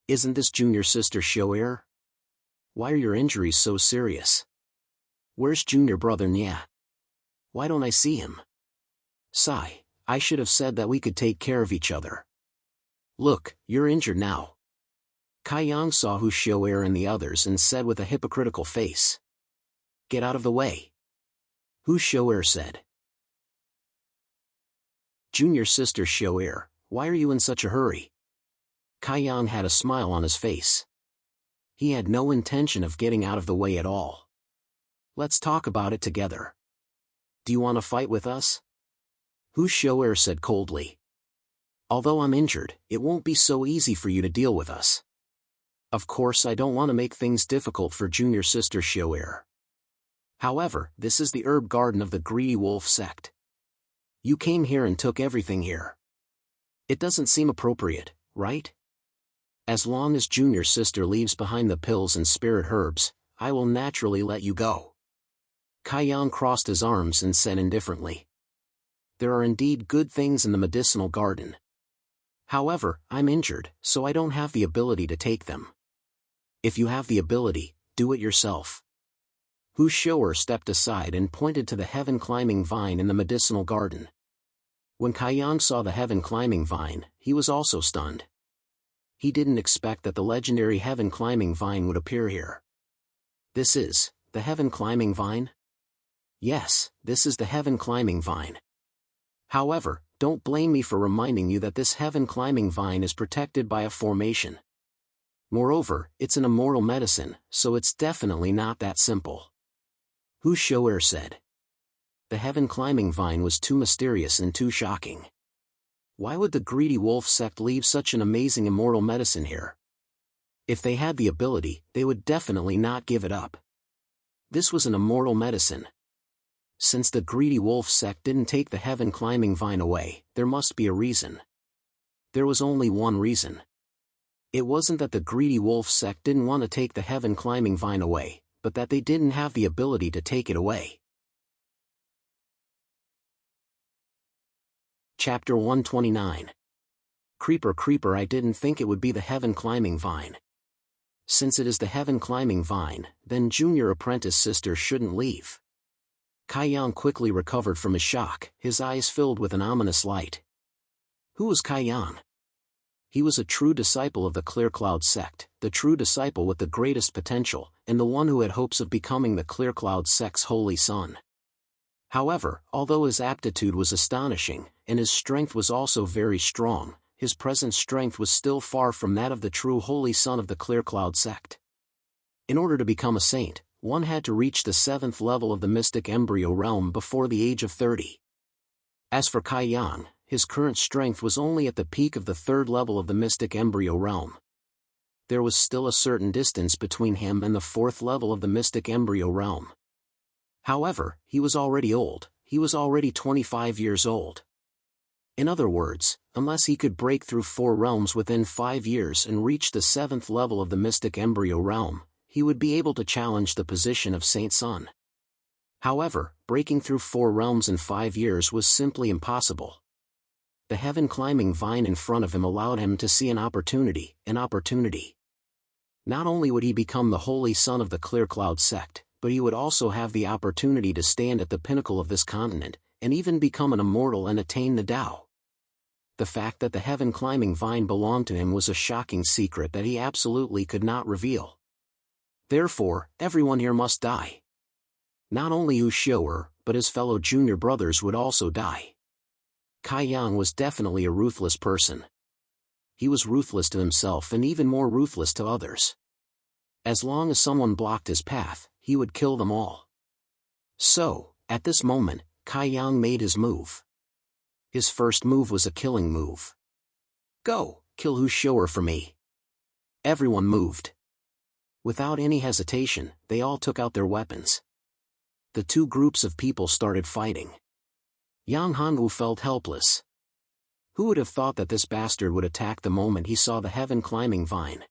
Isn't this junior sister Xiu'er? Why are your injuries so serious? Where's junior brother Nia? Why don't I see him? Sigh, I should have said that we could take care of each other. Look, you're injured now. Kai Yang saw Hu Xiu'er and the others and said with a hypocritical face. Get out of the way. Hu Xiu'er said. Junior sister Xiu'er, why are you in such a hurry? Kaiyang had a smile on his face. He had no intention of getting out of the way at all. Let's talk about it together. Do you want to fight with us? Hu Shou'er said coldly. Although I'm injured, it won't be so easy for you to deal with us. Of course I don't want to make things difficult for junior sister Shou'er. However, this is the herb garden of the greedy wolf sect. You came here and took everything here. It doesn't seem appropriate, right? As long as junior sister leaves behind the pills and spirit herbs, I will naturally let you go. Kaiyang crossed his arms and said indifferently. There are indeed good things in the medicinal garden. However, I'm injured, so I don't have the ability to take them. If you have the ability, do it yourself. Hu Shou'er stepped aside and pointed to the heaven-climbing vine in the medicinal garden. When Kaiyang saw the heaven-climbing vine, he was also stunned. He didn't expect that the legendary heaven-climbing vine would appear here. This is the heaven-climbing vine? Yes, this is the heaven-climbing vine. However, don't blame me for reminding you that this heaven-climbing vine is protected by a formation. Moreover, it's an immortal medicine, so it's definitely not that simple. Hu Shou'er said. The heaven-climbing vine was too mysterious and too shocking. Why would the greedy wolf sect leave such an amazing immortal medicine here? If they had the ability, they would definitely not give it up. This was an immortal medicine. Since the greedy wolf sect didn't take the heaven-climbing vine away, there must be a reason. There was only one reason. It wasn't that the greedy wolf sect didn't want to take the heaven-climbing vine away, but that they didn't have the ability to take it away. Chapter 129. Creeper creeper, I didn't think it would be the heaven-climbing vine. Since it is the heaven-climbing vine, then junior apprentice sister shouldn't leave. Kaiyang quickly recovered from his shock, his eyes filled with an ominous light. Who was Kaiyang? He was a true disciple of the Clear Cloud sect, the true disciple with the greatest potential, and the one who had hopes of becoming the Clear Cloud sect's holy son. However, although his aptitude was astonishing, and his strength was also very strong, his present strength was still far from that of the true holy son of the Clear Cloud sect. In order to become a saint, one had to reach the 7th level of the mystic embryo realm before the age of 30. As for Kaiyang, his current strength was only at the peak of the 3rd level of the mystic embryo realm. There was still a certain distance between him and the 4th level of the mystic embryo realm. However, he was already old, he was already 25 years old. In other words, unless he could break through 4 realms within 5 years and reach the 7th level of the mystic embryo realm, he would be able to challenge the position of Saint Sun. However, breaking through 4 realms in 5 years was simply impossible. The heaven-climbing vine in front of him allowed him to see an opportunity. Not only would he become the holy son of the Clear Cloud sect, but he would also have the opportunity to stand at the pinnacle of this continent, and even become an immortal and attain the Tao. The fact that the heaven-climbing vine belonged to him was a shocking secret that he absolutely could not reveal. Therefore, everyone here must die. Not only Hu Shou'er, but his fellow junior brothers would also die. Kaiyang was definitely a ruthless person. He was ruthless to himself and even more ruthless to others. As long as someone blocked his path, he would kill them all. So, at this moment, Kaiyang made his move. His first move was a killing move. Go, kill Hu Shou'er for me. Everyone moved. Without any hesitation, they all took out their weapons. The 2 groups of people started fighting. Yang Hanwu felt helpless. Who would have thought that this bastard would attack the moment he saw the heaven-climbing vine?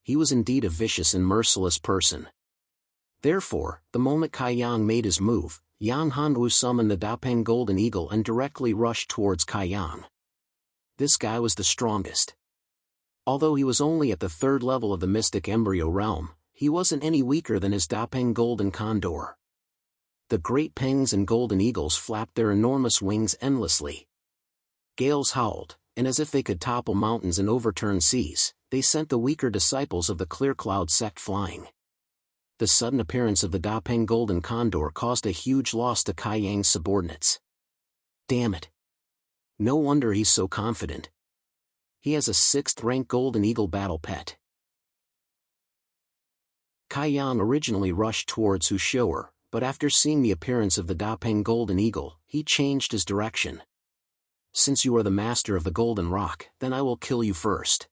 He was indeed a vicious and merciless person. Therefore, the moment Kaiyang made his move, Yang Hanwu summoned the Dapeng Golden Eagle and directly rushed towards Kaiyang. This guy was the strongest. Although he was only at the 3rd level of the mystic embryo realm, he wasn't any weaker than his Dapeng Golden Condor. The great pengs and golden eagles flapped their enormous wings endlessly. Gales howled, and as if they could topple mountains and overturn seas, they sent the weaker disciples of the Clear Cloud sect flying. The sudden appearance of the Dapeng Golden Condor caused a huge loss to Kaiyang's subordinates. Damn it. No wonder he's so confident. He has a 6th-rank golden eagle battle pet. Kai Yang originally rushed towards Hu Shou'er, but after seeing the appearance of the Dapeng golden eagle, he changed his direction. Since you are the master of the golden rock, then I will kill you first.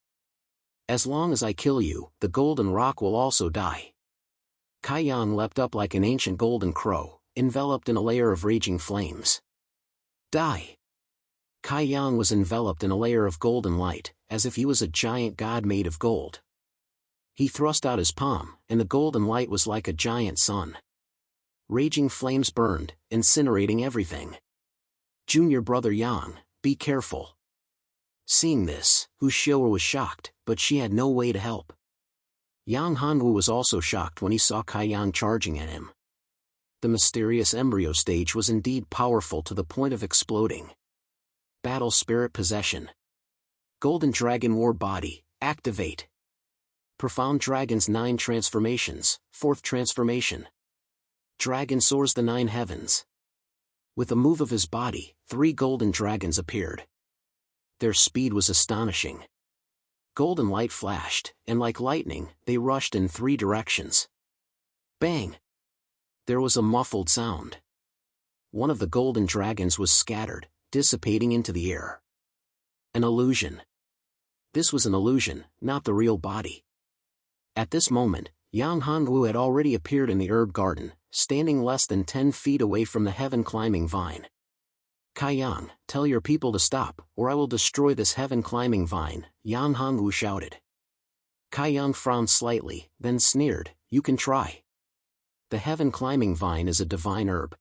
As long as I kill you, the golden rock will also die. Kai Yang leapt up like an ancient golden crow, enveloped in a layer of raging flames. Die! Kai Yang was enveloped in a layer of golden light, as if he was a giant god made of gold. He thrust out his palm, and the golden light was like a giant sun. Raging flames burned, incinerating everything. Junior brother Yang, be careful. Seeing this, Hu Shou'er was shocked, but she had no way to help. Yang Hanwu was also shocked when he saw Kai Yang charging at him. The mysterious embryo stage was indeed powerful to the point of exploding. Battle Spirit Possession. Golden Dragon War Body, activate. Profound Dragon's 9 transformations, 4th transformation. Dragon soars the 9 heavens. With a move of his body, 3 golden dragons appeared. Their speed was astonishing. Golden light flashed, and like lightning, they rushed in 3 directions. Bang! There was a muffled sound. One of the golden dragons was scattered, dissipating into the air. An illusion. This was an illusion, not the real body. At this moment, Yang Hanwu had already appeared in the herb garden, standing less than 10 feet away from the heaven-climbing vine. Kai Yang, tell your people to stop, or I will destroy this heaven-climbing vine, Yang Hanwu shouted. Kai Yang frowned slightly, then sneered, you can try. The heaven-climbing vine is a divine herb.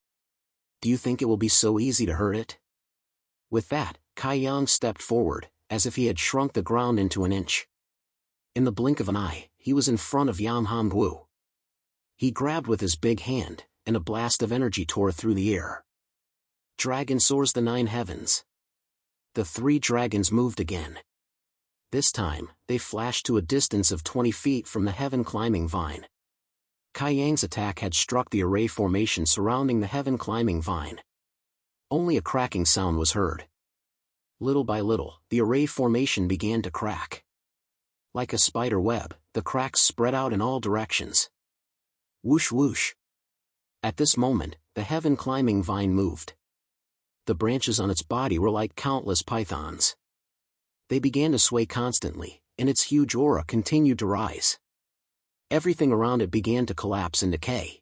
Do you think it will be so easy to hurt it? With that, Kai Yang stepped forward, as if he had shrunk the ground into an inch. In the blink of an eye, he was in front of Yang Hanwu. He grabbed with his big hand, and a blast of energy tore through the air. Dragon soars the 9 heavens. The 3 dragons moved again. This time, they flashed to a distance of 20 feet from the heaven-climbing vine. Kai Yang's attack had struck the array formation surrounding the heaven-climbing vine. Only a cracking sound was heard. Little by little, the array formation began to crack. Like a spider web, the cracks spread out in all directions. Whoosh whoosh. At this moment, the heaven-climbing vine moved. The branches on its body were like countless pythons. They began to sway constantly, and its huge aura continued to rise. Everything around it began to collapse and decay.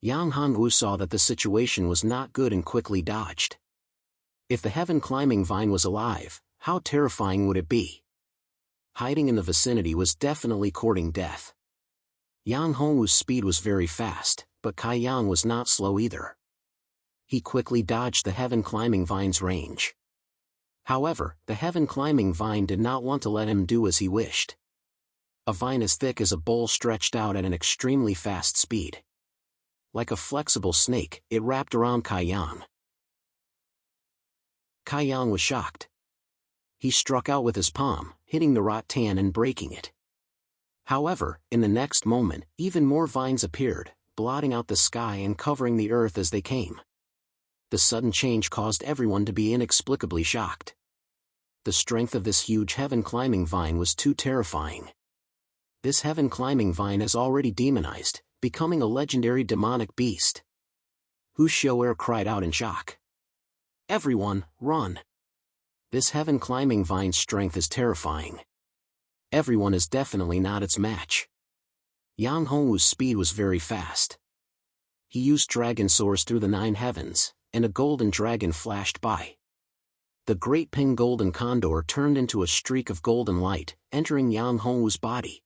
Yang Hanwu saw that the situation was not good and quickly dodged. If the heaven-climbing vine was alive, how terrifying would it be? Hiding in the vicinity was definitely courting death. Yang Hanwu's speed was very fast, but Kai Yang was not slow either. He quickly dodged the heaven-climbing vine's range. However, the heaven-climbing vine did not want to let him do as he wished. A vine as thick as a bowl stretched out at an extremely fast speed. Like a flexible snake, it wrapped around Kai Yang. Kai Yang was shocked. He struck out with his palm, hitting the rattan and breaking it. However, in the next moment, even more vines appeared, blotting out the sky and covering the earth as they came. The sudden change caused everyone to be inexplicably shocked. The strength of this huge heaven-climbing vine was too terrifying. This heaven-climbing vine is already demonized, becoming a legendary demonic beast. Hu Shou'er cried out in shock. Everyone, run! This heaven-climbing vine's strength is terrifying. Everyone is definitely not its match. Yang Hongwu's speed was very fast. He used dragon soars through the 9 heavens, and a golden dragon flashed by. The great pink golden condor turned into a streak of golden light, entering Yang Hongwu's body.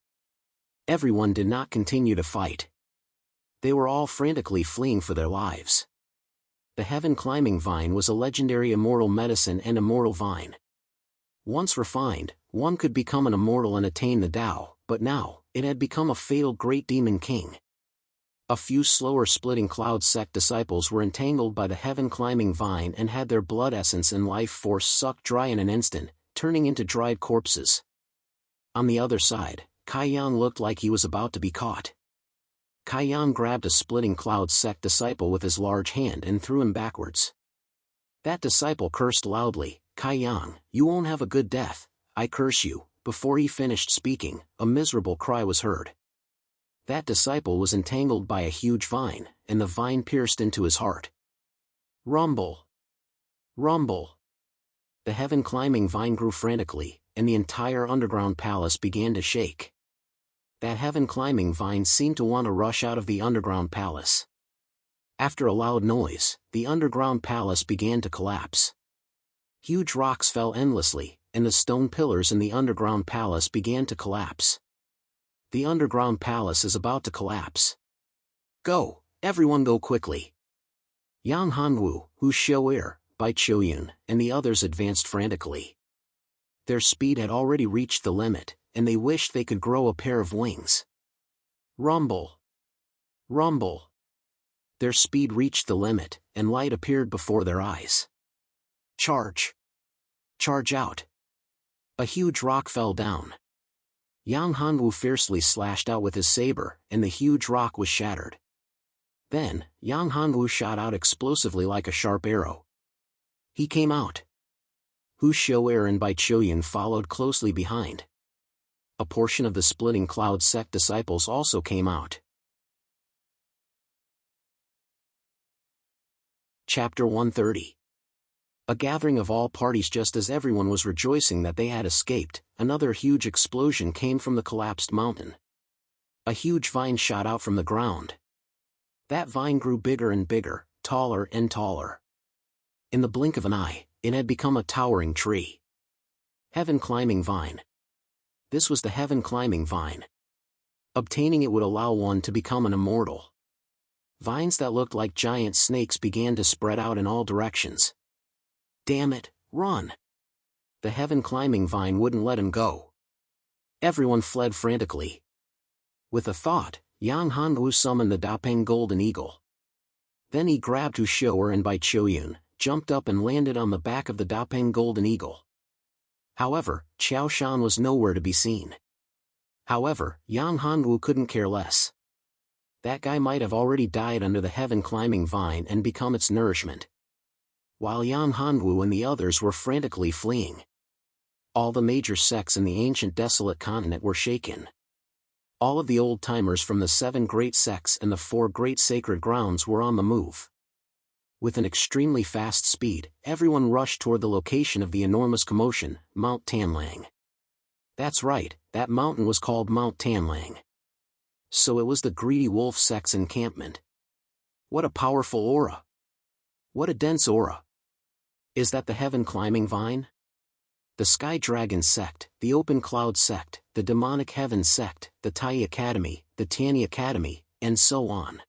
Everyone did not continue to fight. They were all frantically fleeing for their lives. The heaven-climbing vine was a legendary immortal medicine and immortal vine. Once refined, one could become an immortal and attain the Tao, but now, it had become a fatal great demon king. A few slower splitting cloud sect disciples were entangled by the heaven-climbing vine and had their blood essence and life force sucked dry in an instant, turning into dried corpses. On the other side, Kai Yang looked like he was about to be caught. Kai Yang grabbed a splitting cloud sect disciple with his large hand and threw him backwards. That disciple cursed loudly, "Kai Yang, you won't have a good death, I curse you." Before he finished speaking, a miserable cry was heard. That disciple was entangled by a huge vine, and the vine pierced into his heart. Rumble! Rumble! The heaven-climbing vine grew frantically, and the entire underground palace began to shake. That heaven-climbing vine seemed to want to rush out of the underground palace. After a loud noise, the underground palace began to collapse. Huge rocks fell endlessly, and the stone pillars in the underground palace began to collapse. The underground palace is about to collapse. Go, everyone go quickly. Yang Hanwu, Hu Xiu'er, Bai Qiuyun, and the others advanced frantically. Their speed had already reached the limit, and they wished they could grow a pair of wings. Rumble! Rumble! Their speed reached the limit, and light appeared before their eyes. Charge! Charge out! A huge rock fell down. Yang Hanwu fiercely slashed out with his saber, and the huge rock was shattered. Then, Yang Hanwu shot out explosively like a sharp arrow. He came out. Hu Xiu'er and Bai Qiuyun followed closely behind. A portion of the splitting cloud sect disciples also came out. Chapter 130. A gathering of all parties. Just as everyone was rejoicing that they had escaped, another huge explosion came from the collapsed mountain. A huge vine shot out from the ground. That vine grew bigger and bigger, taller and taller. In the blink of an eye, it had become a towering tree. Heaven-climbing vine. This was the heaven-climbing vine. Obtaining it would allow one to become an immortal. Vines that looked like giant snakes began to spread out in all directions. Damn it, run! The heaven-climbing vine wouldn't let him go. Everyone fled frantically. With a thought, Yang Hanwu summoned the Dapeng Golden Eagle. Then he grabbed Hu Xiu'er and Bai Qiuyun, jumped up and landed on the back of the Dapeng Golden Eagle. However, Qiao Shan was nowhere to be seen. However, Yang Hanwu couldn't care less. That guy might have already died under the heaven-climbing vine and become its nourishment. While Yang Hanwu and the others were frantically fleeing, all the major sects in the ancient desolate continent were shaken. All of the old-timers from the 7 great sects and the 4 great sacred grounds were on the move. With an extremely fast speed, everyone rushed toward the location of the enormous commotion, Mount Tanlang. That's right, that mountain was called Mount Tanlang. So it was the greedy wolf sect's encampment. What a powerful aura! What a dense aura! Is that the heaven-climbing vine? The Sky Dragon sect, the Open Cloud sect, the Demonic Heaven sect, the Tai Academy, the Tianyi Academy, and so on.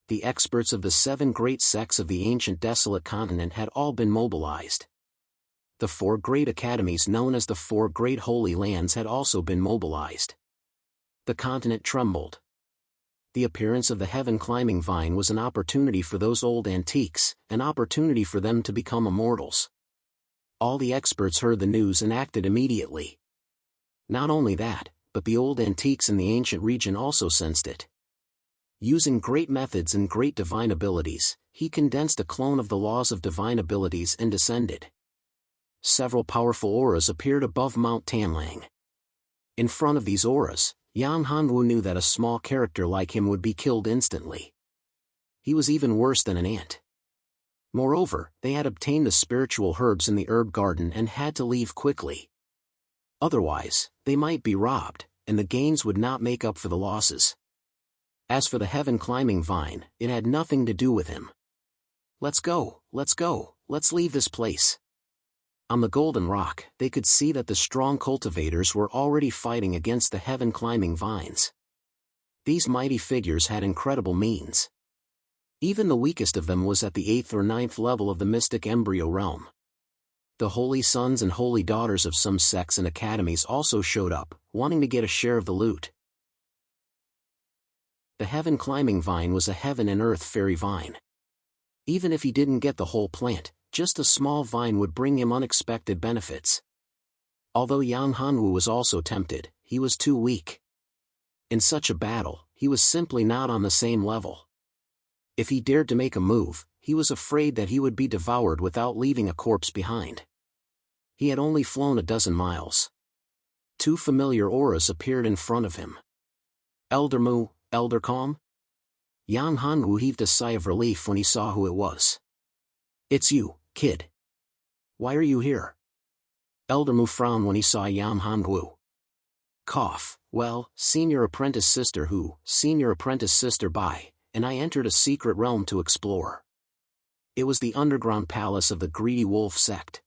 The experts of the 7 great sects of the ancient desolate continent had all been mobilized. The 4 great academies known as the 4 great holy lands had also been mobilized. The continent trembled. The appearance of the heaven-climbing vine was an opportunity for those old antiques, an opportunity for them to become immortals. All the experts heard the news and acted immediately. Not only that, but the old antiques in the ancient region also sensed it. Using great methods and great divine abilities, he condensed a clone of the laws of divine abilities and descended. Several powerful auras appeared above Mount Tanlang. In front of these auras, Yang Hanwu knew that a small character like him would be killed instantly. He was even worse than an ant. Moreover, they had obtained the spiritual herbs in the herb garden and had to leave quickly. Otherwise, they might be robbed, and the gains would not make up for the losses. As for the heaven-climbing vine, it had nothing to do with him. Let's go, let's leave this place. On the golden rock, they could see that the strong cultivators were already fighting against the heaven-climbing vines. These mighty figures had incredible means. Even the weakest of them was at the 8th or 9th level of the mystic embryo realm. The holy sons and holy daughters of some sects and academies also showed up, wanting to get a share of the loot. The heaven-climbing vine was a heaven and earth fairy vine. Even if he didn't get the whole plant, just a small vine would bring him unexpected benefits. Although Yang Hanwu was also tempted, he was too weak. In such a battle, he was simply not on the same level. If he dared to make a move, he was afraid that he would be devoured without leaving a corpse behind. He had only flown a dozen miles. Two familiar auras appeared in front of him. Elder Mu, Elder Calm? Yan Hanwu heaved a sigh of relief when he saw who it was. It's you, kid. Why are you here? Elder Mu frowned when he saw Yan Hanwu. Cough. Well, senior apprentice sister Bai, and I entered a secret realm to explore. It was the underground palace of the Greedy Wolf sect.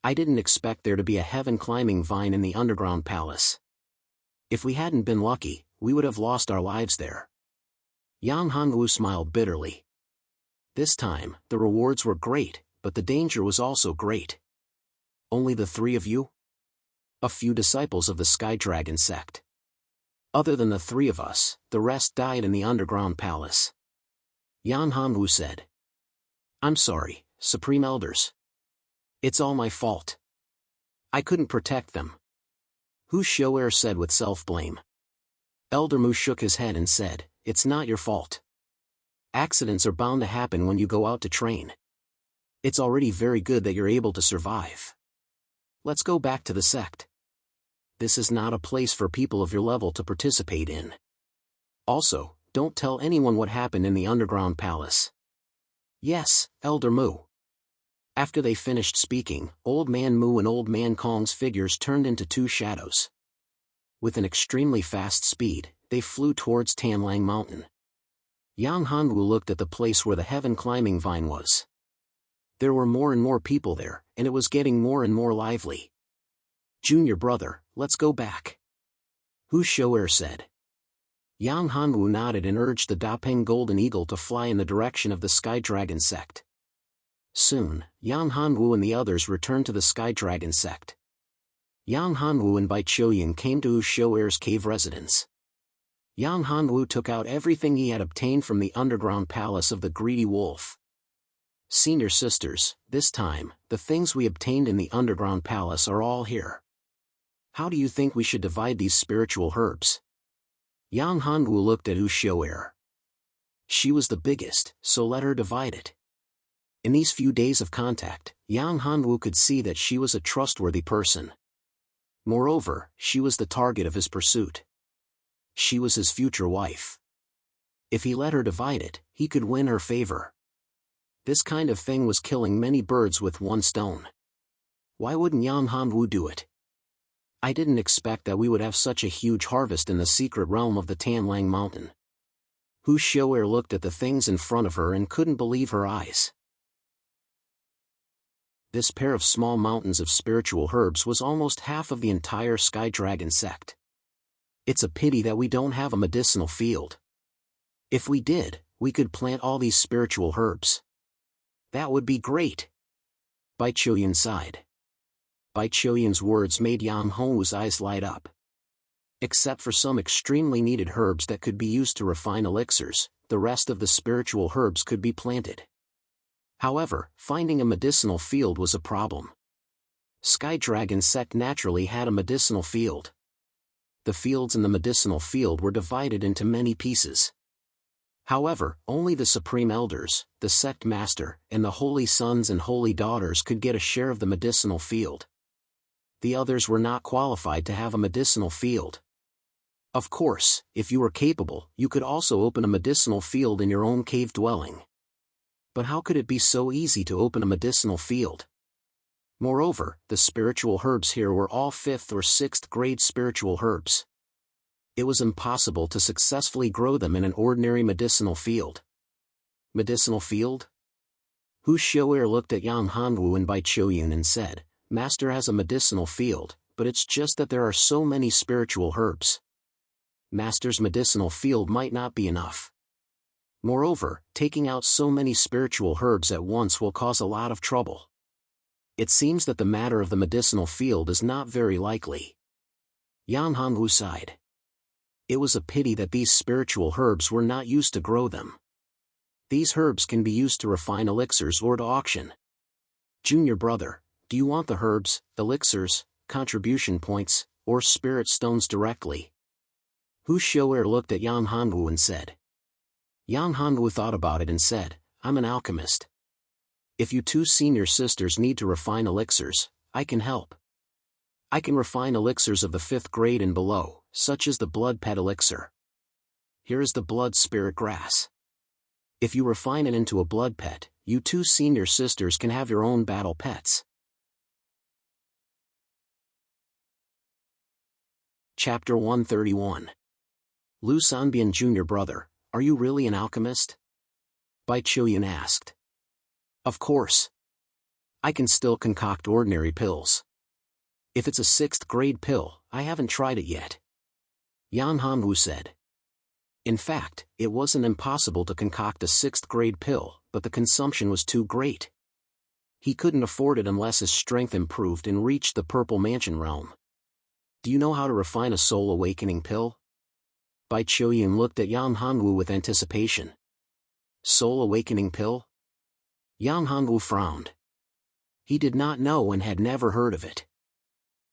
I didn't expect there to be a heaven-climbing vine in the underground palace. If we hadn't been lucky, we would have lost our lives there. Yang Hanwu smiled bitterly. This time, the rewards were great, but the danger was also great. Only the three of you? A few disciples of the Sky Dragon sect. Other than the three of us, the rest died in the underground palace. Yan Hanwu said. I'm sorry, Supreme Elders. It's all my fault. I couldn't protect them. Hu Shou'er said with self-blame. Elder Mu shook his head and said, It's not your fault. Accidents are bound to happen when you go out to train. It's already very good that you're able to survive. Let's go back to the sect. This is not a place for people of your level to participate in. Also, don't tell anyone what happened in the underground palace. Yes, Elder Mu. After they finished speaking, Old Man Mu and Old Man Kong's figures turned into two shadows. With an extremely fast speed, they flew towards Tanlang Mountain. Yang Hanwu looked at the place where the heaven-climbing vine was. There were more and more people there, and it was getting more and more lively. Junior brother, let's go back. Hu Shou'er said. Yang Hanwu nodded and urged the Dapeng Golden Eagle to fly in the direction of the Sky Dragon sect. Soon, Yang Hanwu and the others returned to the Sky Dragon sect. Yang Hanwu and Bai Choyun came to Hu Shou'er's cave residence. Yang Hanwu took out everything he had obtained from the underground palace of the Greedy Wolf. Senior sisters, this time, the things we obtained in the underground palace are all here. How do you think we should divide these spiritual herbs? Yang Hanwu looked at Hu Shou'er. She was the biggest, so let her divide it. In these few days of contact, Yang Hanwu could see that she was a trustworthy person. Moreover, she was the target of his pursuit. She was his future wife. If he let her divide it, he could win her favor. This kind of thing was killing many birds with one stone. Why wouldn't Yang Hanwu do it? I didn't expect that we would have such a huge harvest in the secret realm of the Tanlang Mountain. Hu Shou'er looked at the things in front of her and couldn't believe her eyes. This pair of small mountains of spiritual herbs was almost half of the entire Sky Dragon sect. It's a pity that we don't have a medicinal field. If we did, we could plant all these spiritual herbs. That would be great. Bai Choyun sighed. Bai Choyun's words made Yang Hanwu's eyes light up. Except for some extremely needed herbs that could be used to refine elixirs, the rest of the spiritual herbs could be planted. However, finding a medicinal field was a problem. Sky Dragon sect naturally had a medicinal field. The fields in the medicinal field were divided into many pieces. However, only the Supreme Elders, the sect master, and the holy sons and holy daughters could get a share of the medicinal field. The others were not qualified to have a medicinal field. Of course, if you were capable, you could also open a medicinal field in your own cave dwelling. But how could it be so easy to open a medicinal field? Moreover, the spiritual herbs here were all 5th or 6th grade spiritual herbs. It was impossible to successfully grow them in an ordinary medicinal field. Medicinal field? Hu Shou'er looked at Yang Hanwu and Bai Choyun and said, Master has a medicinal field, but it's just that there are so many spiritual herbs. Master's medicinal field might not be enough. Moreover, taking out so many spiritual herbs at once will cause a lot of trouble. It seems that the matter of the medicinal field is not very likely. Yang Hanwu sighed. It was a pity that these spiritual herbs were not used to grow them. These herbs can be used to refine elixirs or to auction. Junior brother, do you want the herbs, elixirs, contribution points, or spirit stones directly? Hu Shou'er looked at Yang Hanwu and said. Yang Hanwu thought about it and said, I'm an alchemist. If you two senior sisters need to refine elixirs, I can help. I can refine elixirs of the 5th grade and below, such as the blood pet elixir. Here is the blood spirit grass. If you refine it into a blood pet, you two senior sisters can have your own battle pets. Chapter 131. Lu Sanbian Jr. Brother, are you really an alchemist? Bai Qiuyan asked. Of course. I can still concoct ordinary pills. If it's a 6th grade pill, I haven't tried it yet. Yan Hanwu said. In fact, it wasn't impossible to concoct a 6th grade pill, but the consumption was too great. He couldn't afford it unless his strength improved and reached the Purple Mansion realm. Do you know how to refine a soul awakening pill? Bai Qiuyan looked at Yan Hanwu with anticipation. Soul awakening pill? Yan Hanwu frowned. He did not know and had never heard of it.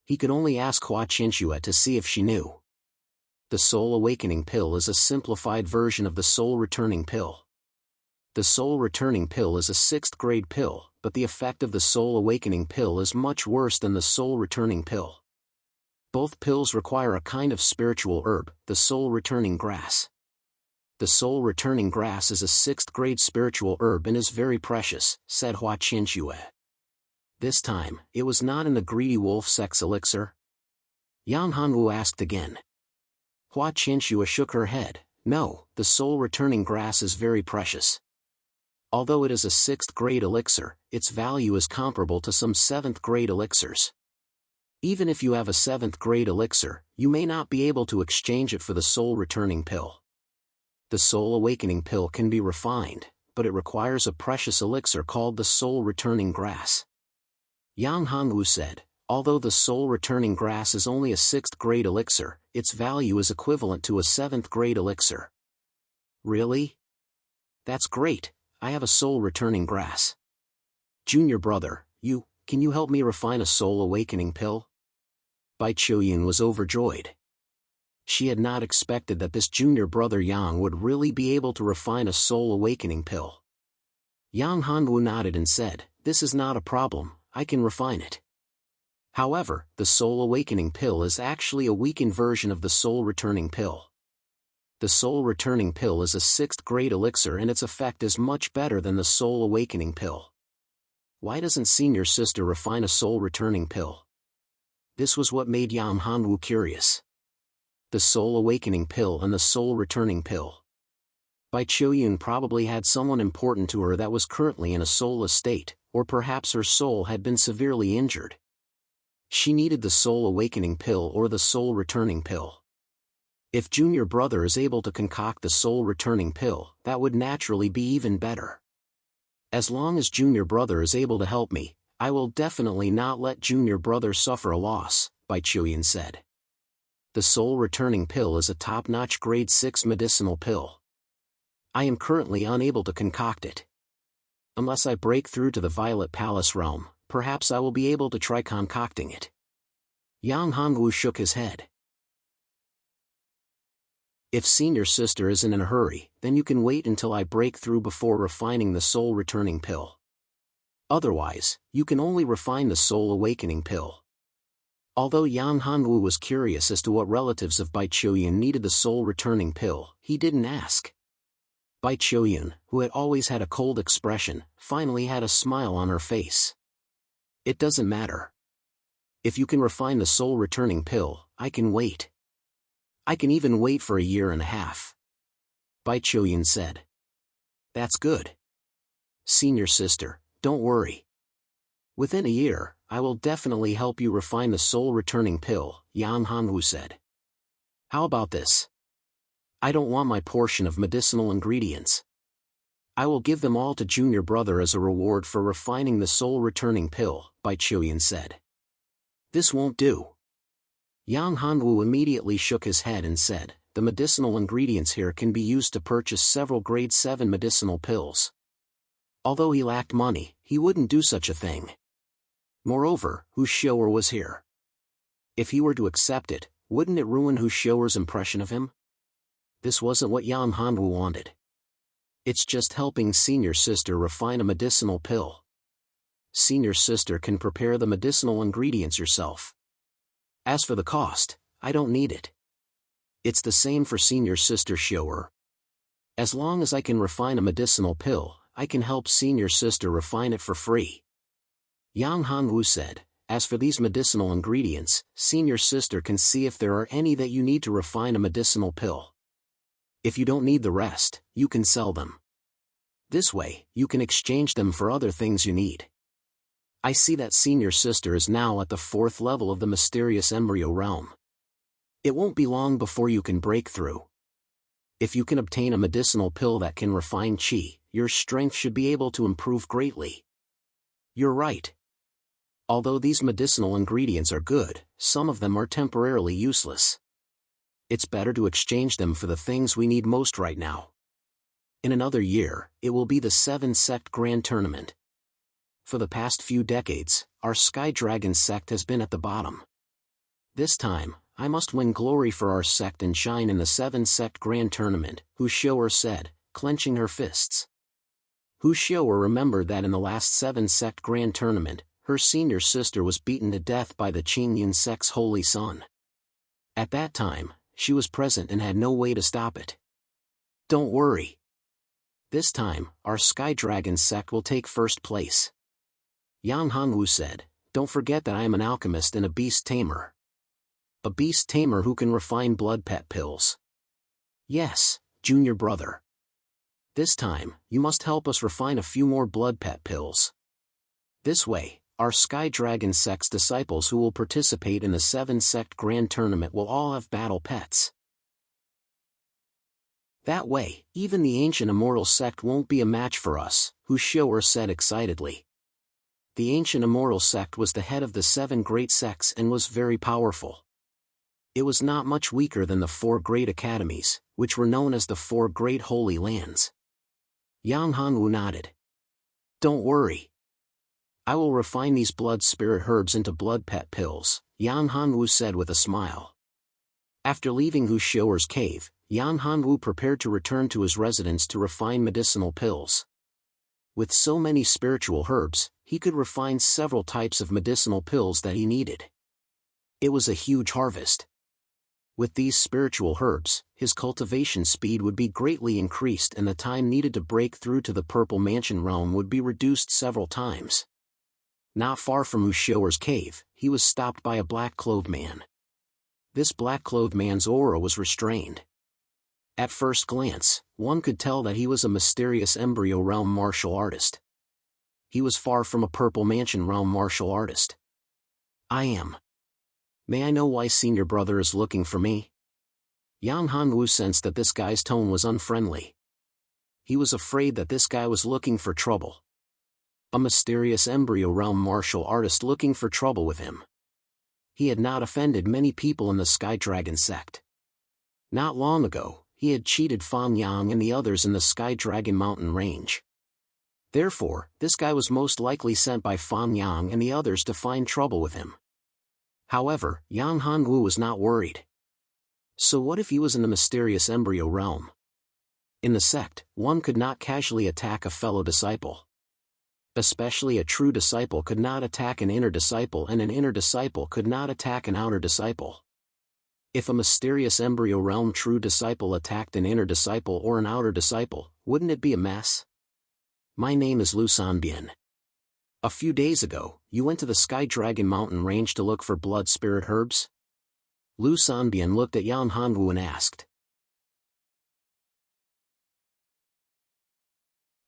He could only ask Hua Qinxue to see if she knew. The soul awakening pill is a simplified version of the soul returning pill. The soul returning pill is a 6th grade pill, but the effect of the soul awakening pill is much worse than the soul returning pill. Both pills require a kind of spiritual herb, the soul returning grass. The soul returning grass is a 6th grade spiritual herb and is very precious, said Hua Qinxue. This time, it was not in the greedy wolf sex elixir. Yang Hanwu asked again. Hua Qinxue shook her head. No, the soul returning grass is very precious. Although it is a 6th grade elixir, its value is comparable to some 7th grade elixirs. Even if you have a 7th grade elixir, you may not be able to exchange it for the soul returning pill. The soul awakening pill can be refined, but it requires a precious elixir called the soul returning grass. Yang Hanwu said, although the soul returning grass is only a 6th grade elixir, its value is equivalent to a 7th grade elixir. Really? That's great, I have a soul returning grass. Junior brother, can you help me refine a soul awakening pill? Bai Qiuyan was overjoyed. She had not expected that this junior brother Yang would really be able to refine a soul awakening pill. Yang Hanwu nodded and said, this is not a problem, I can refine it. However, the soul awakening pill is actually a weakened version of the soul returning pill. The soul returning pill is a 6th grade elixir and its effect is much better than the soul awakening pill. Why doesn't senior sister refine a soul returning pill? This was what made Yang Hanwu curious. The soul awakening pill and the soul returning pill. Bai Qiuyan probably had someone important to her that was currently in a soulless state, or perhaps her soul had been severely injured. She needed the soul awakening pill or the soul returning pill. If junior brother is able to concoct the soul returning pill, that would naturally be even better. As long as junior brother is able to help me, I will definitely not let junior brother suffer a loss, Bai Qiuyan said. The soul returning pill is a top-notch grade 6 medicinal pill. I am currently unable to concoct it. Unless I break through to the Violet Palace realm, perhaps I will be able to try concocting it. Yang Hanwu shook his head. If senior sister isn't in a hurry, then you can wait until I break through before refining the soul returning pill. Otherwise, you can only refine the soul awakening pill. Although Yang Hanwu was curious as to what relatives of Bai Qiuyan needed the soul returning pill, he didn't ask. Bai Qiuyan, who had always had a cold expression, finally had a smile on her face. It doesn't matter. If you can refine the soul returning pill, I can wait. I can even wait for a year and a half. Bai Qiuyan said. That's good. Senior sister, don't worry. Within a year, I will definitely help you refine the soul returning pill, Yang Hanwu said. How about this? I don't want my portion of medicinal ingredients. I will give them all to junior brother as a reward for refining the soul returning pill, Bai Qiuyan said. This won't do. Yang Hanwu immediately shook his head and said, the medicinal ingredients here can be used to purchase several grade 7 medicinal pills. Although he lacked money, he wouldn't do such a thing. Moreover, Hu Xiu'er was here. If he were to accept it, wouldn't it ruin Hu Xiu'er's impression of him? This wasn't what Yang Hanwu wanted. It's just helping senior sister refine a medicinal pill. Senior sister can prepare the medicinal ingredients yourself. As for the cost, I don't need it. It's the same for senior sister shower. As long as I can refine a medicinal pill, I can help senior sister refine it for free. Yang Hongwu said, as for these medicinal ingredients, senior sister can see if there are any that you need to refine a medicinal pill. If you don't need the rest, you can sell them. This way, you can exchange them for other things you need. I see that senior sister is now at the 4th level of the mysterious embryo realm. It won't be long before you can break through. If you can obtain a medicinal pill that can refine qi, your strength should be able to improve greatly. You're right. Although these medicinal ingredients are good, some of them are temporarily useless. It's better to exchange them for the things we need most right now. In another year, it will be the 7-sect Grand Tournament. For the past few decades, our Sky Dragon sect has been at the bottom. This time, I must win glory for our sect and shine in the 7-sect Grand Tournament, Hu Xiu'er said, clenching her fists. Hu Xiu'er remembered that in the last 7-sect Grand Tournament, her senior sister was beaten to death by the Qingyun sect's holy son. At that time, she was present and had no way to stop it. Don't worry. This time, our Sky Dragon sect will take first place. Yang Hongwu said, don't forget that I am an alchemist and a beast tamer. A beast tamer who can refine blood pet pills. Yes, junior brother. This time, you must help us refine a few more blood pet pills. This way, our Sky Dragon sect's disciples who will participate in the 7-sect Grand Tournament will all have battle pets. That way, even the ancient immortal sect won't be a match for us, Hu Xiu'er said excitedly. The ancient immortal sect was the head of the 7 great sects and was very powerful. It was not much weaker than the 4 great academies, which were known as the 4 great holy lands. Yang Hongwu nodded. Don't worry. I will refine these blood spirit herbs into blood pet pills, Yang Hongwu said with a smile. After leaving Hu Xiu'er's cave, Yang Hongwu prepared to return to his residence to refine medicinal pills. With so many spiritual herbs, he could refine several types of medicinal pills that he needed. It was a huge harvest. With these spiritual herbs, his cultivation speed would be greatly increased and the time needed to break through to the Purple Mansion realm would be reduced several times. Not far from Hu Xiu'er's cave, he was stopped by a black-clothed man. This black-clothed man's aura was restrained. At first glance, one could tell that he was a mysterious embryo realm martial artist. He was far from a Purple Mansion realm martial artist. I am. May I know why senior brother is looking for me? Yang Hongwu sensed that this guy's tone was unfriendly. He was afraid that this guy was looking for trouble. A mysterious embryo realm martial artist looking for trouble with him. He had not offended many people in the Sky Dragon sect. Not long ago, he had cheated Fan Yang and the others in the Sky Dragon mountain range. Therefore, this guy was most likely sent by Fan Yang and the others to find trouble with him. However, Yang Hongwu was not worried. So what if he was in the mysterious embryo realm? In the sect, one could not casually attack a fellow disciple. Especially a true disciple could not attack an inner disciple and an inner disciple could not attack an outer disciple. If a mysterious embryo realm true disciple attacked an inner disciple or an outer disciple, wouldn't it be a mess? My name is Lu Sanbian. A few days ago, you went to the Sky Dragon mountain range to look for blood spirit herbs? Lu Sanbian looked at Yang Hongwu and asked.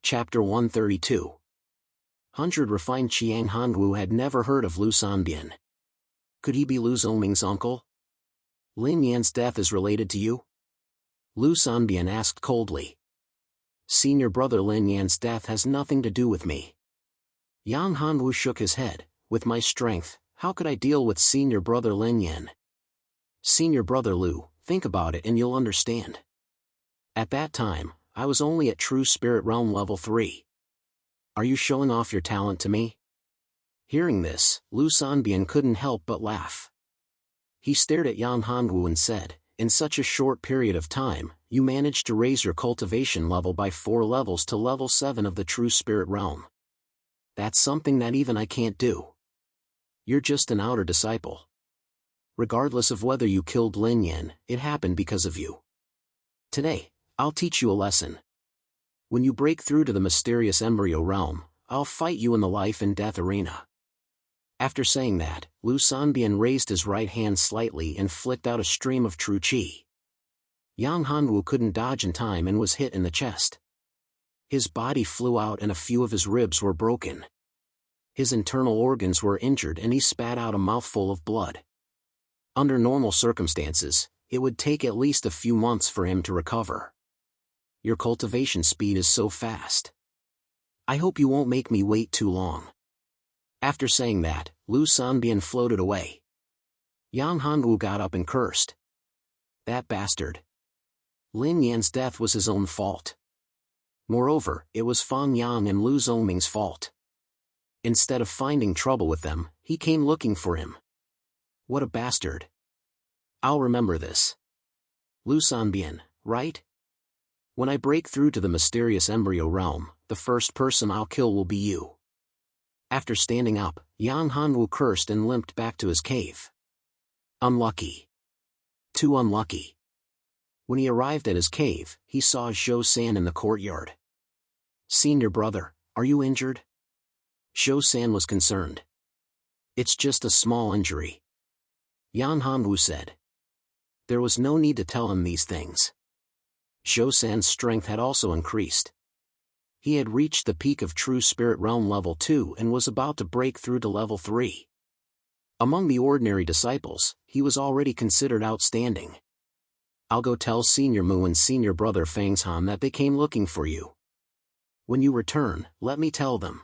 Chapter 132. 100 Refined Chiang Hongwu had never heard of Lu Sanbian. Could he be Lu Zongming's uncle? Lin Yan's death is related to you? Lu Sanbian asked coldly. Senior brother Lin Yan's death has nothing to do with me. Yang Hongwu shook his head. With my strength, how could I deal with senior brother Lin Yan? Senior brother Lu, think about it and you'll understand. At that time, I was only at true spirit realm level 3. Are you showing off your talent to me? Hearing this, Lu Sanbian couldn't help but laugh. He stared at Yang Hongwu and said, in such a short period of time, you managed to raise your cultivation level by 4 levels to level 7 of the true spirit realm. That's something that even I can't do. You're just an outer disciple. Regardless of whether you killed Lin Yan, it happened because of you. Today, I'll teach you a lesson. When you break through to the mysterious embryo realm, I'll fight you in the life and death arena. After saying that, Lu Sanbian raised his right hand slightly and flicked out a stream of true qi. Yang Hanwu couldn't dodge in time and was hit in the chest. His body flew out and a few of his ribs were broken. His internal organs were injured and he spat out a mouthful of blood. Under normal circumstances, it would take at least a few months for him to recover. Your cultivation speed is so fast. I hope you won't make me wait too long. After saying that, Lu Sanbian floated away. Yang Hanwu got up and cursed. That bastard. Lin Yan's death was his own fault. Moreover, it was Fang Yang and Lu Zongming's fault. Instead of finding trouble with them, he came looking for him. What a bastard. I'll remember this. Lu Sanbian, right? When I break through to the mysterious embryo realm, the first person I'll kill will be you. After standing up, Yang Hanwu cursed and limped back to his cave. Unlucky. Too unlucky. When he arrived at his cave, he saw Zhou San in the courtyard. Senior brother, are you injured? Zhou San was concerned. It's just a small injury. Yang Hanwu said. There was no need to tell him these things. Zhou San's strength had also increased. He had reached the peak of True Spirit Realm level 2 and was about to break through to level 3. Among the ordinary disciples, he was already considered outstanding. I'll go tell Senior Mu and Senior Brother Fangshan that they came looking for you. When you return, let me tell them.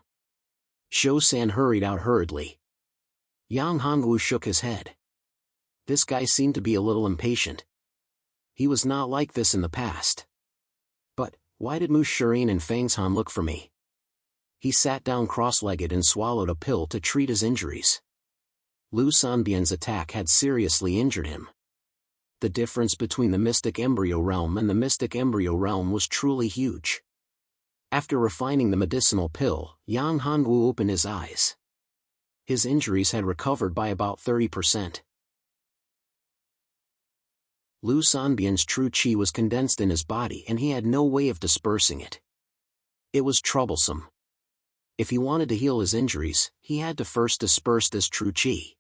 Zhou San hurried out hurriedly. Yang Hanwu shook his head. This guy seemed to be a little impatient. He was not like this in the past. But, why did Mu Shirin and Fangshan look for me? He sat down cross-legged and swallowed a pill to treat his injuries. Lu Sanbian's attack had seriously injured him. The difference between the mystic embryo realm and the mystic embryo realm was truly huge. After refining the medicinal pill, Yang Hanwu opened his eyes. His injuries had recovered by about 30%. Lu Sanbian's true qi was condensed in his body and he had no way of dispersing it. It was troublesome. If he wanted to heal his injuries, he had to first disperse this true qi.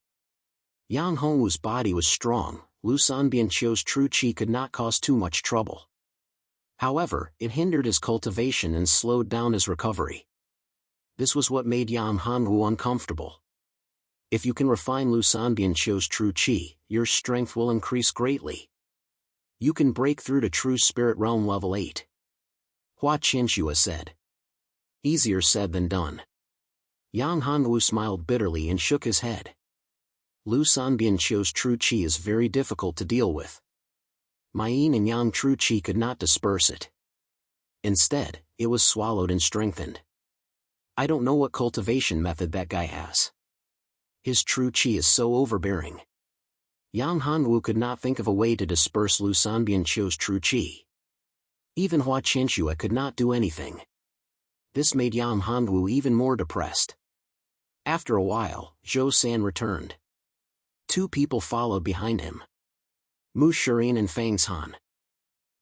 Yang Hongwu's body was strong. Lu Sanbian Qiu's true qi could not cause too much trouble. However, it hindered his cultivation and slowed down his recovery. This was what made Yang Hanwu uncomfortable. If you can refine Lu Sanbian Qiu's true qi, your strength will increase greatly. You can break through to True Spirit Realm level 8. Hua Qianxua said. Easier said than done. Yang Hanwu smiled bitterly and shook his head. Lu Sanbian Qiu's true qi is very difficult to deal with. My yin and yang true qi could not disperse it. Instead, it was swallowed and strengthened. I don't know what cultivation method that guy has. His true qi is so overbearing. Yang Hanwu could not think of a way to disperse Lu Sanbian Qiu's true qi. Even Hua Qianxua could not do anything. This made Yang Hanwu even more depressed. After a while, Zhou San returned. 2 people followed behind him. Mu Shirin and Fangshan.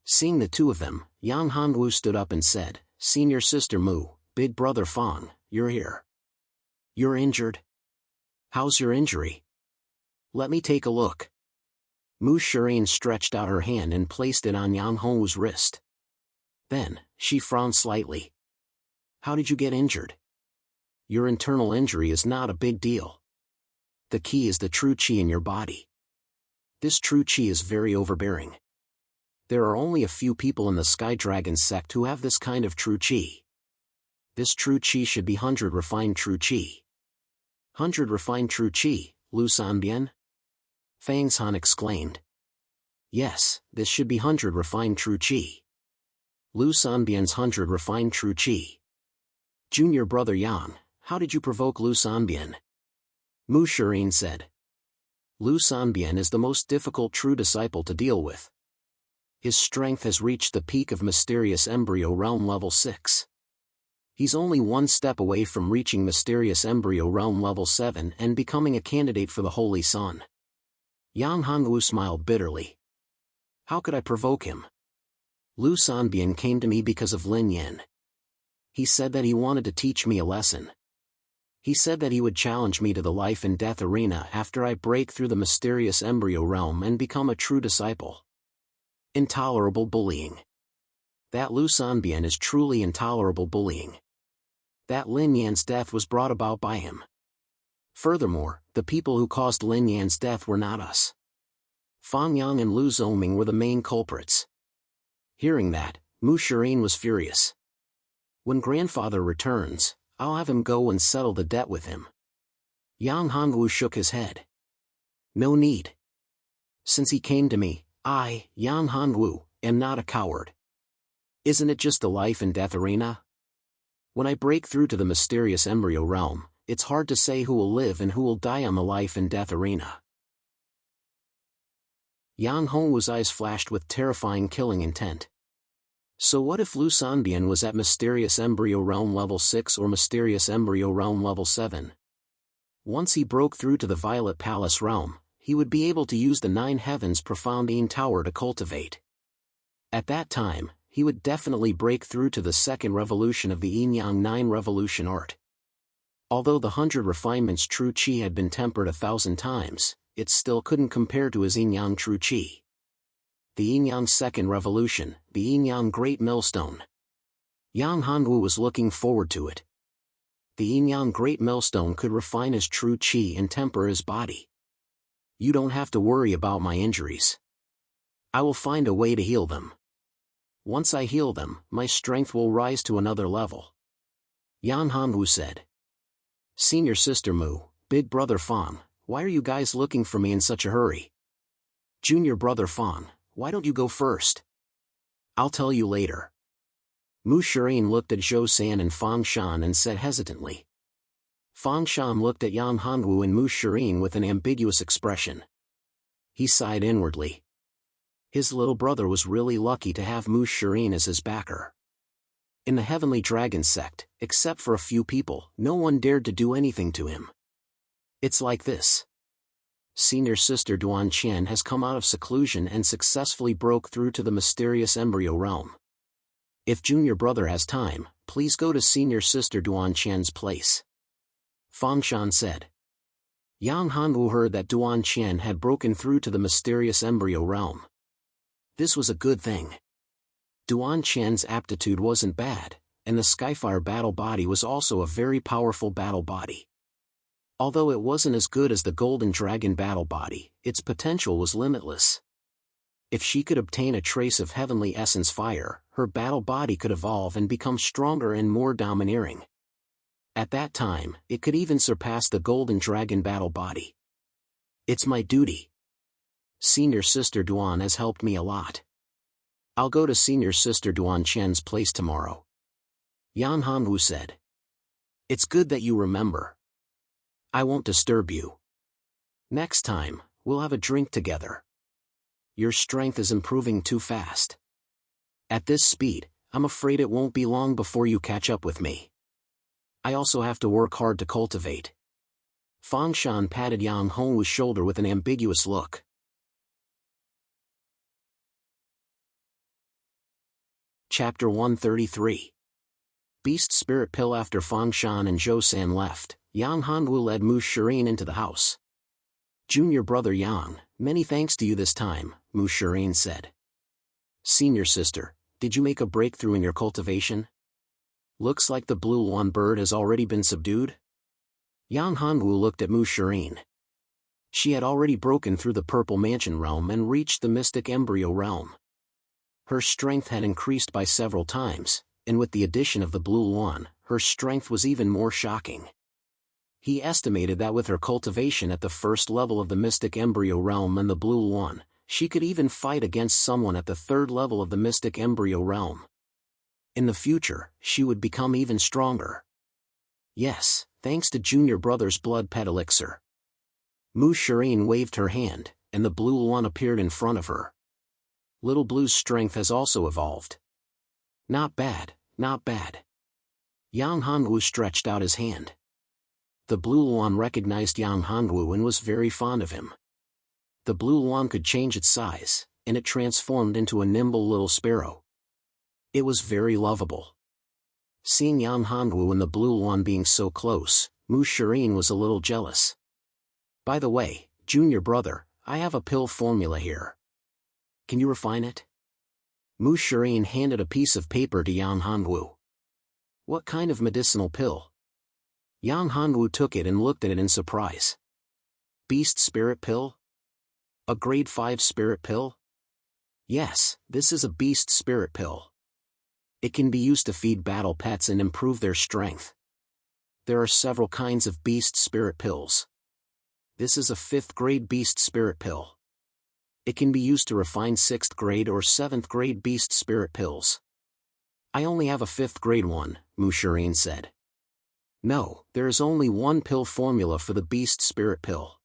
Seeing the 2 of them, Yang Hanwu stood up and said, Senior Sister Mu, Big Brother Fang, you're here. You're injured? How's your injury? Let me take a look. Mu Shirin stretched out her hand and placed it on Yang Hongwu's wrist. Then, she frowned slightly. How did you get injured? Your internal injury is not a big deal. The key is the true qi in your body. This true qi is very overbearing. There are only a few people in the Sky Dragon sect who have this kind of true qi. This true qi should be 100 refined true qi. 100 refined true qi, Lu Sanbian? Fangshan exclaimed. Yes, this should be 100 refined true qi. Lu Sanbian's 100 refined true qi. Junior brother Yang, how did you provoke Lu Sanbian? Mu Shirin said. Lu Sanbian is the most difficult true disciple to deal with. His strength has reached the peak of mysterious embryo realm level 6. He's only one step away from reaching mysterious embryo realm level 7 and becoming a candidate for the Holy Sun. Yang Hongwu smiled bitterly. How could I provoke him? Lu Sanbian came to me because of Lin Yan. He said that he wanted to teach me a lesson. He said that he would challenge me to the life and death arena after I break through the mysterious embryo realm and become a true disciple. Intolerable bullying. That Lu Sanbian is truly intolerable bullying. That Lin Yan's death was brought about by him. Furthermore, the people who caused Lin Yan's death were not us. Fang Yang and Lu Zoming were the main culprits. Hearing that, Mu Shirin was furious. When grandfather returns, I'll have him go and settle the debt with him. Yang Hongwu shook his head. No need. Since he came to me, I, Yang Hongwu, am not a coward. Isn't it just the life and death arena? When I break through to the mysterious embryo realm, it's hard to say who will live and who will die on the life and death arena. Yang Hongwu's eyes flashed with terrifying killing intent. So what if Lu Sanbian was at mysterious embryo realm level 6 or mysterious embryo realm level 7? Once he broke through to the Violet Palace realm, he would be able to use the 9 Heavens Profoundine Tower to cultivate. At that time, he would definitely break through to the second revolution of the Yin Yang 9 revolution art. Although the 100 refinements true Qi had been tempered 1,000 times, it still couldn't compare to his Yin Yang true Qi. The Yin Yang second revolution, the Yin Yang Great Millstone. Yang Hongwu was looking forward to it. The Yin Yang Great Millstone could refine his true Qi and temper his body. You don't have to worry about my injuries. I will find a way to heal them. Once I heal them, my strength will rise to another level. Yang Hongwu said. Senior sister Mu, big brother Fang, why are you guys looking for me in such a hurry? Junior brother Fang, why don't you go first? I'll tell you later. Mu Shirin looked at Zhou San and Fang Shan and said hesitantly. Fang Shan looked at Yang Hongwu and Mu Shirin with an ambiguous expression. He sighed inwardly. His little brother was really lucky to have Mu Shirin as his backer. In the Heavenly Dragon sect, except for a few people, no one dared to do anything to him. It's like this. Senior sister Duan Qian has come out of seclusion and successfully broke through to the mysterious embryo realm. If junior brother has time, please go to senior sister Duan Qian's place. Fang Shan said. Yang Hongwu heard that Duan Qian had broken through to the mysterious embryo realm. This was a good thing. Duan Qian's aptitude wasn't bad, and the Skyfire battle body was also a very powerful battle body. Although it wasn't as good as the Golden Dragon battle body, its potential was limitless. If she could obtain a trace of heavenly essence fire, her battle body could evolve and become stronger and more domineering. At that time, it could even surpass the Golden Dragon battle body. It's my duty. Senior sister Duan has helped me a lot. I'll go to senior sister Duan Qian's place tomorrow. Yang Hongwu said. It's good that you remember. I won't disturb you. Next time, we'll have a drink together. Your strength is improving too fast. At this speed, I'm afraid it won't be long before you catch up with me. I also have to work hard to cultivate. Fang Shan patted Yang Hongwu's shoulder with an ambiguous look. Chapter 133. Beast Spirit Pill. After Fang Shan and Zhou San left, Yang Hongwu led Mu Shirin into the house. Junior brother Yang, many thanks to you this time, Mu Shirin said. Senior sister, did you make a breakthrough in your cultivation? Looks like the blue Luan bird has already been subdued? Yang Hongwu looked at Mu Shirin. She had already broken through the Purple Mansion realm and reached the Mystic Embryo realm. Her strength had increased by several times, and with the addition of the blue Luan, her strength was even more shocking. He estimated that with her cultivation at the first level of the Mystic Embryo realm and the blue Luan, she could even fight against someone at the third level of the Mystic Embryo realm. In the future, she would become even stronger. Yes, thanks to junior brother's blood pet elixir. Mu Shirin waved her hand, and the blue Luan appeared in front of her. Little Blue's strength has also evolved. Not bad, not bad. Yang Hongwu stretched out his hand. The blue luan recognized Yang Hongwu and was very fond of him. The blue luan could change its size, and it transformed into a nimble little sparrow. It was very lovable. Seeing Yang Hongwu and the blue luan being so close, Serene was a little jealous. By the way, junior brother, I have a pill formula here. Can you refine it? Serene handed a piece of paper to Yang Hongwu. What kind of medicinal pill? Yang Hongwu took it and looked at it in surprise. Beast spirit pill? A grade 5 spirit pill? Yes, this is a beast spirit pill. It can be used to feed battle pets and improve their strength. There are several kinds of beast spirit pills. This is a 5th grade beast spirit pill. It can be used to refine 6th grade or 7th grade beast spirit pills. I only have a 5th grade one, Serene said. No, there is only one pill formula for the beast spirit pill.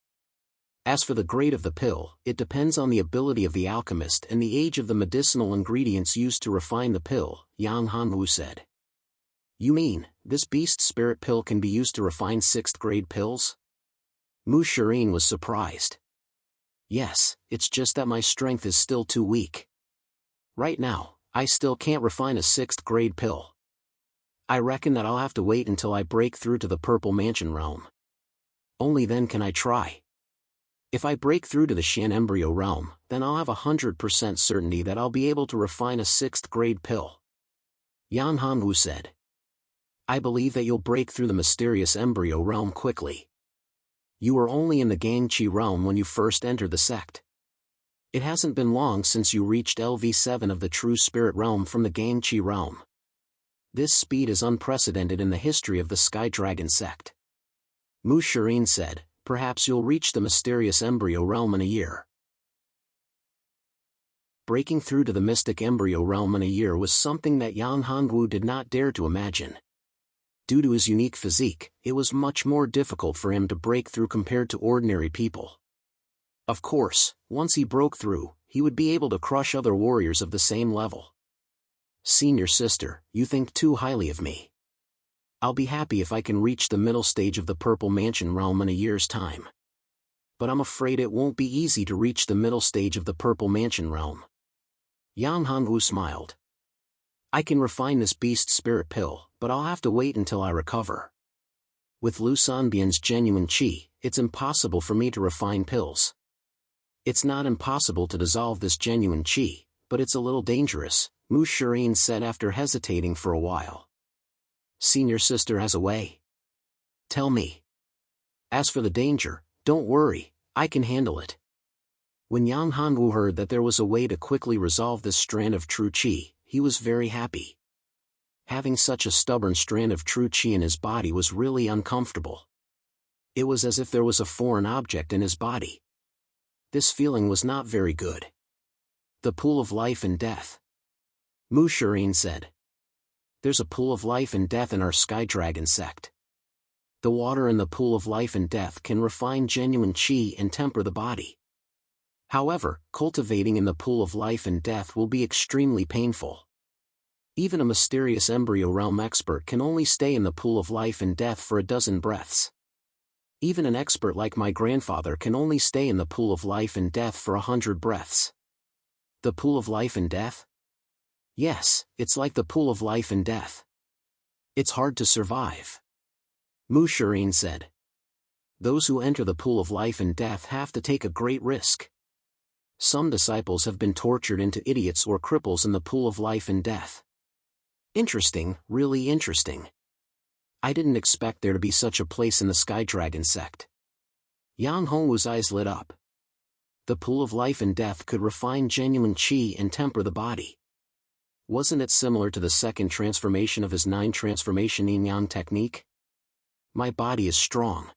As for the grade of the pill, it depends on the ability of the alchemist and the age of the medicinal ingredients used to refine the pill, Yang Hongwu said. You mean, this beast spirit pill can be used to refine 6th grade pills? Serene was surprised. Yes, it's just that my strength is still too weak. Right now, I still can't refine a 6th grade pill. I reckon that I'll have to wait until I break through to the Purple Mansion realm. Only then can I try. If I break through to the Shan Embryo realm, then I'll have 100% certainty that I'll be able to refine a 6th grade pill. Yang Hongwu said. I believe that you'll break through the mysterious embryo realm quickly. You were only in the Gangqi realm when you first entered the sect. It hasn't been long since you reached LV7 of the true spirit realm from the Gangqi realm. This speed is unprecedented in the history of the Sky Dragon sect. Serene said, perhaps you'll reach the mysterious embryo realm in a year. Breaking through to the mystic embryo realm in a year was something that Yang Hongwu did not dare to imagine. Due to his unique physique, it was much more difficult for him to break through compared to ordinary people. Of course, once he broke through, he would be able to crush other warriors of the same level. Senior sister, you think too highly of me. I'll be happy if I can reach the middle stage of the Purple Mansion realm in a year's time. But I'm afraid it won't be easy to reach the middle stage of the Purple Mansion realm. Yang Hongwu smiled. I can refine this beast spirit pill, but I'll have to wait until I recover. With Lu Sanbian's genuine qi, it's impossible for me to refine pills. It's not impossible to dissolve this genuine qi, but it's a little dangerous, Serene said after hesitating for a while. Senior sister has a way. Tell me. As for the danger, don't worry, I can handle it. When Yang Hongwu heard that there was a way to quickly resolve this strand of true qi, he was very happy. Having such a stubborn strand of true qi in his body was really uncomfortable. It was as if there was a foreign object in his body. This feeling was not very good. The pool of life and death. Serene said. There's a pool of life and death in our Sky Dragon sect. The water in the pool of life and death can refine genuine qi and temper the body. However, cultivating in the pool of life and death will be extremely painful. Even a mysterious embryo realm expert can only stay in the pool of life and death for a dozen breaths. Even an expert like my grandfather can only stay in the pool of life and death for 100 breaths. The pool of life and death? Yes, it's like the pool of life and death. It's hard to survive. Serene said. Those who enter the pool of life and death have to take a great risk. Some disciples have been tortured into idiots or cripples in the pool of life and death. Interesting, really interesting. I didn't expect there to be such a place in the Sky Dragon sect. Yang Hongwu's eyes lit up. The pool of life and death could refine genuine qi and temper the body. Wasn't it similar to the second transformation of his 9 transformation yin-yang technique? My body is strong.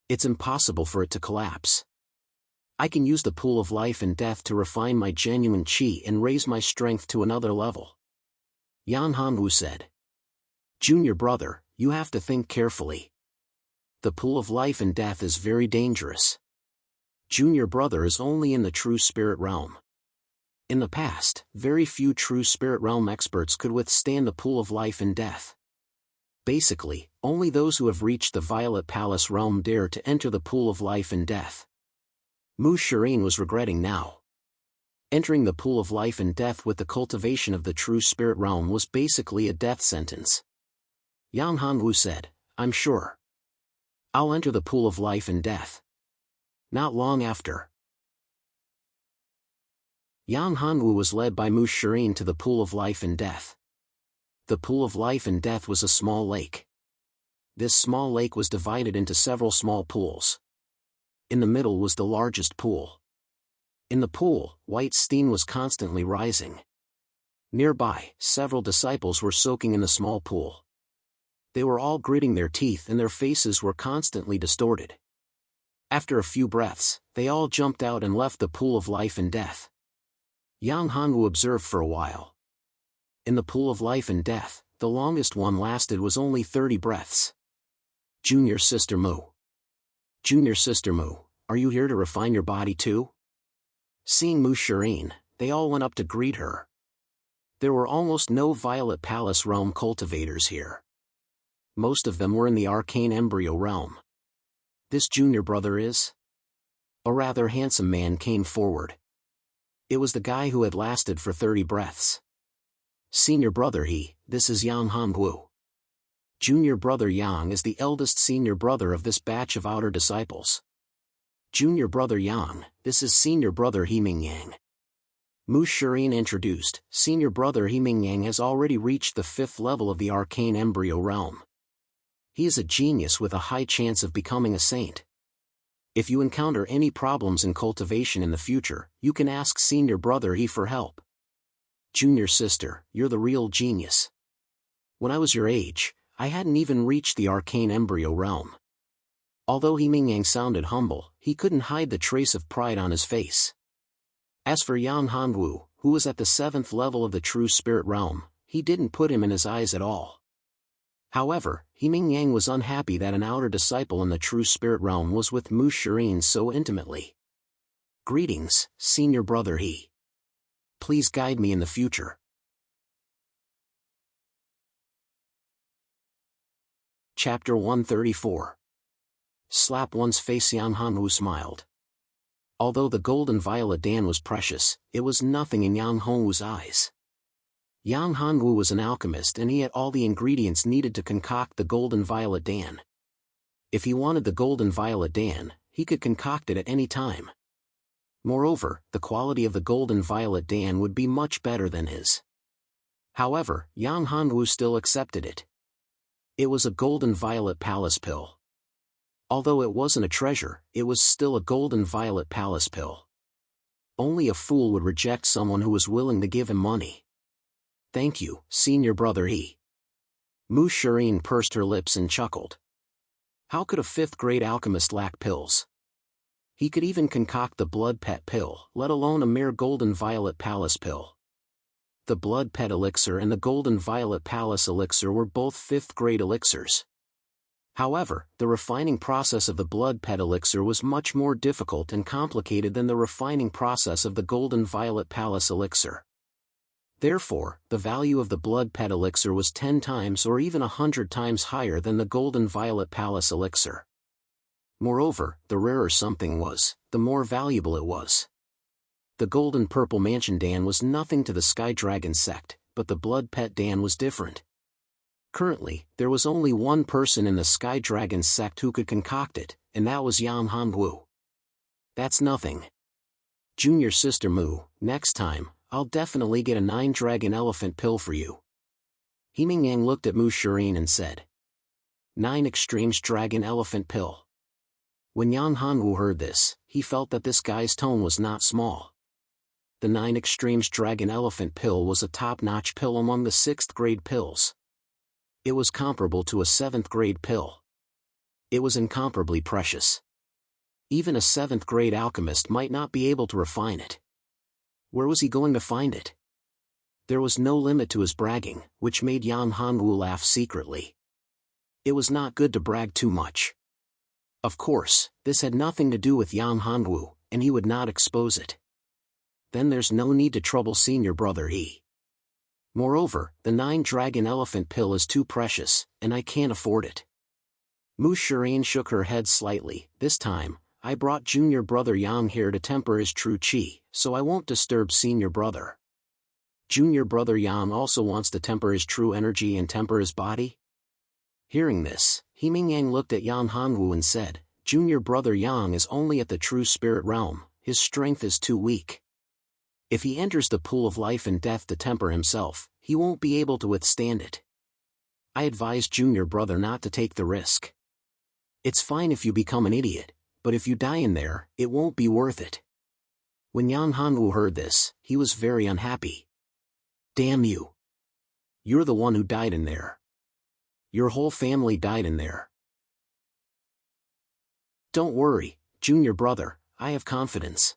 It's impossible for it to collapse. I can use the pool of life and death to refine my genuine qi and raise my strength to another level. Yang Hongwu said. Junior brother, you have to think carefully. The pool of life and death is very dangerous. Junior brother is only in the true spirit realm. In the past, very few true spirit realm experts could withstand the pool of life and death. Basically, only those who have reached the Violet Palace realm dare to enter the pool of life and death. Serene was regretting now. Entering the pool of life and death with the cultivation of the true spirit realm was basically a death sentence. Yang Hongwu said, "I'm sure. I'll enter the pool of life and death." Not long after, Yang Hongwu was led by Serene to the pool of life and death. The pool of life and death was a small lake. This small lake was divided into several small pools. In the middle was the largest pool. In the pool, white steam was constantly rising. Nearby, several disciples were soaking in the small pool. They were all gritting their teeth and their faces were constantly distorted. After a few breaths, they all jumped out and left the pool of life and death. Yang Hongwu observed for a while. In the pool of life and death, the longest one lasted was only 30 breaths. Junior Sister Mu. Junior Sister Mu, are you here to refine your body too? Seeing Serene, they all went up to greet her. There were almost no Violet Palace realm cultivators here. Most of them were in the arcane embryo realm. This junior brother is? A rather handsome man came forward. It was the guy who had lasted for 30 breaths. Senior brother this is Yang Hongwu. Junior brother Yang is the eldest senior brother of this batch of outer disciples. Junior brother Yang, this is senior brother Yang. Serene introduced, senior brother Yang has already reached the 5th level of the arcane embryo realm. He is a genius with a high chance of becoming a saint. If you encounter any problems in cultivation in the future, you can ask senior brother for help. Junior sister, you're the real genius. When I was your age, I hadn't even reached the arcane embryo realm. Although Yang sounded humble, he couldn't hide the trace of pride on his face. As for Yang Hongwu, who was at the 7th level of the true spirit realm, he didn't put him in his eyes at all. However, Yang was unhappy that an outer disciple in the true spirit realm was with Serene so intimately. Greetings, senior brother Please guide me in the future. Chapter 134. Slap one's face. Yang Hongwu smiled. Although the golden violet dan was precious, it was nothing in Yang Hongwu's eyes. Yang Hongwu was an alchemist and he had all the ingredients needed to concoct the golden violet dan. If he wanted the golden violet dan, he could concoct it at any time. Moreover, the quality of the golden violet dan would be much better than his. However, Yang Hongwu still accepted it. It was a golden violet palace pill. Although it wasn't a treasure, it was still a golden violet palace pill. Only a fool would reject someone who was willing to give him money. Thank you, senior brother Serene pursed her lips and chuckled. How could a 5th grade alchemist lack pills? He could even concoct the blood pet pill, let alone a mere golden violet palace pill. The blood pet elixir and the golden violet palace elixir were both 5th grade elixirs. However, the refining process of the blood pet elixir was much more difficult and complicated than the refining process of the golden violet palace elixir. Therefore, the value of the blood pet elixir was 10 times or even 100 times higher than the golden violet palace elixir. Moreover, the rarer something was, the more valuable it was. The golden purple mansion dan was nothing to the sky dragon sect, but the blood pet dan was different. Currently, there was only one person in the Sky Dragon sect who could concoct it, and that was Yang Hongwu. That's nothing. Junior Sister Mu, next time, I'll definitely get a 9-dragon elephant pill for you. Yang looked at Serene and said. 9 extremes dragon elephant pill. When Yang Hongwu heard this, he felt that this guy's tone was not small. The 9 extremes dragon elephant pill was a top-notch pill among the 6th grade pills. It was comparable to a 7th grade pill. It was incomparably precious. Even a 7th grade alchemist might not be able to refine it. Where was he going to find it? There was no limit to his bragging, which made Yang Hongwu laugh secretly. It was not good to brag too much. Of course, this had nothing to do with Yang Hongwu, and he would not expose it. Then there's no need to trouble senior brother Moreover, the 9-dragon elephant pill is too precious, and I can't afford it. Serene shook her head slightly. This time, I brought junior brother Yang here to temper his true chi, so I won't disturb senior brother. Junior brother Yang also wants to temper his true energy and temper his body? Hearing this, Himing Yang looked at Yan Hanwu and said, Junior brother Yang is only at the true spirit realm, his strength is too weak. If he enters the pool of life and death to temper himself, he won't be able to withstand it. I advise junior brother not to take the risk. It's fine if you become an idiot, but if you die in there, it won't be worth it. When Yan Hanwu heard this, he was very unhappy. Damn you. You're the one who died in there. Your whole family died in there. Don't worry, junior brother, I have confidence.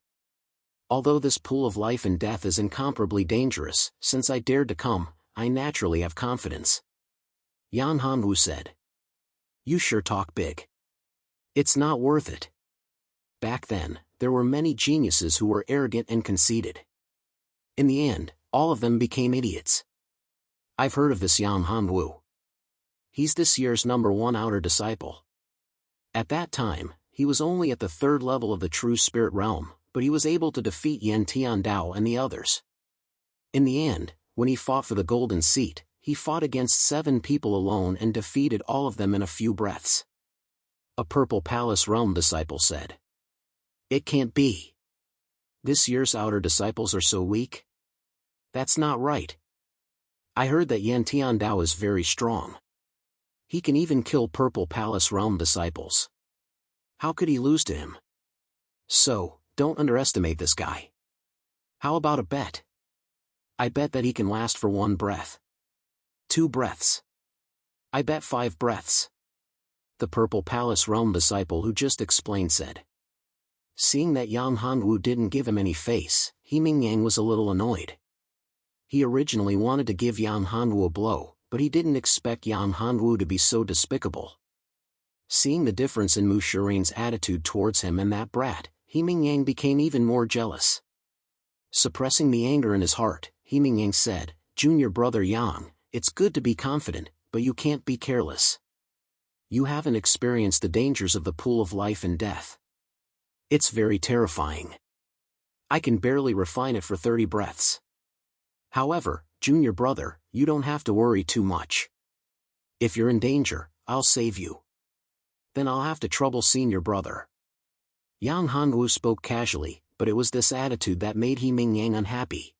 Although this pool of life and death is incomparably dangerous, since I dared to come, I naturally have confidence. Yan Hanwu said. You sure talk big. It's not worth it. Back then, there were many geniuses who were arrogant and conceited. In the end, all of them became idiots. I've heard of this Yan Hanwu. He's this year's #1 outer disciple. At that time, he was only at the 3rd level of the true spirit realm, but he was able to defeat Yan Tiandao and the others. In the end, when he fought for the golden seat, he fought against 7 people alone and defeated all of them in a few breaths. A Purple Palace Realm disciple said. It can't be. This year's outer disciples are so weak? That's not right. I heard that Yan Tiandao is very strong. He can even kill Purple Palace Realm disciples. How could he lose to him? So, don't underestimate this guy. How about a bet? I bet that he can last for 1 breath. 2 breaths. I bet 5 breaths. The Purple Palace Realm disciple who just explained said. Seeing that Yang Hanwu didn't give him any face, Himing Yang was a little annoyed. He originally wanted to give Yang Hanwu a blow, but he didn't expect Yang Hanwu to be so despicable. Seeing the difference in Mu Shiren's attitude towards him and that brat, Himing Yang became even more jealous. Suppressing the anger in his heart, Himing Yang said, Junior brother Yang, it's good to be confident, but you can't be careless. You haven't experienced the dangers of the pool of life and death. It's very terrifying. I can barely refine it for 30 breaths. However, junior brother, you don't have to worry too much. If you're in danger, I'll save you. Then I'll have to trouble senior brother. Yang Hanwu spoke casually, but it was this attitude that made Himing Yang unhappy.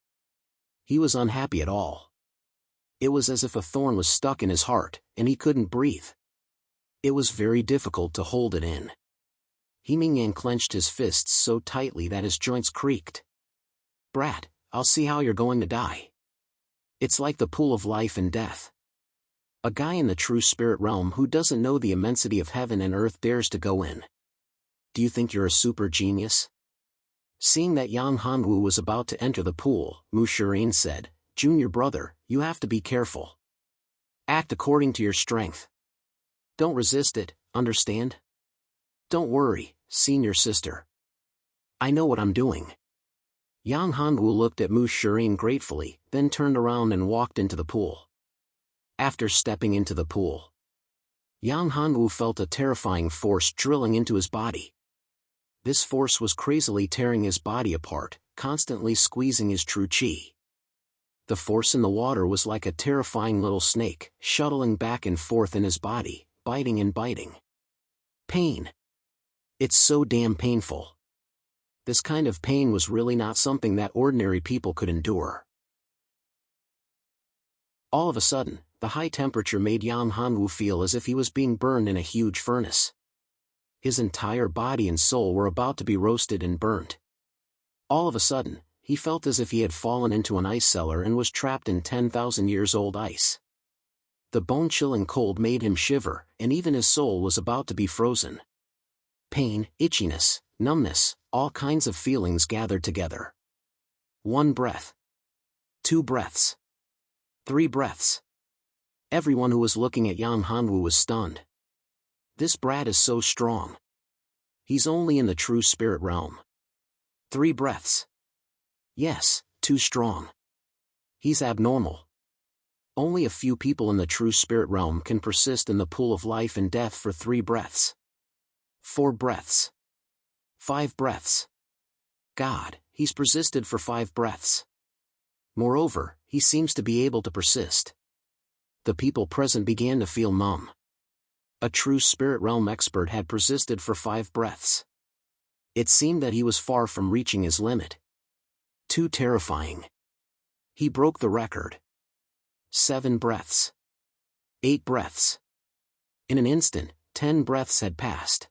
He was unhappy at all. It was as if a thorn was stuck in his heart, and he couldn't breathe. It was very difficult to hold it in. Himing Yang clenched his fists so tightly that his joints creaked. Brat, I'll see how you're going to die. It's like the pool of life and death. A guy in the true spirit realm who doesn't know the immensity of heaven and earth dares to go in. Do you think you're a super genius? Seeing that Yang Hanwu was about to enter the pool, Mu Shiren said, Junior brother, you have to be careful. Act according to your strength. Don't resist it, understand? Don't worry, senior sister. I know what I'm doing. Yang Hanwu looked at Mu Shiren gratefully, then turned around and walked into the pool. After stepping into the pool, Yang Hanwu felt a terrifying force drilling into his body. This force was crazily tearing his body apart, constantly squeezing his true chi. The force in the water was like a terrifying little snake, shuttling back and forth in his body, biting and biting. Pain. It's so damn painful. This kind of pain was really not something that ordinary people could endure. All of a sudden, the high temperature made Yang Hanwu feel as if he was being burned in a huge furnace. His entire body and soul were about to be roasted and burnt. All of a sudden, he felt as if he had fallen into an ice cellar and was trapped in 10,000 years old ice. The bone-chilling cold made him shiver, and even his soul was about to be frozen. Pain, itchiness, numbness, all kinds of feelings gathered together. 1 breath. 2 breaths. 3 breaths. Everyone who was looking at Yang Hanwu was stunned. This brat is so strong. He's only in the true spirit realm. 3 breaths. Yes, too strong. He's abnormal. Only a few people in the true spirit realm can persist in the pool of life and death for 3 breaths. 4 breaths. 5 breaths. God, he's persisted for 5 breaths. Moreover, he seems to be able to persist. The people present began to feel numb. A true spirit realm expert had persisted for 5 breaths. It seemed that he was far from reaching his limit. Too terrifying. He broke the record. 7 breaths. 8 breaths. In an instant, 10 breaths had passed.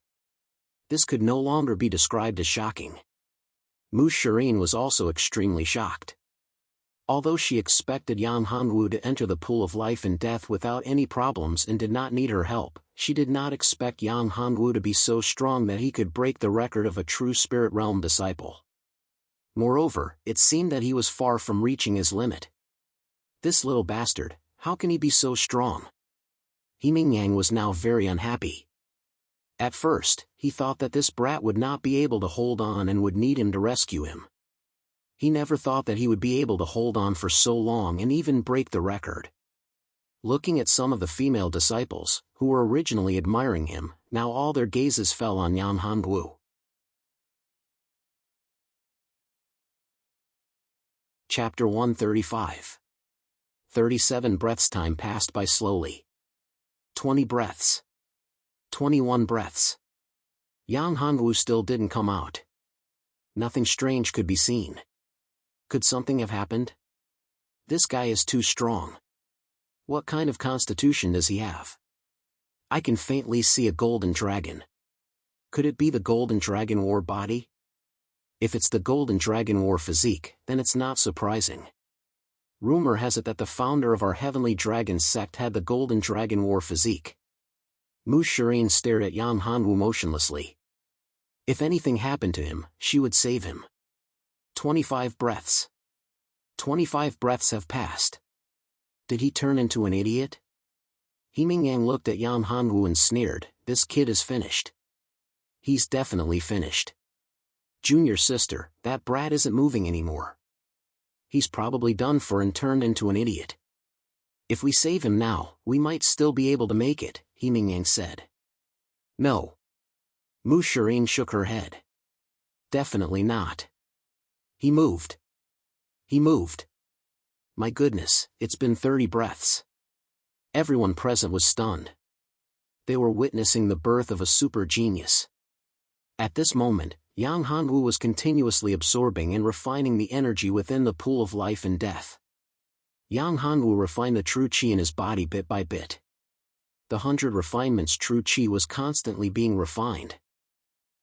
This could no longer be described as shocking. Serene was also extremely shocked. Although she expected Yang Hongwu to enter the pool of life and death without any problems and did not need her help, she did not expect Yang Hongwu to be so strong that he could break the record of a true spirit realm disciple. Moreover, it seemed that he was far from reaching his limit. This little bastard, how can he be so strong? Yang was now very unhappy. At first, he thought that this brat would not be able to hold on and would need him to rescue him. He never thought that he would be able to hold on for so long and even break the record. Looking at some of the female disciples, who were originally admiring him, now all their gazes fell on Yang Hongwu. Chapter 135. 37 breaths. Time passed by slowly. 20 breaths. 21 breaths. Yang Hongwu still didn't come out. Nothing strange could be seen. Could something have happened? This guy is too strong. What kind of constitution does he have? I can faintly see a golden dragon. Could it be the golden dragon war body? If it's the golden dragon war physique, then it's not surprising. Rumor has it that the founder of our heavenly dragon sect had the golden dragon war physique. Serene stared at Yang Hongwu motionlessly. If anything happened to him, she would save him. 25 breaths. 25 breaths have passed. Did he turn into an idiot? Yang looked at Yang Hongwu and sneered, this kid is finished. He's definitely finished. Junior sister, that brat isn't moving anymore. He's probably done for and turned into an idiot. If we save him now, we might still be able to make it, Yang said. No. Serene shook her head. Definitely not. He moved. He moved. My goodness, it's been 30 breaths. Everyone present was stunned. They were witnessing the birth of a super genius. At this moment, Yang Hongwu was continuously absorbing and refining the energy within the pool of life and death. Yang Hongwu refined the true qi in his body bit by bit. The 100 refinements true qi was constantly being refined.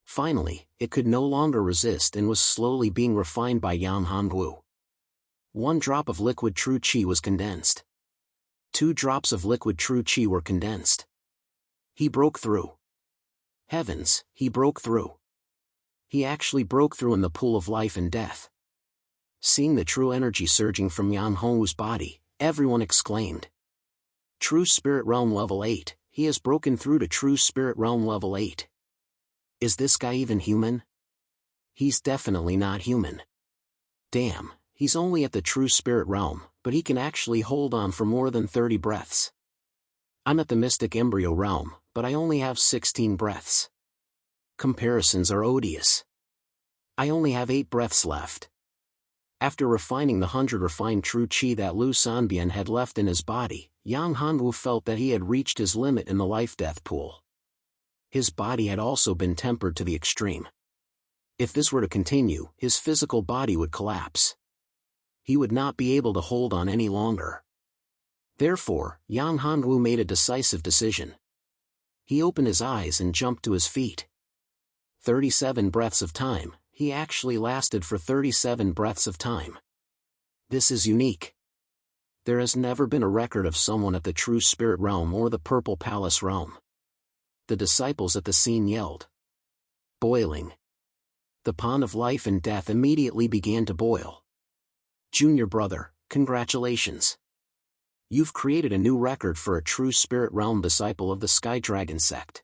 Finally, it could no longer resist and was slowly being refined by Yang Hongwu. 1 drop of liquid true qi was condensed. 2 drops of liquid true qi were condensed. He broke through. Heavens, he broke through. He actually broke through in the pool of life and death. Seeing the true energy surging from Yang Hongwu's body, everyone exclaimed. True Spirit Realm Level 8, he has broken through to True Spirit Realm Level 8. Is this guy even human? He's definitely not human. Damn, he's only at the True Spirit Realm, but he can actually hold on for more than 30 breaths. I'm at the Mystic Embryo Realm, but I only have 16 breaths. Comparisons are odious. I only have 8 breaths left. After refining the 100 refined true qi that Lu Sanbian had left in his body, Yang Hongwu felt that he had reached his limit in the life-death pool. His body had also been tempered to the extreme. If this were to continue, his physical body would collapse. He would not be able to hold on any longer. Therefore, Yang Hongwu made a decisive decision. He opened his eyes and jumped to his feet. 37 breaths of time, he actually lasted for 37 breaths of time. This is unique. There has never been a record of someone at the True Spirit Realm or the Purple Palace Realm. The disciples at the scene yelled. Boiling. The pond of life and death immediately began to boil. Junior brother, congratulations. You've created a new record for a True Spirit Realm disciple of the Sky Dragon sect.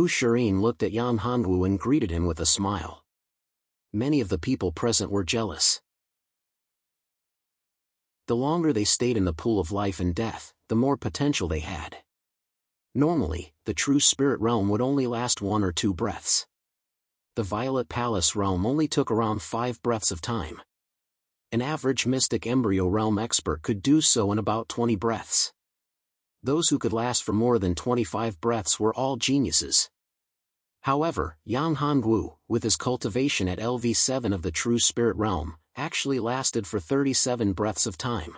Serene looked at Yang Hongwu and greeted him with a smile. Many of the people present were jealous. The longer they stayed in the pool of life and death, the more potential they had. Normally, the true spirit realm would only last 1 or 2 breaths. The Violet Palace realm only took around 5 breaths of time. An average mystic embryo realm expert could do so in about 20 breaths. Those who could last for more than 25 breaths were all geniuses. However, Yang Hongwu, with his cultivation at LV7 of the true spirit realm, actually lasted for 37 breaths of time.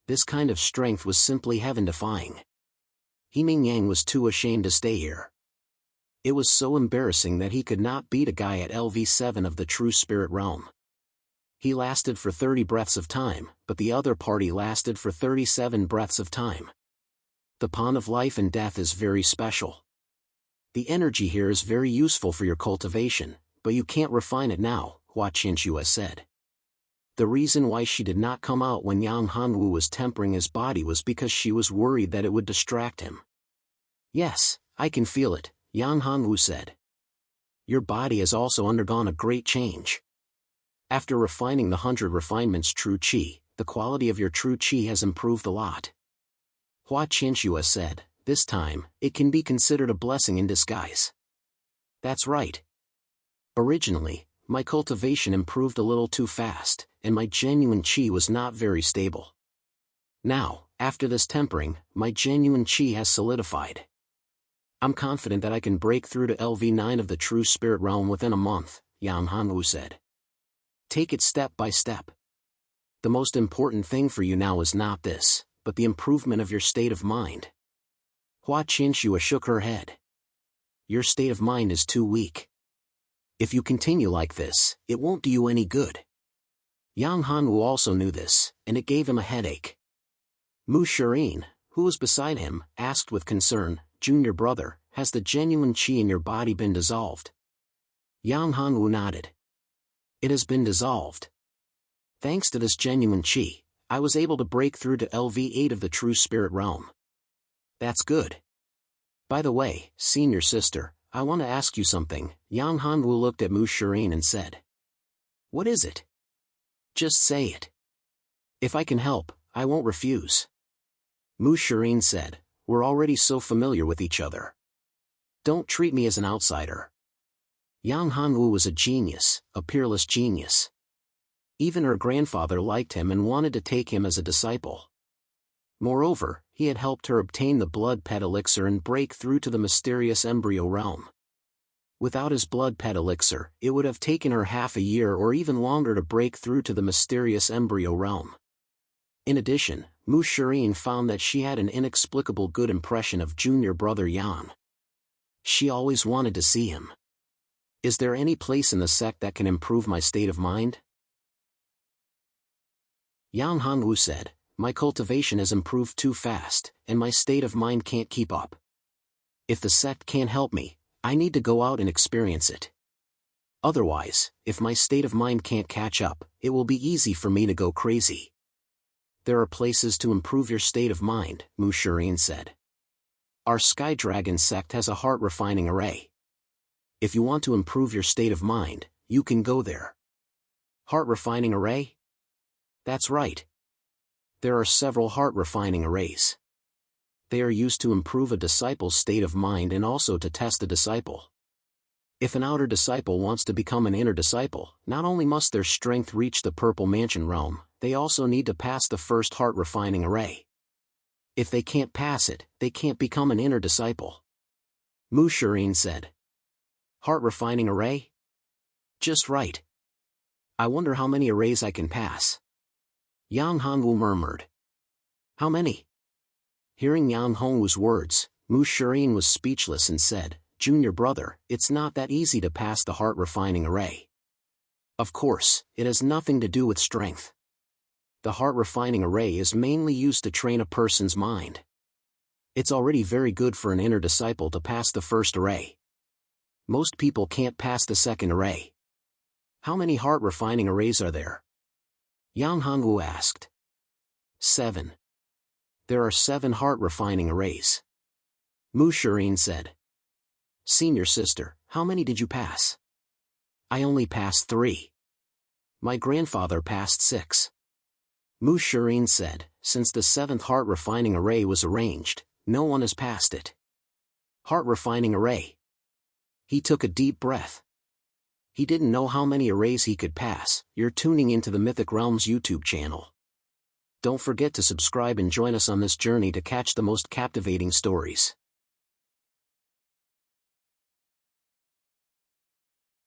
This kind of strength was simply heaven-defying. Himing Yang was too ashamed to stay here. It was so embarrassing that he could not beat a guy at LV7 of the true spirit realm. He lasted for 30 breaths of time, but the other party lasted for 37 breaths of time. The pond of life and death is very special. The energy here is very useful for your cultivation, but you can't refine it now, Hua Qianxue said. The reason why she did not come out when Yang Hongwu was tempering his body was because she was worried that it would distract him. Yes, I can feel it, Yang Hongwu said. Your body has also undergone a great change. After refining the 100 refinements true qi, the quality of your true qi has improved a lot. Hua Qianxue said, this time, it can be considered a blessing in disguise. That's right. Originally, my cultivation improved a little too fast, and my genuine qi was not very stable. Now, after this tempering, my genuine qi has solidified. I'm confident that I can break through to LV9 of the true spirit realm within a month, Yang Hongwu said. Take it step by step. The most important thing for you now is not this, but the improvement of your state of mind. Hua Qianxue shook her head. Your state of mind is too weak. If you continue like this, it won't do you any good. Yang Hongwu also knew this, and it gave him a headache. Mu Serene, who was beside him, asked with concern, Junior brother, has the genuine qi in your body been dissolved? Yang Hongwu nodded. It has been dissolved. Thanks to this genuine qi, I was able to break through to LV8 of the true spirit realm. That's good. By the way, senior sister, I want to ask you something. Yang Hongwu looked at Mu Serene and said. What is it? Just say it. If I can help, I won't refuse. Mu Serene said, we're already so familiar with each other. Don't treat me as an outsider. Yang Hongwu was a genius, a peerless genius. Even her grandfather liked him and wanted to take him as a disciple. Moreover, he had helped her obtain the blood pet elixir and break through to the mysterious embryo realm. Without his blood pet elixir, it would have taken her half a year or even longer to break through to the mysterious embryo realm. In addition, Mu Serene found that she had an inexplicable good impression of junior brother Yan. She always wanted to see him. Is there any place in the sect that can improve my state of mind? Yang Hongwu said, my cultivation has improved too fast, and my state of mind can't keep up. If the sect can't help me, I need to go out and experience it. Otherwise, if my state of mind can't catch up, it will be easy for me to go crazy. There are places to improve your state of mind, Mu Serene said. Our Sky Dragon sect has a heart refining array. If you want to improve your state of mind, you can go there. Heart refining array? That's right. There are several heart refining arrays. They are used to improve a disciple's state of mind and also to test a disciple. If an outer disciple wants to become an inner disciple, not only must their strength reach the Purple Mansion realm, they also need to pass the first heart refining array. If they can't pass it, they can't become an inner disciple. Mu Serene said. Heart refining array? Just right. I wonder how many arrays I can pass. Yang Hongwu murmured. How many? Hearing Yang Hongwu's words, Mu Serene was speechless and said, Junior brother, it's not that easy to pass the heart refining array. Of course, it has nothing to do with strength. The heart refining array is mainly used to train a person's mind. It's already very good for an inner disciple to pass the first array. Most people can't pass the second array. How many heart refining arrays are there? Yang Hongwu asked. 7. There are 7 heart refining arrays. Mu Serene said. Senior sister, how many did you pass? I only passed 3. My grandfather passed 6. Serene said, since the seventh heart-refining array was arranged, no one has passed it. Heart-refining array. He took a deep breath. He didn't know how many arrays he could pass. You're tuning into the Mythic Realms YouTube channel. Don't forget to subscribe and join us on this journey to catch the most captivating stories.